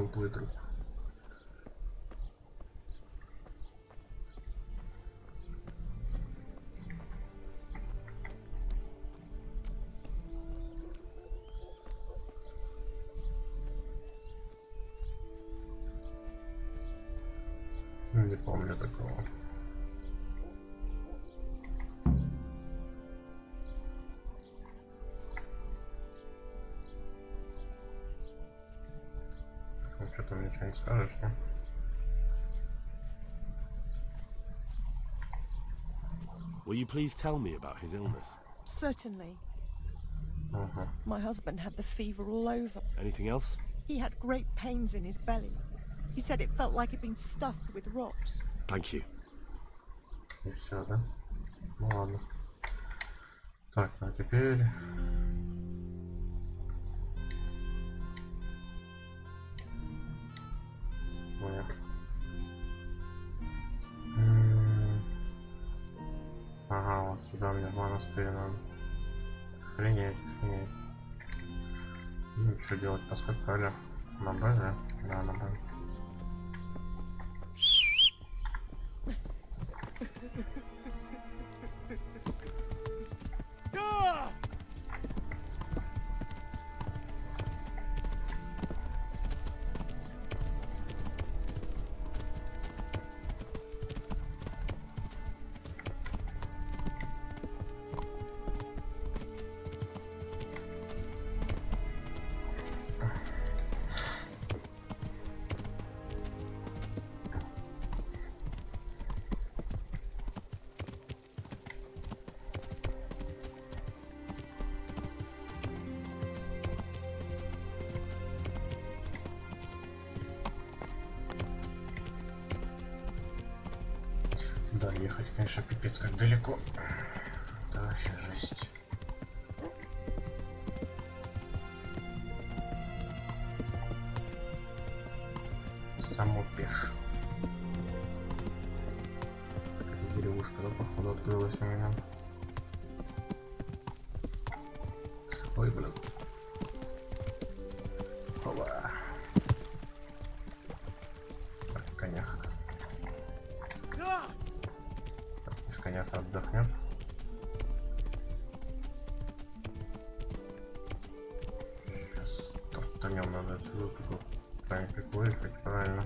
твой труп. Не помню такого. Ну, что ты мне ничего не скажешь, да? Will you please tell me about his illness? Certainly. My husband had the fever all over. Anything else? He had great pains in his belly. He said it felt like he'd been stuffed with rocks. Thank you. И все, да? Ну ладно. Так, а теперь... Ой. Ага, вот сюда мне в монастырь надо. Охренеть. Ну, что делать? Поскакали. На Б, да? Да, на Б. Да, ехать, конечно, пипец как далеко. Это вообще жесть. Само пеш. Какая деревушка, да, походу, открылась у меня. Ой, блин. Опа. Так, коняха. Так, пусть коняха отдохнет. Сейчас тортанем надо отсюда только правильно как выехать, правильно.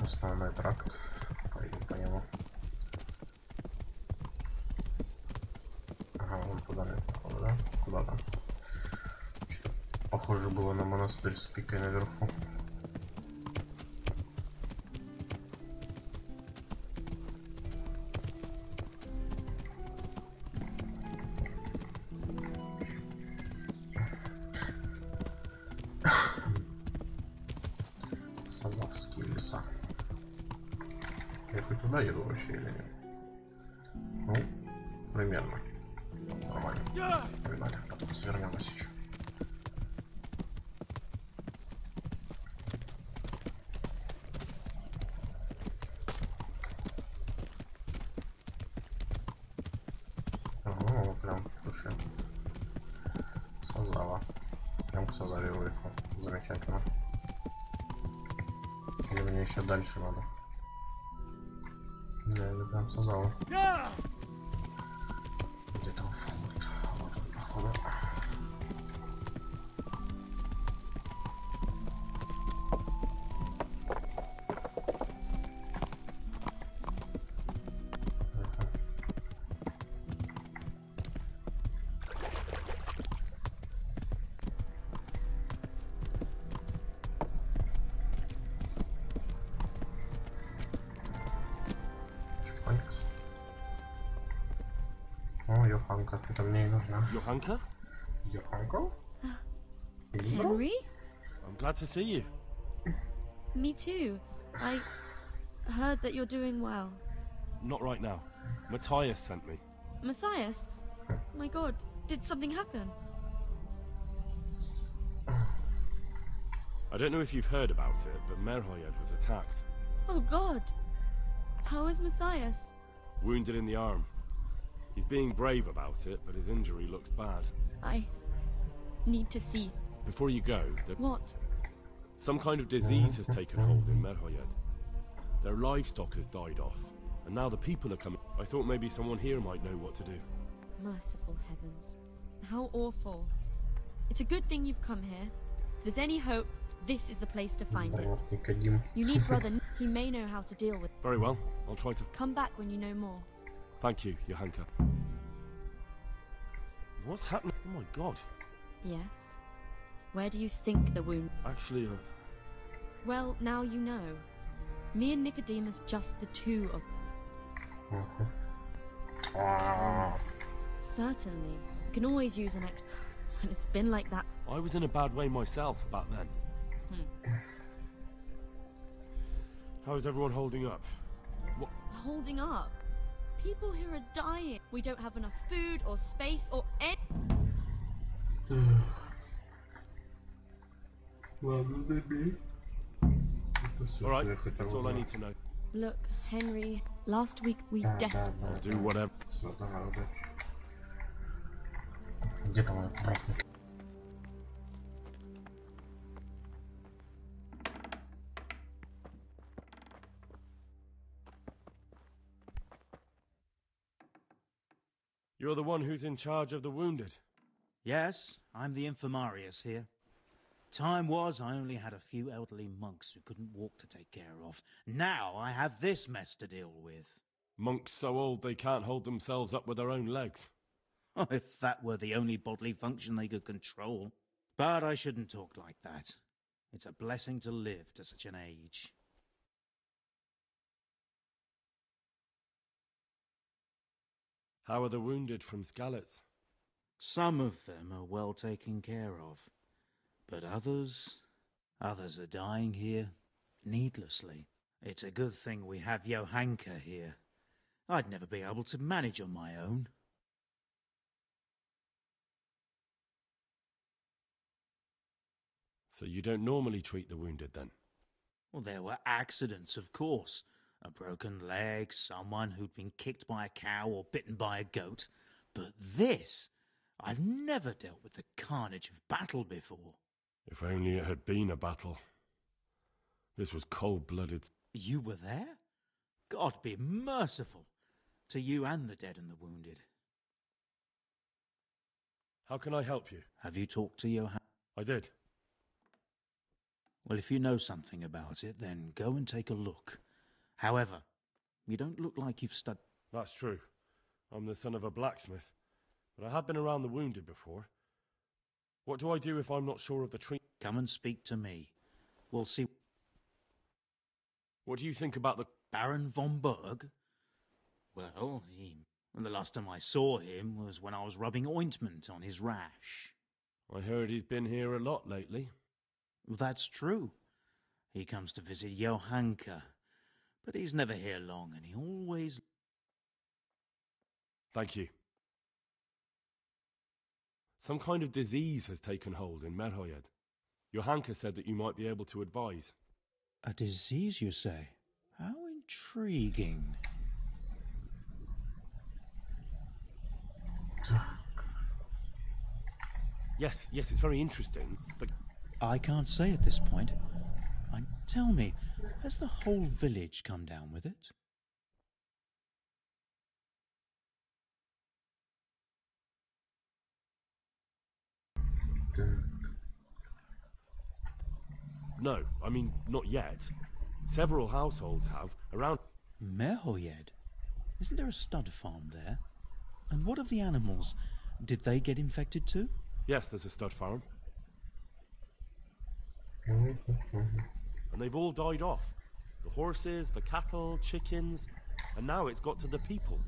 Основной тракт. Пойдем по нему. Ага, вон туда, походу, да? Куда там? Что-то похоже было на монастырь с пикой наверху. Сазовские леса. Я хоть туда еду вообще или нет? Ну, примерно. Нормально. Погнали, потом свернемся еще. Ого, прям, слушай. Сазава. Прям к Сазаве выехал. Замечательно. Или мне еще дальше надо? Да, это прям Сазава. Где там вход? Вот он, походу. О, Йоханка, это мне и нужна. Йоханка? Йоханка? Henry? I'm glad to see you. Me too. I heard that you're doing well. Not right now. Matthias sent me. Matthias? My god, did something happen? I don't know if you've heard about it, but Merhoyed was attacked. Oh god. How is Matthias? Wounded in the arm. He's being brave about it, but his injury looks bad. I need to see. Before you go, What? some kind of disease has taken hold in Merhoyed. Their livestock has died off, and now the people are coming. I thought maybe someone here might know what to do. Merciful heavens. How awful. It's a good thing you've come here. If there's any hope, this is the place to find it. You need Brother. He may know how to deal with it. Very well, I'll try to... Come back when you know more. Thank you, Johanka. What's happening? Oh my god. Yes? Where do you think the wound... Actually, Well, now you know. Me and Nicodemus, just the two of... Certainly. You can always use an ex... And it's been like that. I was in a bad way myself back then. How is everyone holding up? What? Holding up? People here are dying. We don't have enough food or space or any... Alright, that's all I need to know. Look, Henry, last week we desperately... I'll do whatever. Где там этот брат? You're the one who's in charge of the wounded. Yes, I'm the infirmarius here. Time was I only had a few elderly monks who couldn't walk to take care of. Now I have this mess to deal with. Monks so old they can't hold themselves up with their own legs. Oh, if that were the only bodily function they could control. But I shouldn't talk like that. It's a blessing to live to such an age. How are the wounded from Skalitz? Some of them are well taken care of. But others are dying here needlessly. It's a good thing we have Johanka here. I'd never be able to manage on my own. So you don't normally treat the wounded then? Well, there were accidents, of course. A broken leg, someone who'd been kicked by a cow or bitten by a goat. But this, I've never dealt with the carnage of battle before. If only it had been a battle. This was cold-blooded. You were there? God be merciful to you and the dead and the wounded. How can I help you? Have you talked to Johann? I did. Well, if you know something about it, then go and take a look. However, you don't look like you've studied. That's true. I'm the son of a blacksmith. But I have been around the wounded before. What do I do if I'm not sure of the treatment? Come and speak to me. We'll see. What do you think about the... Baron von Berg? Well, the last time I saw him was when I was rubbing ointment on his rash. I heard he's been here a lot lately. Well, that's true. He comes to visit Johanka. But he's never here long, and he always... Thank you. Some kind of disease has taken hold in Merhoyed. Johanka said that you might be able to advise. A disease, you say? How intriguing. Yes, it's very interesting, but... I can't say at this point. Tell me, has the whole village come down with it? No, I mean, not yet. Several households have, around... Merhoyed? Isn't there a stud farm there? And what of the animals? Did they get infected too? Yes, there's a stud farm. And they've all died off. The horses, the cattle, chickens, and now it's got to the people.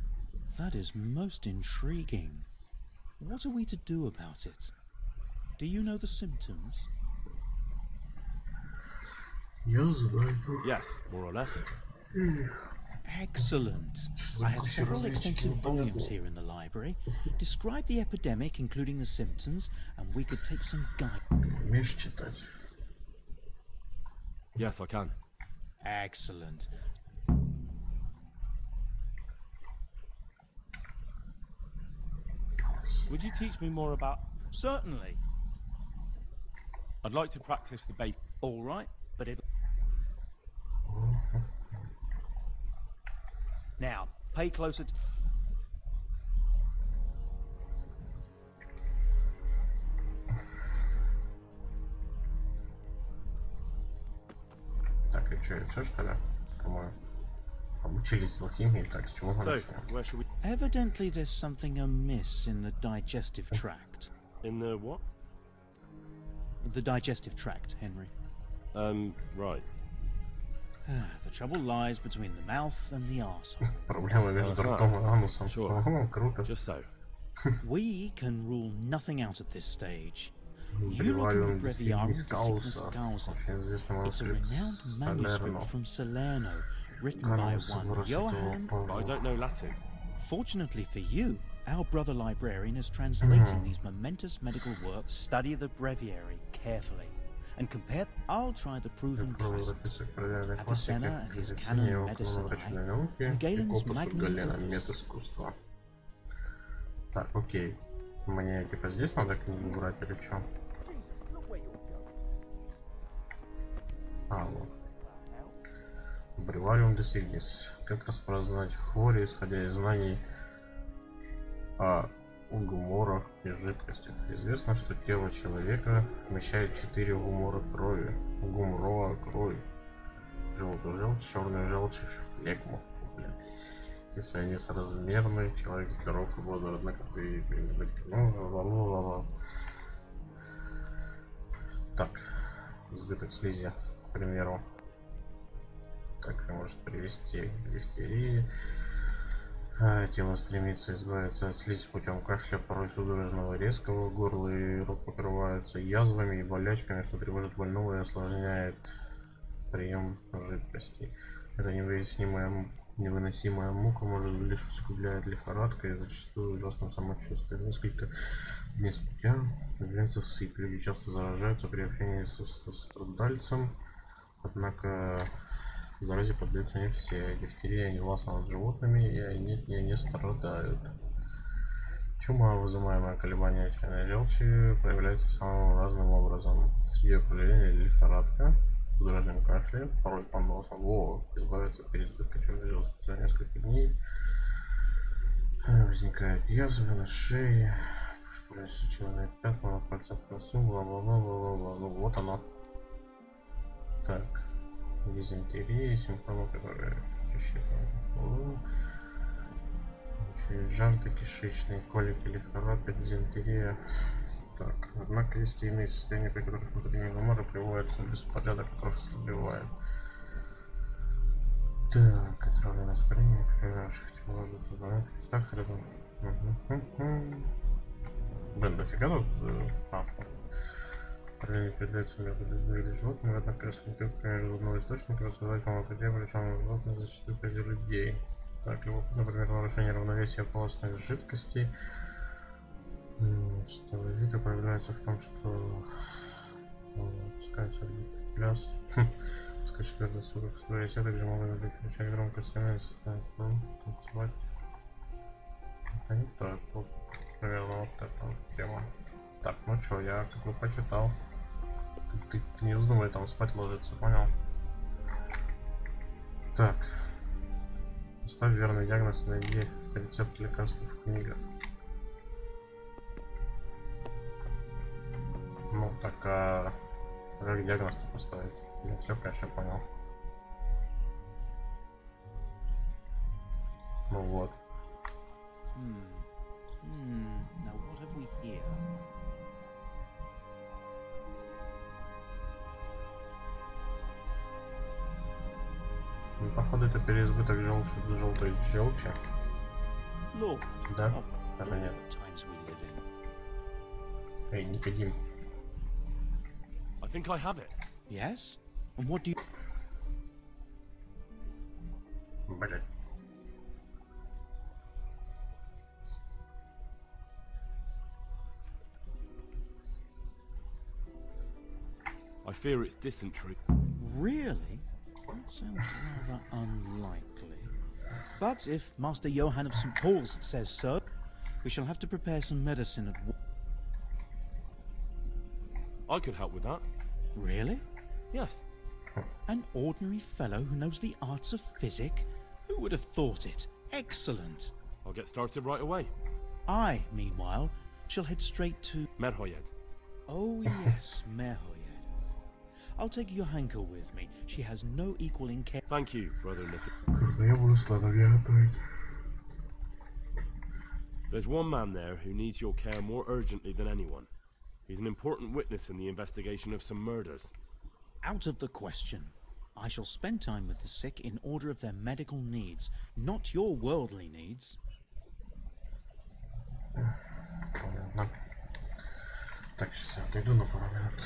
That is most intriguing. What are we to do about it? Do you know the symptoms? Yes, more or less. Excellent. I have several extensive volumes here in the library. Describe the epidemic, including the symptoms, and we could take some guidance. Yes, I can. Excellent. Would you teach me more about... Certainly. I'd like to practice the base. All right, but it... Now, pay close attention. Так, и что, все что ли? По-моему, обучились алхимии, так, с чего начнем? Evidently there's something amiss in the digestive tract. In the what? The digestive tract, Henry. Right. The trouble lies between the mouth and the arsehole. Проблема между ртом и анусом. Sure. Круто. Just so. We can rule nothing out at this stage. You look at the Breviarium de Sickness Causa. It's a renowned manuscript from Salerno, written by one Johann... But I don't know Latin. Fortunately for you, our brother librarian is translating these momentous medical works. Study the breviary carefully and compare. I'll try the proven classics. Avicenna and his Canon Medicinae, and Galen's Magnum Opus. Так, окей. Мне типа здесь надо книгу брать или что? А, вот. Бревариум де Сигнис. Как распознать хвори, исходя из знаний о гуморах и жидкостях. Известно, что тело человека вмещает 4 гумора крови. Гумроа крови. Желтую желчь, черную желчь, флегму. Если они соразмерны, человек здоров и бодр, однако при... Так, избыток слизи, к примеру. Так, может привести к дифтерии. Тело стремится избавиться от слизи путем кашля, порой судорожного резкого, горло и рот покрываются язвами и болячками, что тревожит больного и осложняет прием жидкости. Это невыносимая мука может лишь усугубляет лихорадка и зачастую ужасное самочувствие. Несколько дней спустя появляется сыпь. Люди часто заражаются при общении со страдальцем, однако заразе поддаются не все. Дифтерия не властна над животными, и они не страдают. Чума, вызываемая колебания чайной желчи, проявляется самым разным образом. Среди проявлений лихорадка, судорожным кашлем, порой поносом. Избавиться от переизбытка чайной желчи за несколько дней. Возникает язва на шее, сечёные пятна на пальцах, носу, бла-бла-бла-бла-бла. Ну вот оно. Так. Дизентерия, симптомы, которые жажда кишечной, колики, лихорадка, дизентерия. Так, однако есть и иные состояния, при которых внутренние гоморы приводятся в беспорядок, кровь ослабевает. Так, отравление воспаление, проявлявших тела, сахара. Блин, дофига тут. Параллельно передается между людьми или животными, однако если не например, из одного источника рассказать вам о воде, причем животных зачастую среди людей. Так, например, нарушение равновесия полостных жидкостей. Что виды проявляется в том, что пускается пляс, пускай четвертый суток в своей сеты, где могут переключать громкость, танцевать. Это не так, вот, примерно вот эта тема. Так, ну чё, я как бы почитал. Ты не вздумай там спать ложиться, понял? Так. Ставь верный диагноз, найди рецепт лекарств в книгах. Ну так, а как диагноз-то поставить? Я все, конечно, понял. Ну вот. Now what have we here? Ну, походу это переизбыток желтой желчи. Да? Это нет. Эй, Никодим. I think I have it. Yes? And what do you... Блять. I fear it's dysentery. Really? That sounds rather unlikely. But if Master Johann of St. Paul's says so, we shall have to prepare some medicine at once. I could help with that. Really? Yes. An ordinary fellow who knows the arts of physic? Who would have thought it? Excellent. I'll get started right away. I, meanwhile, shall head straight to... Merhoyed. Oh yes, Merhoyed. I'll take Johanka with me. She has no equal in care. Thank you, Brother Nick. There's one man there who needs your care more urgently than anyone. He's an important witness in the investigation of some murders. Out of the question. I shall spend time with the sick in order of their medical needs, not your worldly needs. Понятно. Так, сейчас я отойду на пару минут.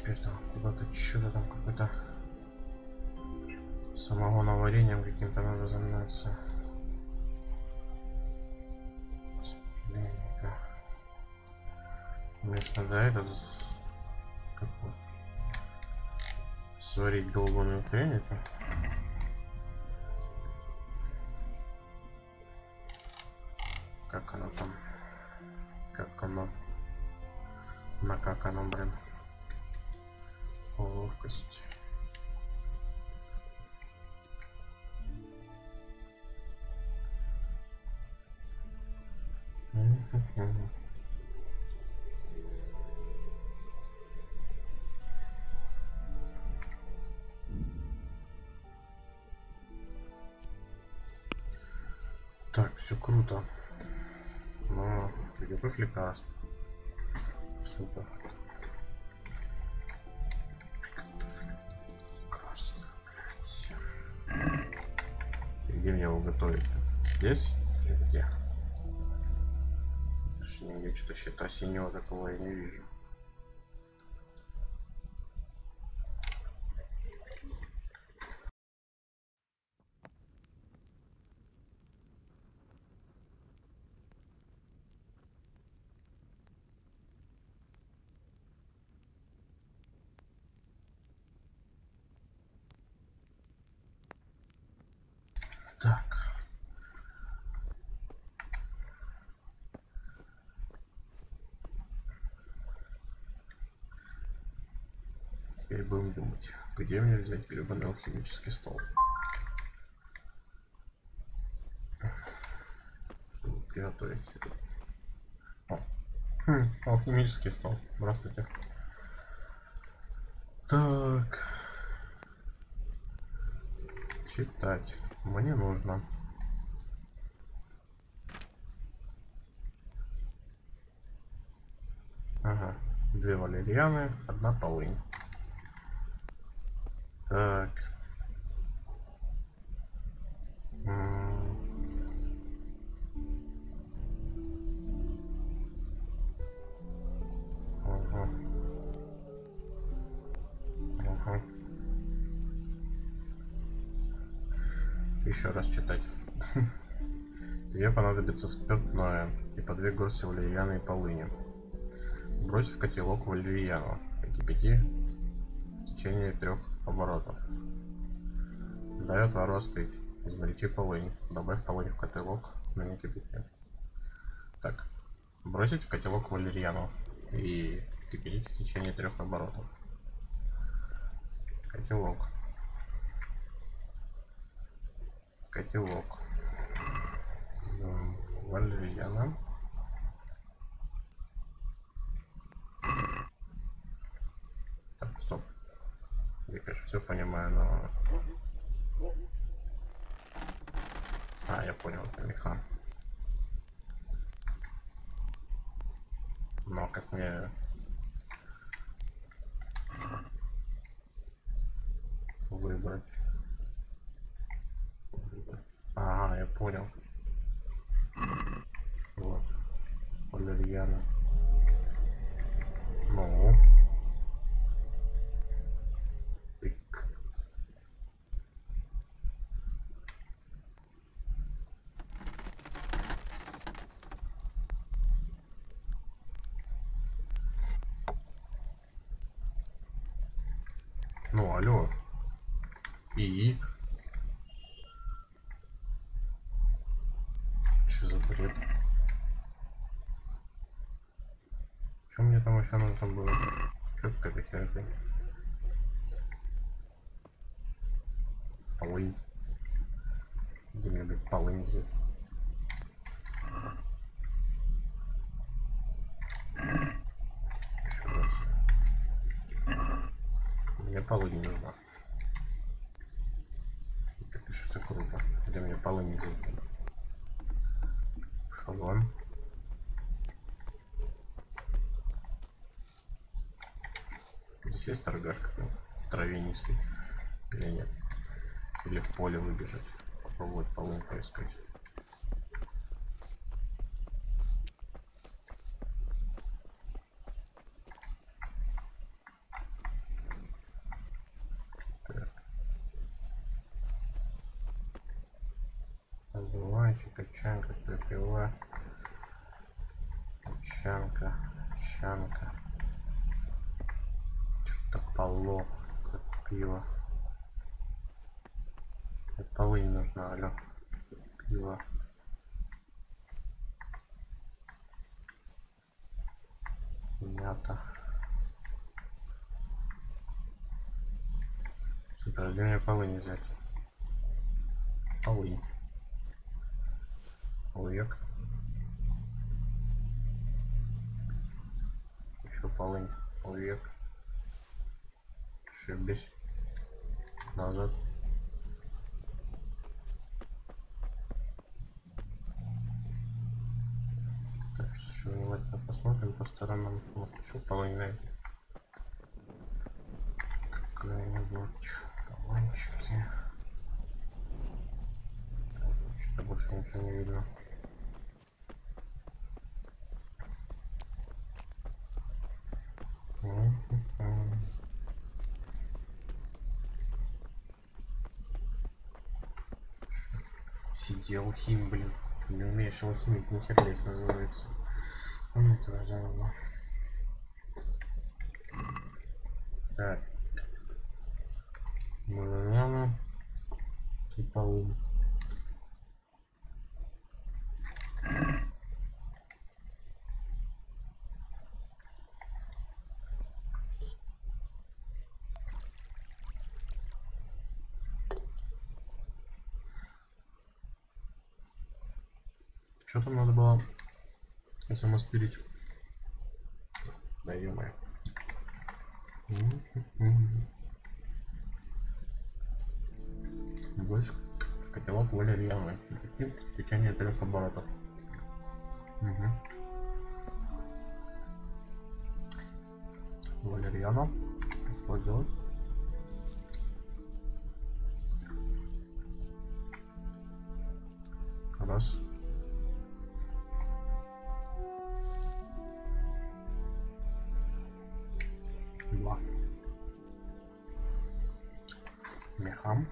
теперь там куда-то что-то там какой-то самогоноварением каким-то надо заниматься. Конечно, да, этот какой? Сварить долбаную хрень это. Как оно там? Как оно? Как оно, блин? Ловкость. Так, все круто. Но приготовь лекарство. Супер. Лекарство, блядь. Где мне его готовить? Здесь? Или где? Нигде что-то щита синего такого я не вижу. Так. Теперь будем думать, где мне взять гребаный алхимический стол. Чтобы приготовить. Алхимический стол. Здравствуйте. Так. Читать. Мне нужно. Ага. 2 валерьяны, 1 полынь. Так. Ага. Ага. Еще раз читать. Тебе понадобится спиртное и по 2 горсти валерьяны и полыни. Брось в котелок валерьяну и кипяти в течение 3 оборотов. Дай отвару остыть. Измельчи полынь. Добавь полынь в котелок, но не кипяти. Так. Бросить в котелок валерьяну и кипятить в течение 3 оборотов. Котелок. Котелок. Валерьяна. Так, стоп. Я, конечно, все понимаю, но... А, я понял, это меха. Но как мне... выбрать? Ага, я понял. Вот. Валерьяна. Ну. Тык. Ну, алло. И? Что за бред? Что мне там еще нужно было? Что какая-то херня? Полынь. Где мне, блядь, полынь взять? Еще раз. Мне полынь не нужна. Так еще все круто. Где мне полынь взять? Шалон. Здесь есть торгаш какой-то травянистый или нет? Или в поле выбежать, попробовать полынь поискать. Давайте качанка, пропила. Качанка, качанка. Что-то поло, как пиво. Полы не нужно, алё. Пиво. Мята. Супер, где мне полы не взять? Полы. Вверх. Еще полынь. Вверх. Ошибись. Назад. Так, еще внимательно посмотрим по сторонам. Вот еще полынь найти. Какая-нибудь колокольчики. Что больше ничего не видно. Сидел хим, блин. Не умеешь его химить, нихера лес называется. Ну, это разумно. Так. Банана. И полы. Что там надо было замастерить? Да ё-моё. Больше котелок валерьяновый. Течение 3 оборотов. Валерьяна. Что делать? Раз. Два. Мехам.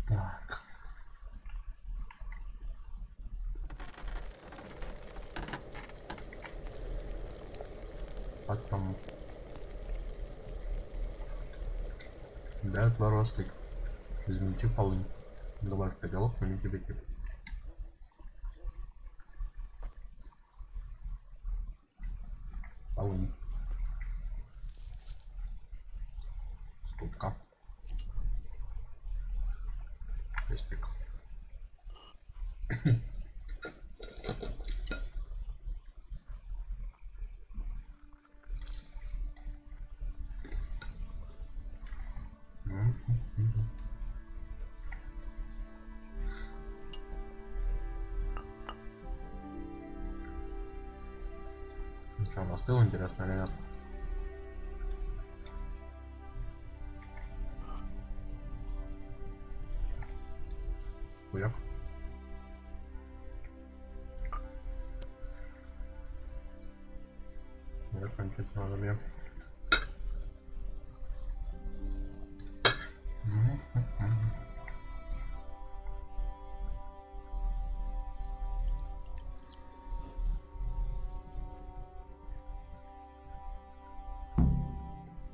Так. Потом. Да, творостик. Жмите полынь. Добавь котелок, но не кипятит. Полынь. Ступка. Пестик. Что, он остыл, интересно, или нет? Хуяк. Я кончить надо мне.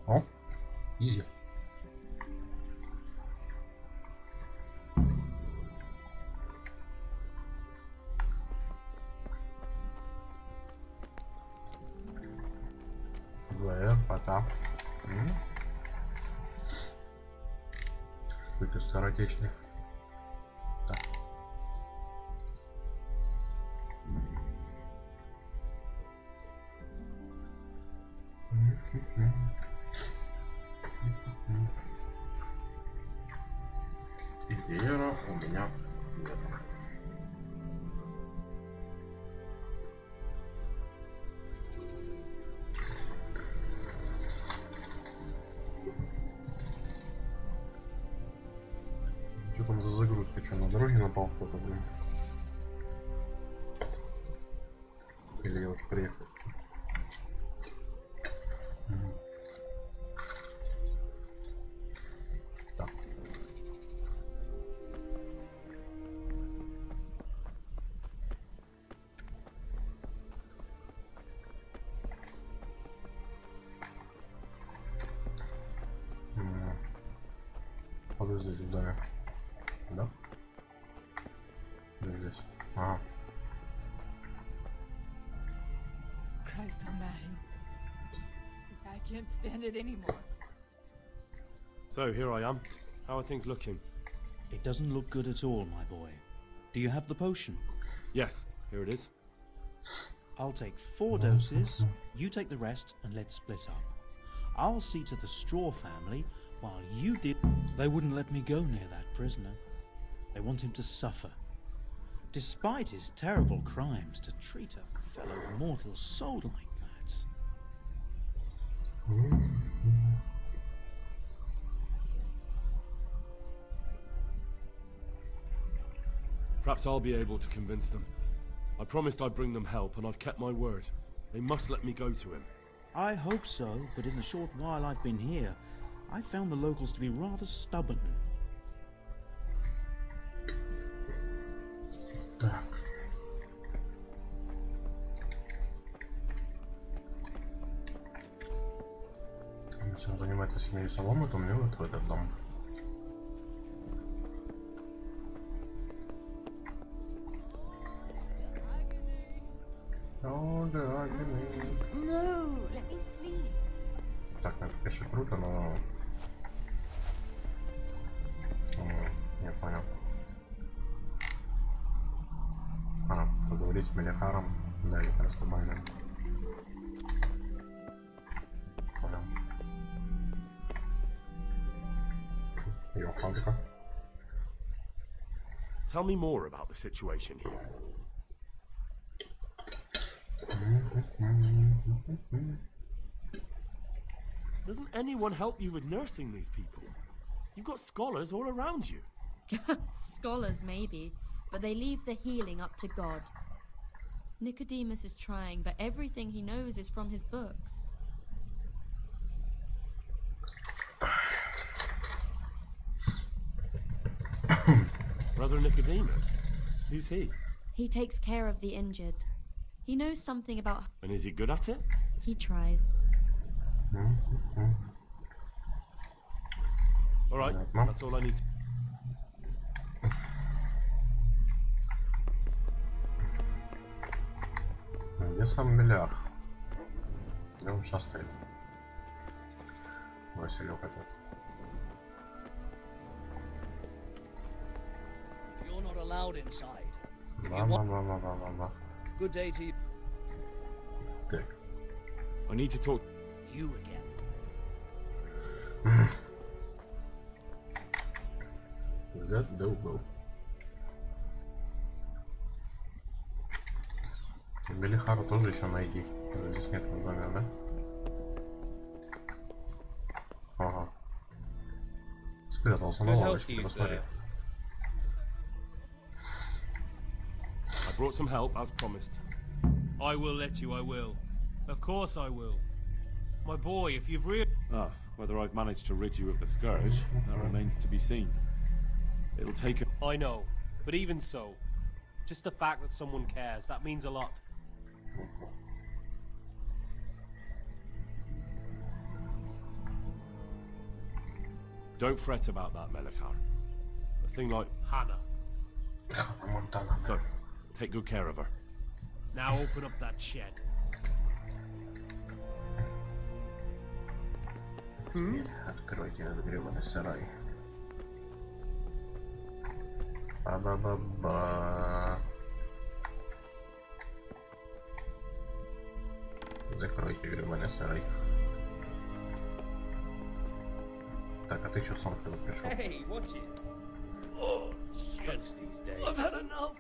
О, изи. ВР, пота. Какой-то скоротечный. Так. Вера у меня нет. Что там за загрузка? Что, на дороге напал кто-то, блин? Или я уже приехал? Так. Подожди, здесь в доме. Да? Где здесь? Ага. Christ almighty. I can't stand it anymore. So, here I am. How are things looking? It doesn't look good at all, my boy. Do you have the potion? Yes, here it is. I'll take 4 doses, you take the rest, and let's split up. I'll see to the straw family, while you did... They wouldn't let me go near that prisoner. They want him to suffer. Despite his terrible crimes, to treat a fellow mortal soul like that. Perhaps I'll be able to convince them. I promised I'd bring them help, and I've kept my word. They must let me go to him. I hope so, but in the short while I've been here, I found the locals to be rather stubborn. Так. Если он занимается семьей соломы, то мне вот в этот дом. No, let me sleep. Так, ну это, конечно, круто, но... Не понял. Поговорить с Мелихаром. Да, или просто Байном. Понял. Йоханка. Tell me more about the situation here. Doesn't anyone help you with nursing these people? You've got scholars all around you. Scholars, maybe, but they leave the healing up to God. Nicodemus is trying, but everything he knows is from his books. Brother Nicodemus? Who's he? He takes care of the injured. He knows something about... And is he good at it? He tries. Alright, that's all I need to... Где сам Миллиард? Где он сейчас стоит? Василек этот. You're not allowed inside. If you Да. want... Good day to you. Так. I need to talk... You again. That double. Мелихара тоже еще найди. Здесь нет в доме, да? Ага. Спрятался на лавочке, посмотри. I brought some help, as promised. I will let you, I will. Of course I will. My boy, if you've really... Ah, whether I've managed to rid you of the scourge, that remains to be seen. It'll take a... I know, but even so, just the fact that someone cares, that means a lot. Don't fret about that, Melechar. A thing like Hannah. So, take good care of her. Now open up that shed. Откройте разгребанный сарай. Ба-ба-ба-ба. Закройте гребаный сарай. Так, а ты что сам сюда пришел? Hey, watch it. Oh, drugs these days. I've had enough.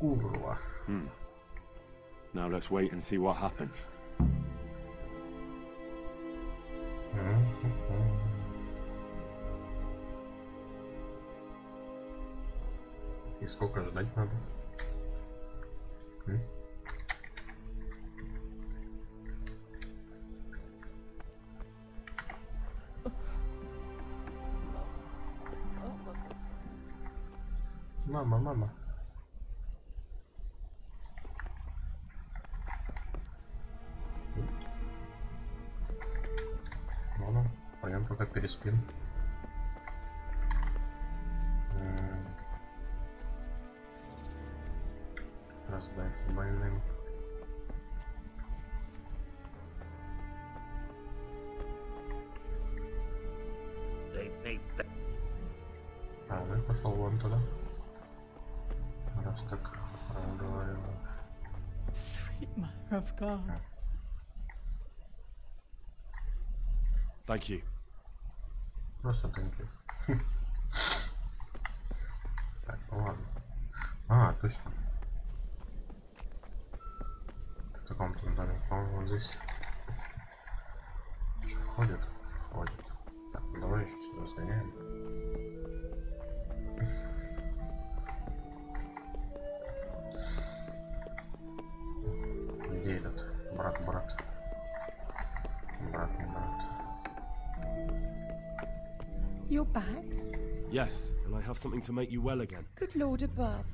Kurwa. Now let's wait and see what happens. И сколько ждать надо? Мама. Ладно, пойдем пока переспим. Раздать больным. А, ну и пошел вон туда. Раз так разговаривал. Sweet mother of God. Thank you. Просто thank you. Так, ну ладно. А, точно. В таком-то доме, по-моему, вот здесь. Что, входит? Входит. Так, ну давай еще сюда сгоняем. Где этот? Брат. Брат, не брат. You're back? Yes, and I have something to make you well again. Good Lord above.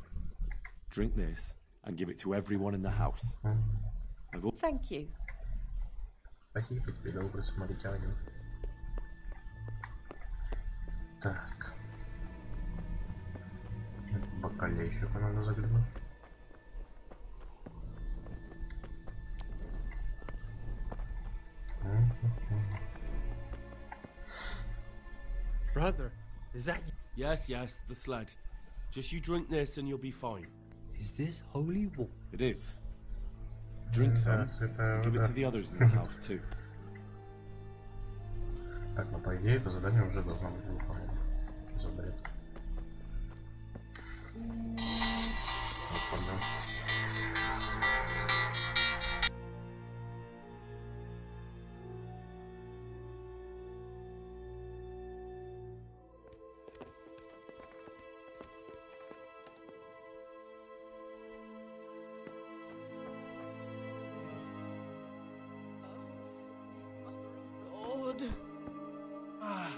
Drink this and give it to everyone in the house. Thank you. Спасибо тебе, добрый самаритянин. Так. Бокалейщику надо заглянуть. Brother, is that you? Yes, the sled. Just you drink this and you'll be fine. Is this holy water? It is. Drink some and give it to the others in the house too. Так, ну по идее, это задание уже должно быть выполнено. За бред. God. Ah,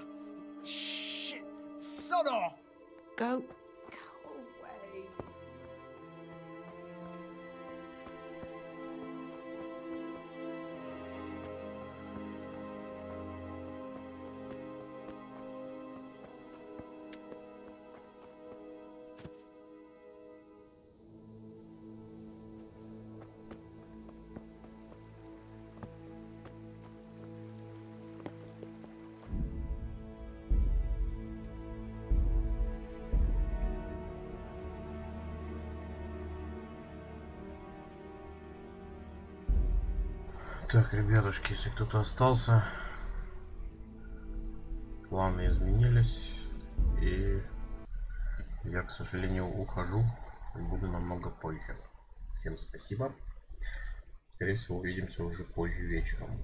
shit. Sod off. Go away. Так, ребятушки, если кто-то остался, планы изменились, и я, к сожалению, ухожу, буду намного позже. Всем спасибо. Скорее всего, увидимся уже позже вечером.